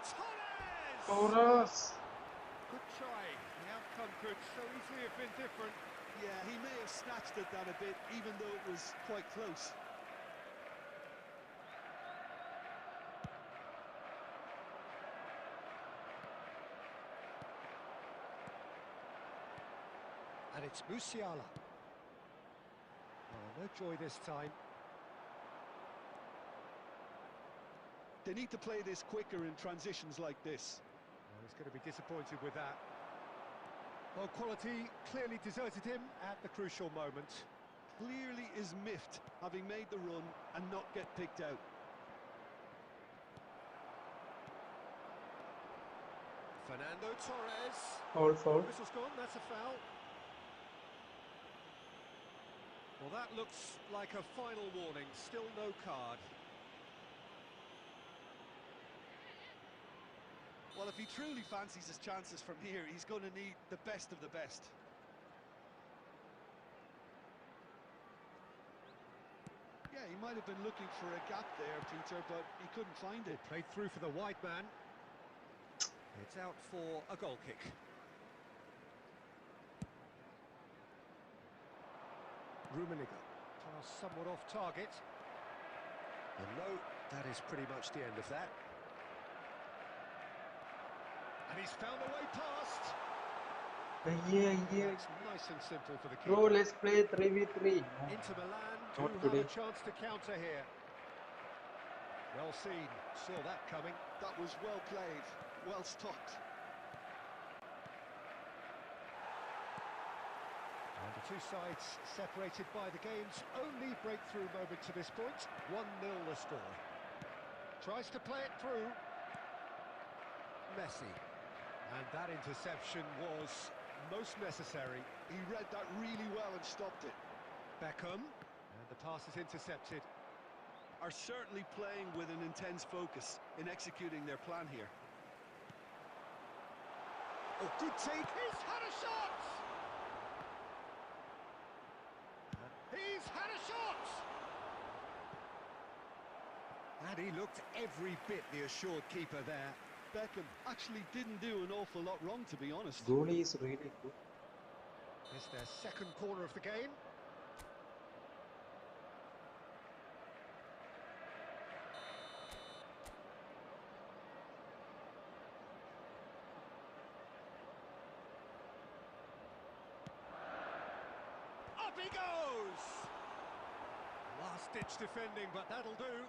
Torres! Torres. Good try. The outcome could so easily have been different. Yeah, he may have snatched at that a bit, even though it was quite close. And it's Musiala. Oh, no joy this time. They need to play this quicker in transitions like this. Well, he's going to be disappointed with that. Well, quality clearly deserted him at the crucial moment. Clearly is miffed, having made the run and not get picked out. Fernando Torres. All foul. Whistle's gone, that's a foul. Well, that looks like a final warning, still no card. Well, if he truly fancies his chances from here, he's going to need the best of the best. Yeah, he might have been looking for a gap there, Peter, but he couldn't find it. Played through for the wide man. It's out for a goal kick. Rummenigge. Pass somewhat off target. And no, that is pretty much the end of that. And he's found a way past. Yeah. That's nice and simple for the Bro, keeper. let's play 3v3. No. Inter Milan do Not have today. a chance to counter here. Well seen, saw that coming. That was well played, well stopped. And the two sides separated by the game's only breakthrough moment to this point. 1-0 the score. Tries to play it through. Messi. And that interception was most necessary. He read that really well and stopped it. Beckham. And the pass is intercepted. Are certainly playing with an intense focus in executing their plan here. Oh, good take. He's had a shot! He's had a shot! And he looked every bit the assured keeper there. Beckham actually didn't do an awful lot wrong, to be honest. Goalie is really good. It's their second corner of the game. Up he goes! Last-ditch defending, but that'll do.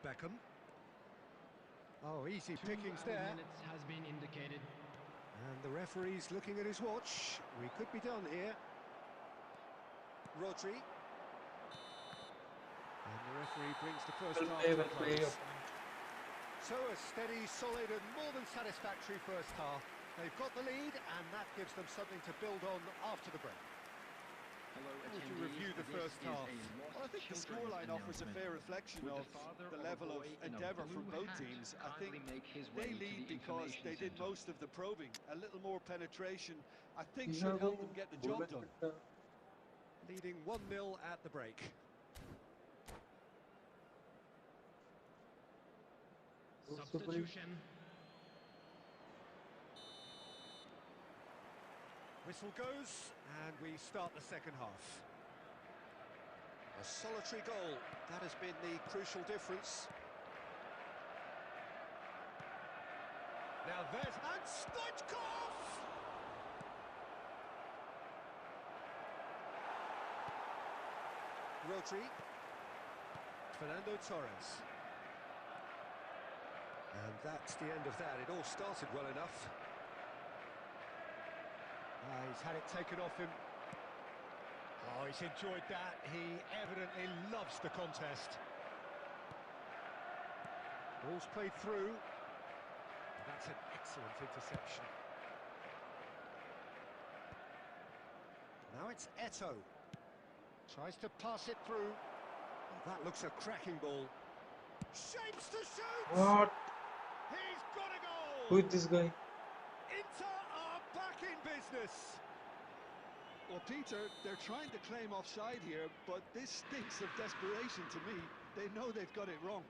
Beckham. Oh, easy 2 pickings added there. minutes has been indicated. And the referee's looking at his watch. We could be done here. Rodri. And the referee brings the first half to a close. So a steady, solid and more than satisfactory first half. They've got the lead and that gives them something to build on after the break. Hello, How would you attendees. review the This first is half? a lost Well, I think the children's scoreline offers a announcement. fair reflection Would of the father the of a level of boy in a endeavour from blue both hat teams. I kindly think make his they way to lead the because information they did center? most of the probing. A little more penetration, I think, should help them get the job done. Leading 1-0 at the break. Substitution. Whistle goes, and we start the second half. A solitary goal, that has been the crucial difference. Now there's... and Stoichkov! Rodri. Fernando Torres. And that's the end of that. It all started well enough. He's had it taken off him. Oh, he's enjoyed that. He evidently loves the contest. Ball's played through. That's an excellent interception. Now it's Eto. Tries to pass it through. Oh, that looks a cracking ball. Shapes to shoot! What? He's got a goal! Who is this guy? Inter are back in business. Well, Peter, they're trying to claim offside here, but this stinks of desperation to me. They know they've got it wrong.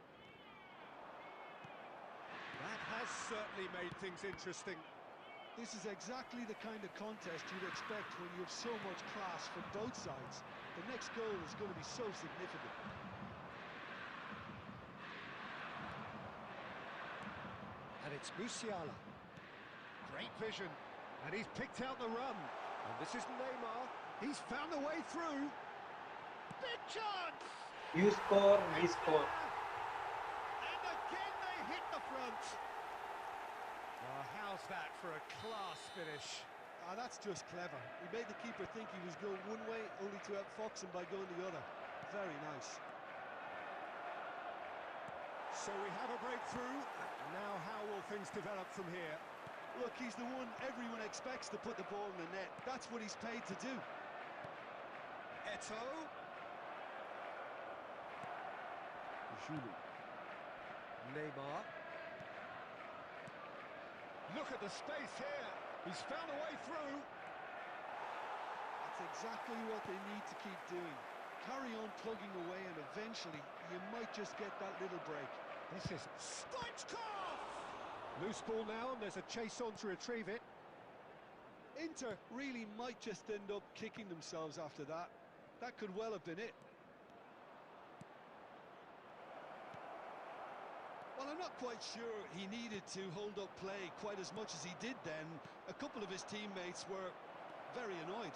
That has certainly made things interesting. This is exactly the kind of contest you'd expect when you have so much class from both sides. The next goal is going to be so significant. And it's Musiala. Great vision. And he's picked out the run. And this is Neymar. He's found a way through. Big chance! You score, we score. And again they hit the front. Well, how's that for a class finish? Ah, that's just clever. He made the keeper think he was going one way, only to outfox him by going the other. Very nice. So we have a breakthrough. Now how will things develop from here? Look, he's the one everyone expects to put the ball in the net. That's what he's paid to do. Eto. Julie. Neymar. Look at the space here. He's found a way through. That's exactly what they need to keep doing. Carry on plugging away and eventually you might just get that little break. This is Stoichkov! Loose ball now, and there's a chase on to retrieve it. Inter really might just end up kicking themselves after that. That could well have been it. Well, I'm not quite sure he needed to hold up play quite as much as he did then. A couple of his teammates were very annoyed.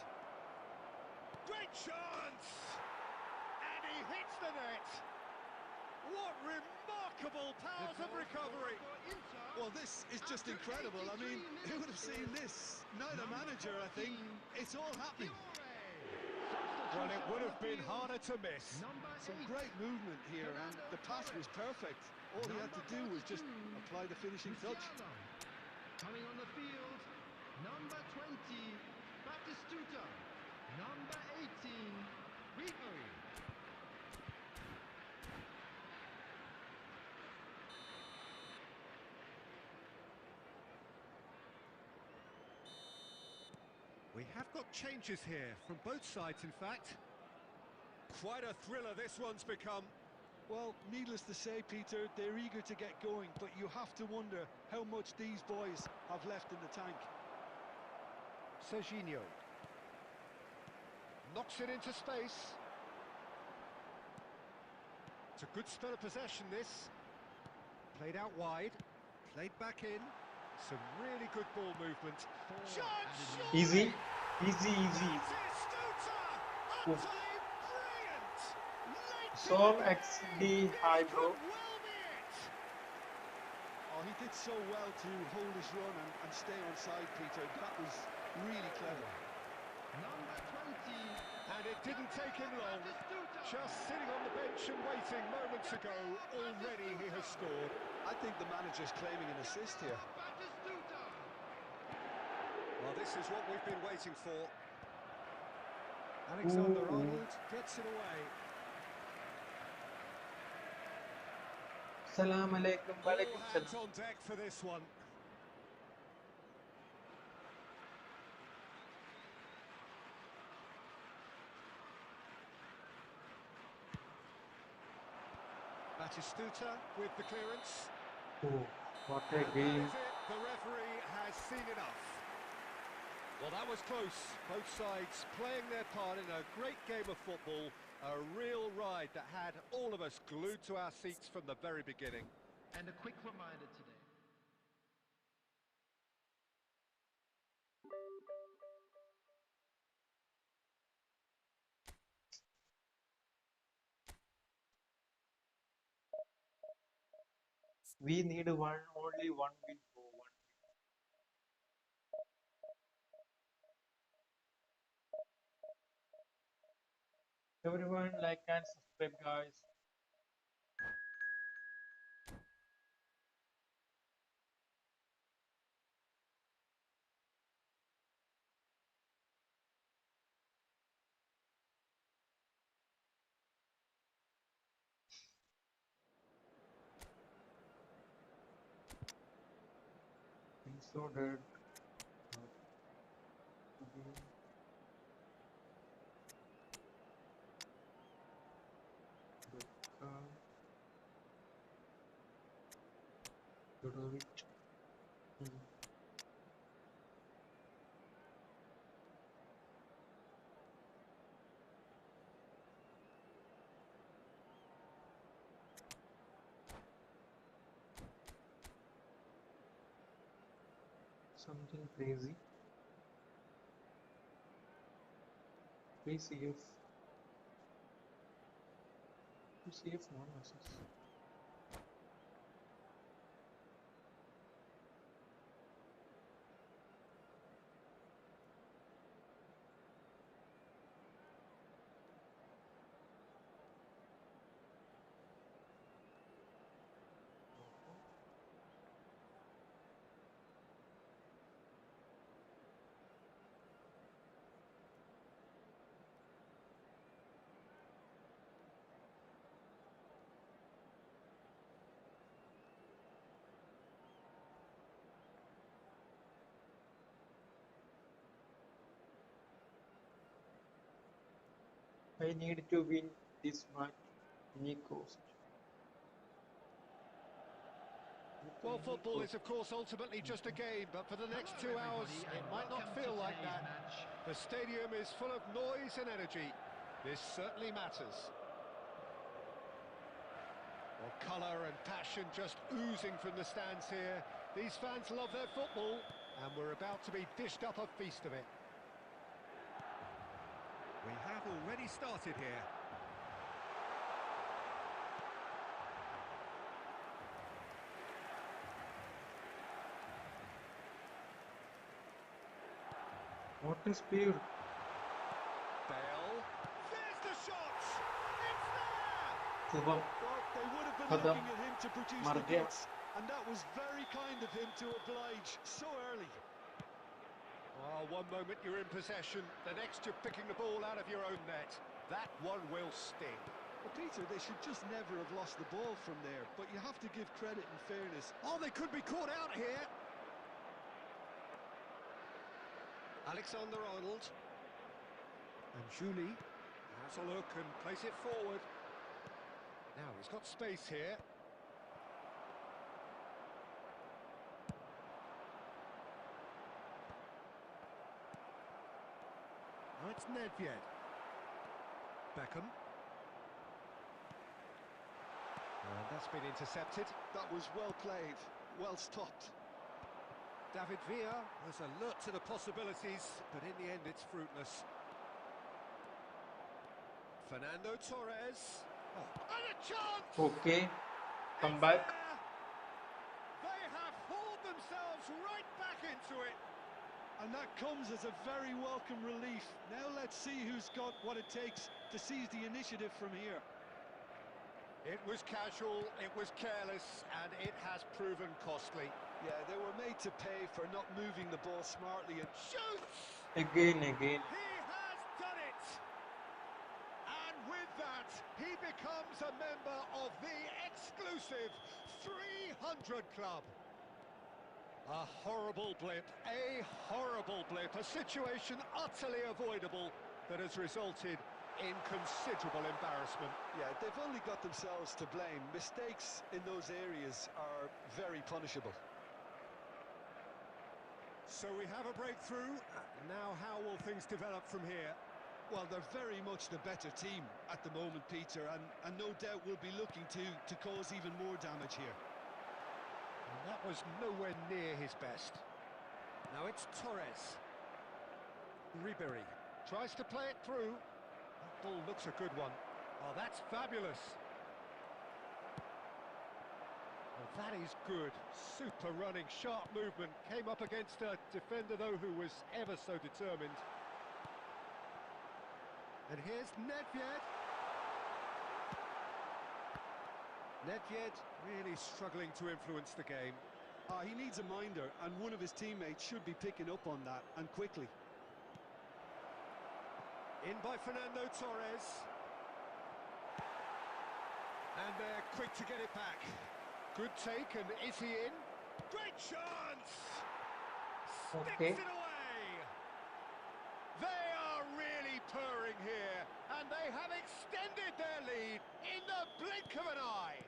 Great chance! And he hits the net! What remarkable powers of recovery! Well, this is just incredible. I mean, who would have seen this? Neither manager, I think. It's all happening. Well, it would have been harder to miss. Some great movement here, and the pass was perfect. All he had to do was just apply the finishing touch. Coming on the field, number 20, Batistuta. Number 18, Ribery. We have got changes here, from both sides in fact. Quite a thriller this one's become. Well, needless to say, Peter, they're eager to get going, but you have to wonder how much these boys have left in the tank. Serginho. Knocks it into space. It's a good spell of possession, this. Played out wide, played back in. Some really good ball movement. Easy, easy, easy. Oof. Sol XD, hi bro. Oh, he did so well to hold his run and stay on side, Peter. That was really clever. Number 20. And it didn't take him long. Just sitting on the bench and waiting moments ago, already he has scored. I think the manager's claiming an assist here. Well, this is what we've been waiting for. Alexander-Arnold gets it away. Salam alaikum, All walaikum hands salam. on deck for this one. Batistuta with the clearance. Oh, what a And that game. is it. The referee has seen enough. Well, that was close. Both sides playing their part in a great game of football. A real ride that had all of us glued to our seats from the very beginning. And a quick reminder today. We need only one win for one. Everyone like and subscribe, guys. I'm so dead. Something crazy. PCF. PCF one assist. I need to win this match any cost. Well, football is, of course, ultimately just a game, but for the next 2 hours, it might not feel like that. The stadium is full of noise and energy. This certainly matters. Well, colour and passion just oozing from the stands here. These fans love their football, and we're about to be dished up a feast of it. We have already started here. What a speed! Bale. There's the shot! It's there! Subham. Well, they would have been Khadam. looking at him to produce Mar the gaya. goods, and that was very kind of him to oblige so early. Oh, one moment you're in possession, the next you're picking the ball out of your own net. That one will sting. Well, Peter, they should just never have lost the ball from there, but you have to give credit and fairness. Oh, they could be caught out here. Alexander-Arnold. And Julie has a look and plays it forward. Now he's got space here. Now it's Nedved. Beckham. And that's been intercepted. That was well played, well stopped. David Villa was alert to the possibilities, but in the end it's fruitless. Fernando Torres. Oh, and a chance! Okay, come It's back. there! They have hauled themselves right back into it. And that comes as a very welcome relief. Now let's see who's got what it takes to seize the initiative from here. It was casual, it was careless, and it has proven costly. Yeah, they were made to pay for not moving the ball smartly and Shoots! Again. He has done it! And with that, he becomes a member of the exclusive 300 Club. A horrible blip, a situation utterly avoidable that has resulted in considerable embarrassment. yeah, they've only got themselves to blame. Mistakes in those areas are very punishable. So we have a breakthrough. Now how will things develop from here? Well, they're very much the better team at the moment, Peter, and no doubt will be looking to cause even more damage here. And that was nowhere near his best. Now it's Torres. Ribery tries to play it through. That ball looks a good one. Oh, that's fabulous. Well, that is good. Super running, sharp movement. Came up against a defender, though, who was ever so determined. And here's Nedved. Nedved really struggling to influence the game. He needs a minder, and one of his teammates should be picking up on that, and quickly. In by Fernando Torres. And they're quick to get it back. Good take, and is he in? Great chance! Okay. Sticks it away! They are really purring here, and they have extended their lead in the blink of an eye.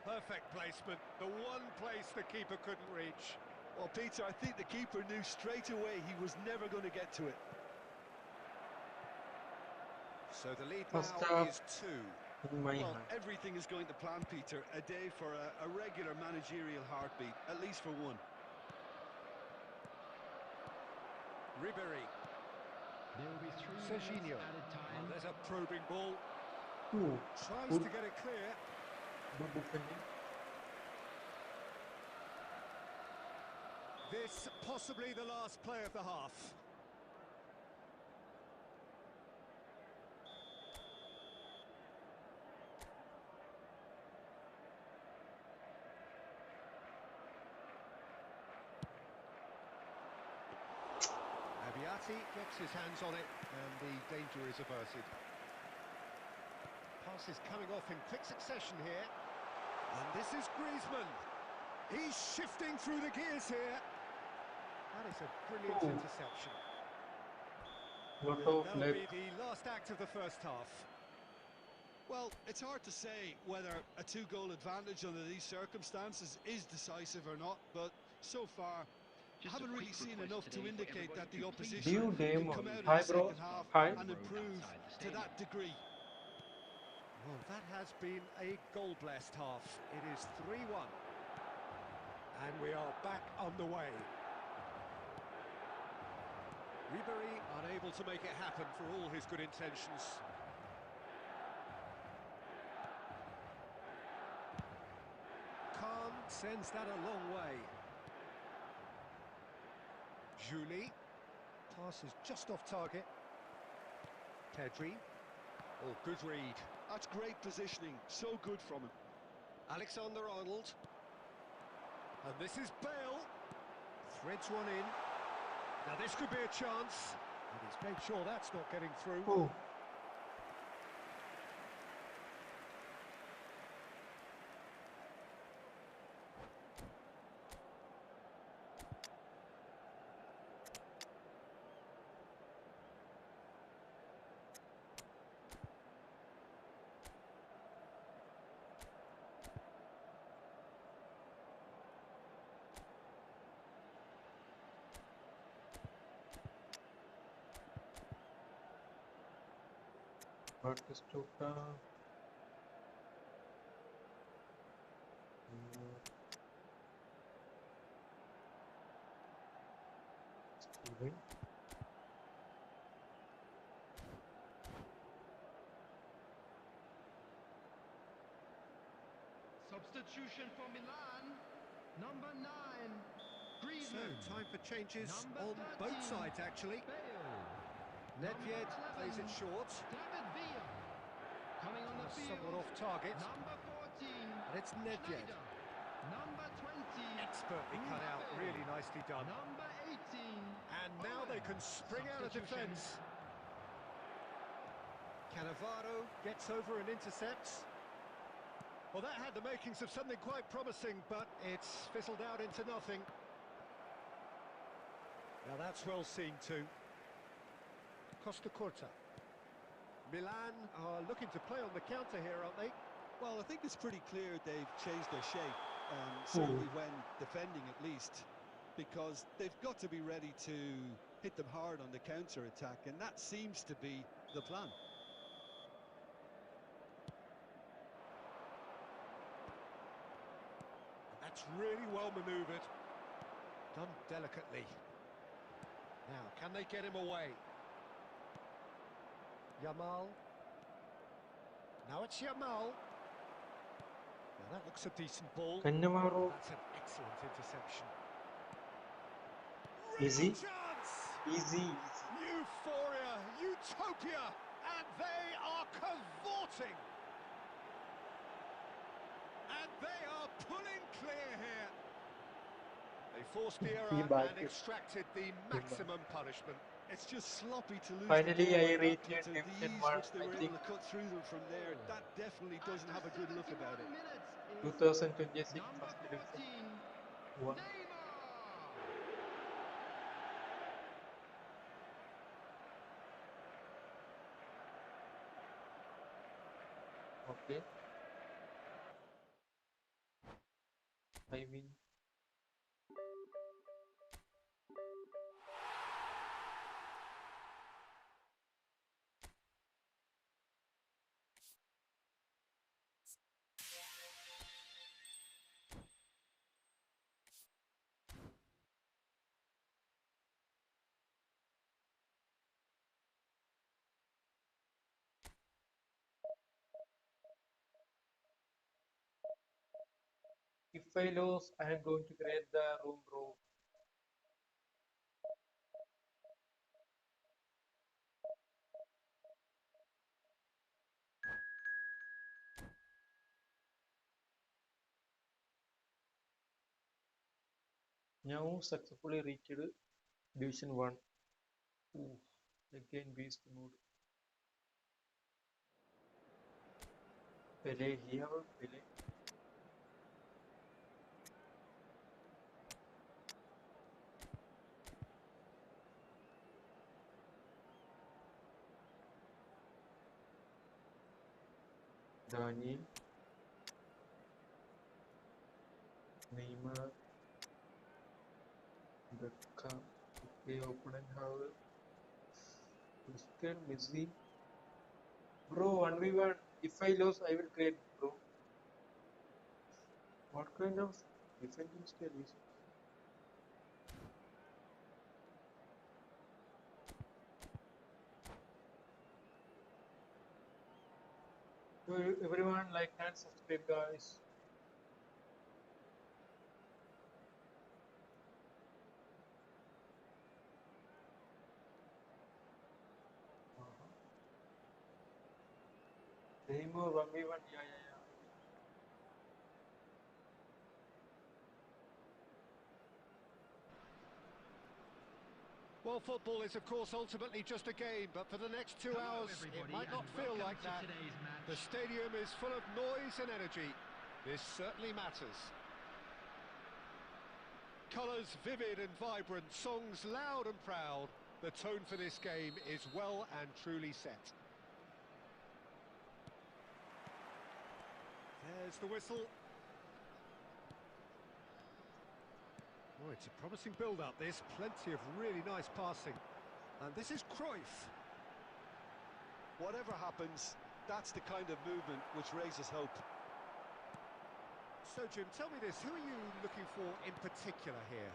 Perfect placement, the one place the keeper couldn't reach. Well, Peter, I think the keeper knew straight away he was never going to get to it. So the lead First now half. is 2. In my Well, hand. everything is going to plan, Peter. A day for a regular managerial heartbeat, at least for one. Ribery. There will be 3 Serginho. minutes added time. There's a probing ball. Ooh, Tries good. to get it clear. Good defending. This possibly the last play of the half. Abiati gets his hands on it, and the danger is averted. Pass is coming off in quick succession here. And this is Griezmann. He's shifting through the gears here. That is a brilliant Oh. interception. Lot And of that'll luck. be the last act of the first half. Well, it's hard to say whether a 2-goal advantage under these circumstances is decisive or not, but so far, I Just a haven't really quick seen request enough to today for indicate everybody that the to please opposition View can demo. come out in Hi, the bro. second half Hi. and improve outside the to stadium. that degree. Well, that has been a goal-blessed half. It is 3-1. And we are back on the way. Ribery unable to make it happen for all his good intentions. Khan sends that a long way. Julie. Pass is just off target. Pedri. Oh, good read. That's great positioning, so good from him. Alexander-Arnold. And this is Bale. Threads one in. Now this could be a chance. And he's made sure that's not getting through. Oh, Batistuta. Okay. Substitution for Milan. Number 9. So, Griezmann. time for changes Number on both 13, sides, actually. Bale. Nedved Number plays it 11, short. David Villa. Coming on the field. Somewhat off target. Number 14. And it's Nedved. Schneider. Number 20. Expertly cut out, Muhammed. really nicely done. Number 18. And now they can spring out of Substitution. defence. Cannavaro gets over and intercepts. Well, that had the makings of something quite promising, but it's fizzled out into nothing. Now that's well seen too. Costa Corta. Milan are looking to play on the counter here, aren't they? Well, I think it's pretty clear they've changed their shape, certainly when defending at least, because they've got to be ready to hit them hard on the counter-attack, and that seems to be the plan. That's really well manoeuvred. Done delicately. Now, can they get him away? Yamal. Now it's Yamal. Now that looks a decent ball. Cannavaro. That's an excellent interception. Easy. Real chance! Easy. Euphoria, utopia, and they are cavorting. And they are pulling clear here. They forced the error back and it. extracted the maximum punishment. It's just sloppy to lose Finally, the ball I like reached that, but Division the ease 1, which they I were think. able to cut through them from there, that definitely doesn't have a good look about it. 2026 Number first 14. division 1. Neymar. Okay. I win. If I lose, I am going to create the room, bro. Now successfully reached Division 1. Ooh, again beast mode. Pele here, Pele. Daniel. Neymar. Beckham. Okay, opponent have Cristiano Messi. Bro, 1v1. If I lose, I will create, bro. What kind of defending style is it? So everyone like and subscribe, guys. Neymar 1v1. Yeah. Well, football is, of course, ultimately just a game, but for the next 2 Hello, hours, it everybody, might not and feel welcome like to that. today's match. The stadium is full of noise and energy. This certainly matters. Colours vivid and vibrant, songs loud and proud. The tone for this game is well and truly set. There's the whistle. Oh, it's a promising build-up, this. Plenty of really nice passing. And this is Cruyff. Whatever happens, that's the kind of movement which raises hope. So, Jim, tell me this. Who are you looking for in particular here?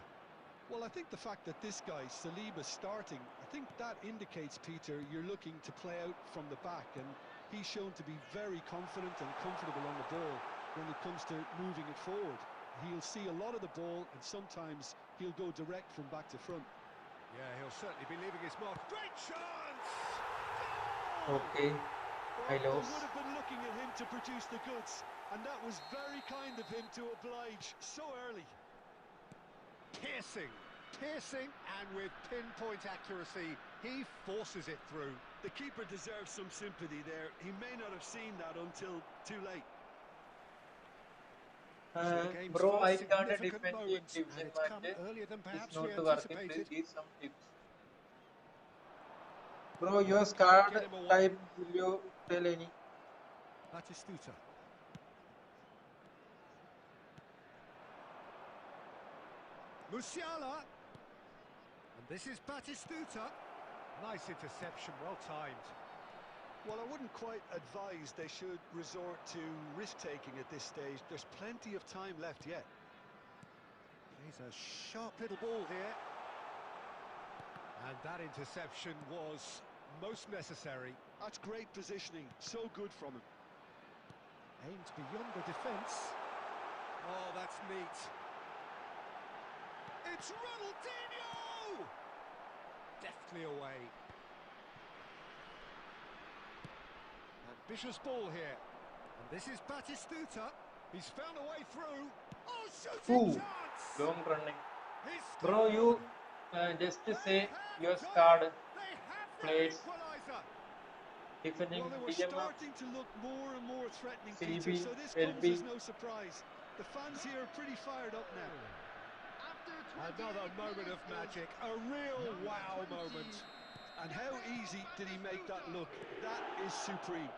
Well, I think the fact that this guy, Saliba's starting, I think that indicates, Peter, you're looking to play out from the back, and he's shown to be very confident and comfortable on the ball when it comes to moving it forward. He'll see a lot of the ball, and sometimes he'll go direct from back to front. Yeah, he'll certainly be leaving his mark. Great chance! Okay, I Well, lost. they would have been looking at him to produce the goods, and that was very kind of him to oblige so early. Piercing, and with pinpoint accuracy, he forces it through. The keeper deserves some sympathy there. He may not have seen that until too late. So the game's Bro, I first can't significant defend in moment, and division it's come match. earlier than It's perhaps not we working. Please anticipated. give some tips. Bro, your card Get him away. type, will you tell any? Batistuta. Musiala. And this is Batistuta. Nice interception, well timed. Well, I wouldn't quite advise they should resort to risk-taking at this stage. There's plenty of time left yet. He's a sharp little ball here. And that interception was most necessary. That's great positioning, so good from him. Aimed beyond the defence. Oh, that's neat. It's Ronaldinho! Deftly away. Ambitious ball here. And this is Batistuta. He's found a way through. Oh, shooting Ooh, chance! long running. He's Bro, you just say your card They have their players equaliser. defending Well, they were DMF, starting to look more and more threatening, CB, Peter, so this comes LB. as no surprise. The fans here are pretty fired up now. After 28 Another moment of minutes, magic, a real wow moment. And how easy did he make that look? That is supreme.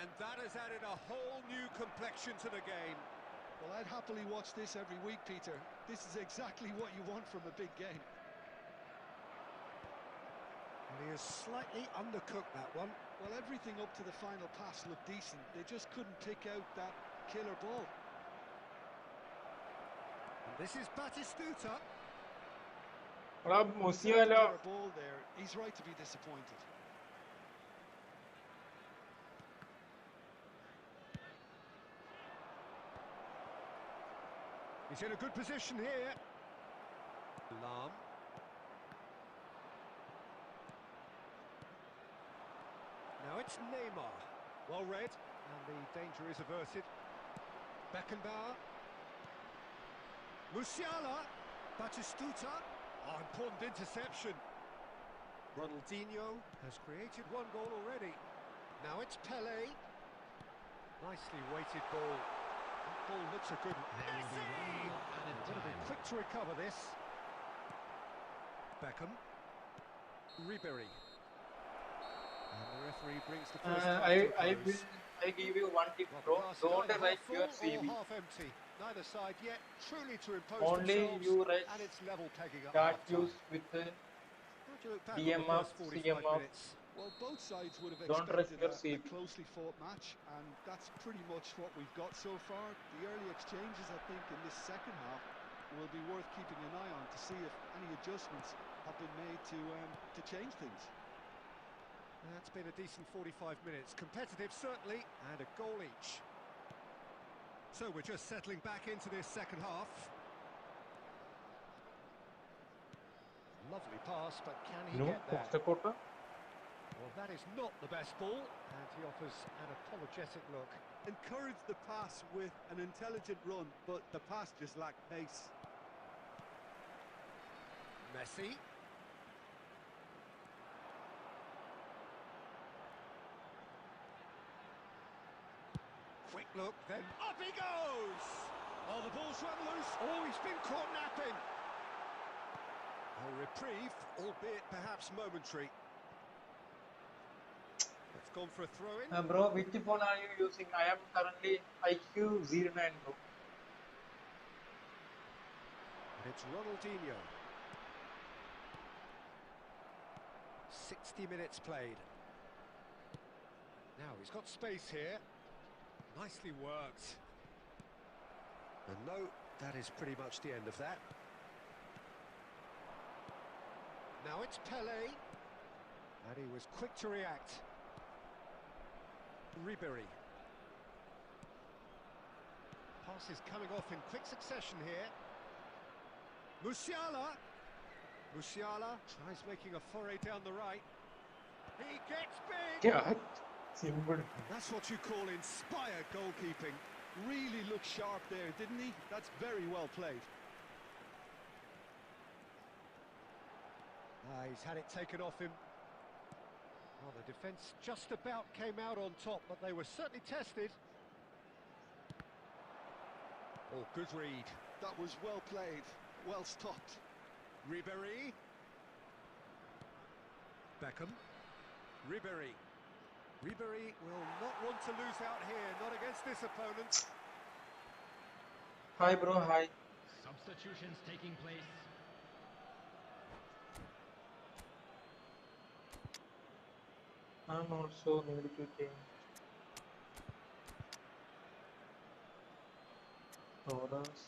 And that has added a whole new complexion to the game. Well, I'd happily watch this every week, Peter. This is exactly what you want from a big game. And he has slightly undercooked that one. Well, everything up to the final pass looked decent. They just couldn't pick out that killer ball. And this is Batistuta. Bro, Deserved a Musiala. better ball there. He's right to be disappointed. He's in a good position here. Lam. Now it's Neymar. Well read, and the danger is averted. Beckenbauer. Musiala. Batistuta. Oh, important interception. Ronaldinho has created one goal already. Now it's Pele. Nicely weighted ball. That ball looks a good one. There will be one added Got to be time. quick to recover this. Beckham. Ribery. And the referee brings the first half to a close. I give you one tip, Well, bro. the glass is Don't either write half your full or CV. half empty. Neither side yet truly to impose Only themselves, you write and it's level pegging up start half-time. use with How do you look back on the DMF, first 45 CMF. minutes? Well, both sides would have Don't rush expected your a CV. closely fought match, and that's pretty much what we've got so far. The early exchanges, I think, in this second half will be worth keeping an eye on to see if any adjustments have been made to change things. That's been a decent 45 minutes. Competitive, certainly, and a goal each. So we're just settling back into this second half. Lovely pass, but can he No, get there? Costa. Well, that is not the best ball, and he offers an apologetic look. Encouraged the pass with an intelligent run, but the pass just lacked pace. Messi. Quick look, then up he goes! Oh, the ball's run loose. Oh, he's been caught napping. A reprieve, albeit perhaps momentary. It's gone for a throw-in. Bro, which phone are you using? I am currently IQ09, bro. And it's Ronaldinho. 60 minutes played. Now he's got space here. Nicely worked. And no That is pretty much the end of that. Now it's Pele. And he was quick to react. Ribery. Pass is coming off in quick succession here. Musiala. Musiala tries making a foray down the right. He gets big! Catch. Simple. That's what you call inspired goalkeeping. Really looked sharp there, didn't he? That's very well played. He's had it taken off him. Well, the defence just about came out on top, but they were certainly tested. Oh, good read. That was well played, well stopped. Ribery. Beckham. Ribery. Ribery will not want to lose out here, not against this opponent. Hi, bro. Hi. Substitutions taking place. I'm also need to change. Orders.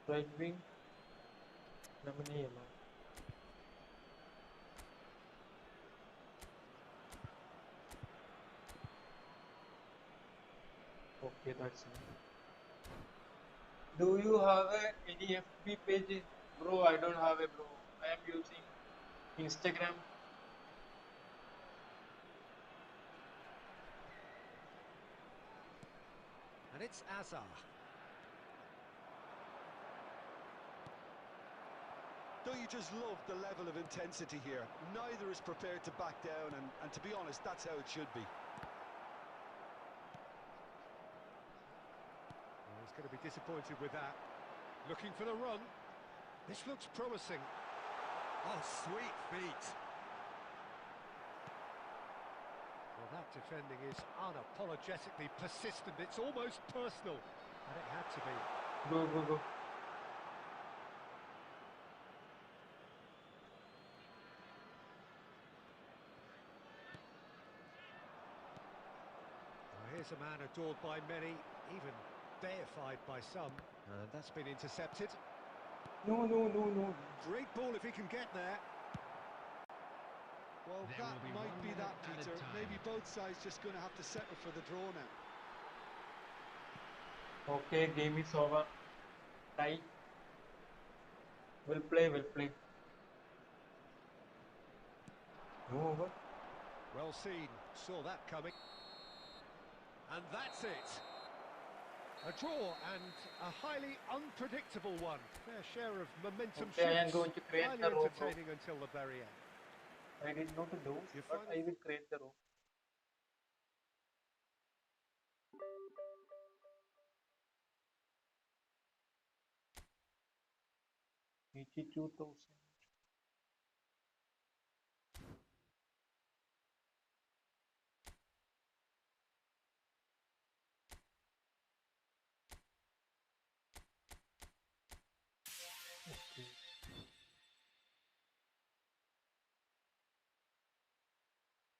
Right wing. Nominee. Okay, that's it. Do you have any FB page? Bro, I don't have a bro. I am using Instagram. And it's Azar. Don't you just love the level of intensity here? Neither is prepared to back down, and to be honest, that's how it should be. Well, he's going to be disappointed with that. Looking for the run. This looks promising. Oh, sweet feet. Well, that defending is unapologetically persistent. It's almost personal. And it had to be. Go, go, go. Well, here's a man adored by many, even deified by some. And that's been intercepted. No, no, no, no. Great ball if he can get there. Well, There that will be might 1 be minute that, added Peter. time. Maybe both sides just going to have to settle for the draw now. Okay, game is over. Tie. We'll play, we'll play. No over. Well seen, saw that coming. And that's it. A draw and a highly unpredictable one. Fair share of momentum Okay, I am shifts. going to create Highly the row, bro. entertaining until the very end. I did not do, You but find I will create the row. $82,000. Okay.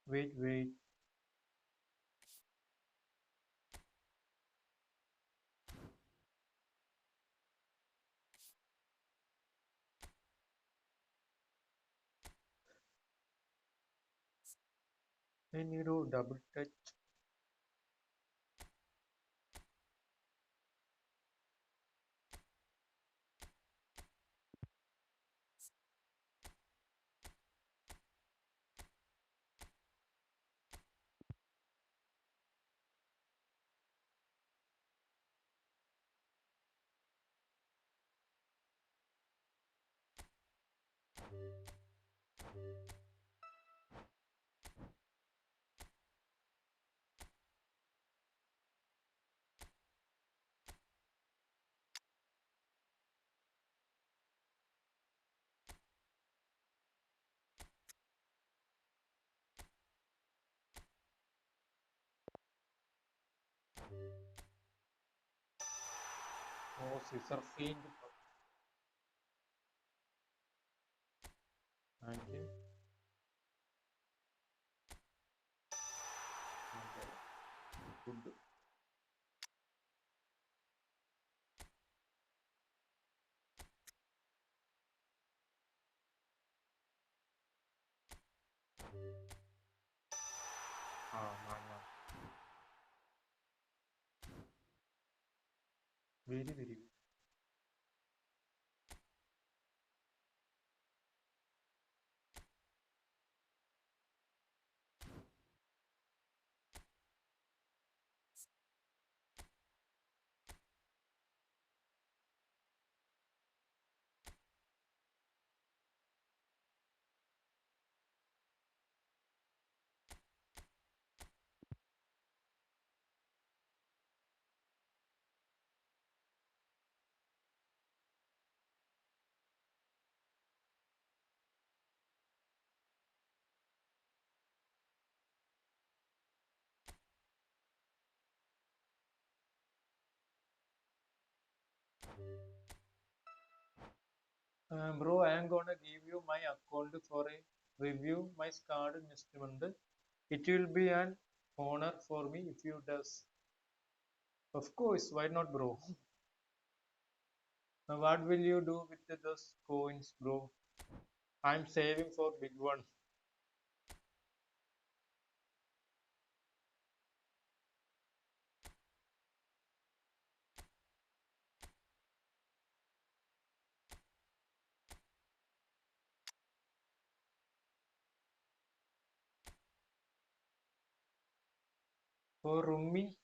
Wait, wait. I need to double touch. Oh, scissor fiend. 19. Good. Man. Very, very good. Bro, I am gonna give you my account for a review my card next month. It will be an honor for me if you does. Of course, why not, bro? What will you do with those coins, bro? I'm saving for big one. For Rummy,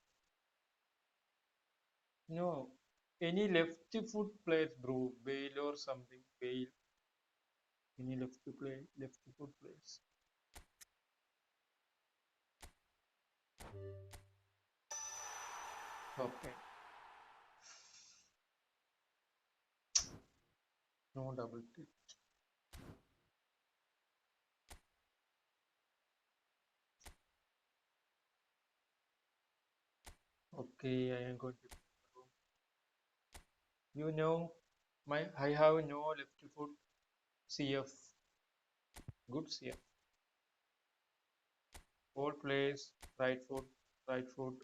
no. Any left foot plays, bro. Bale or something. Bale. Any left foot plays. Okay. No double tick. Okay, I am going to. You know, I have no left foot. CF. Good CF. All plays right foot,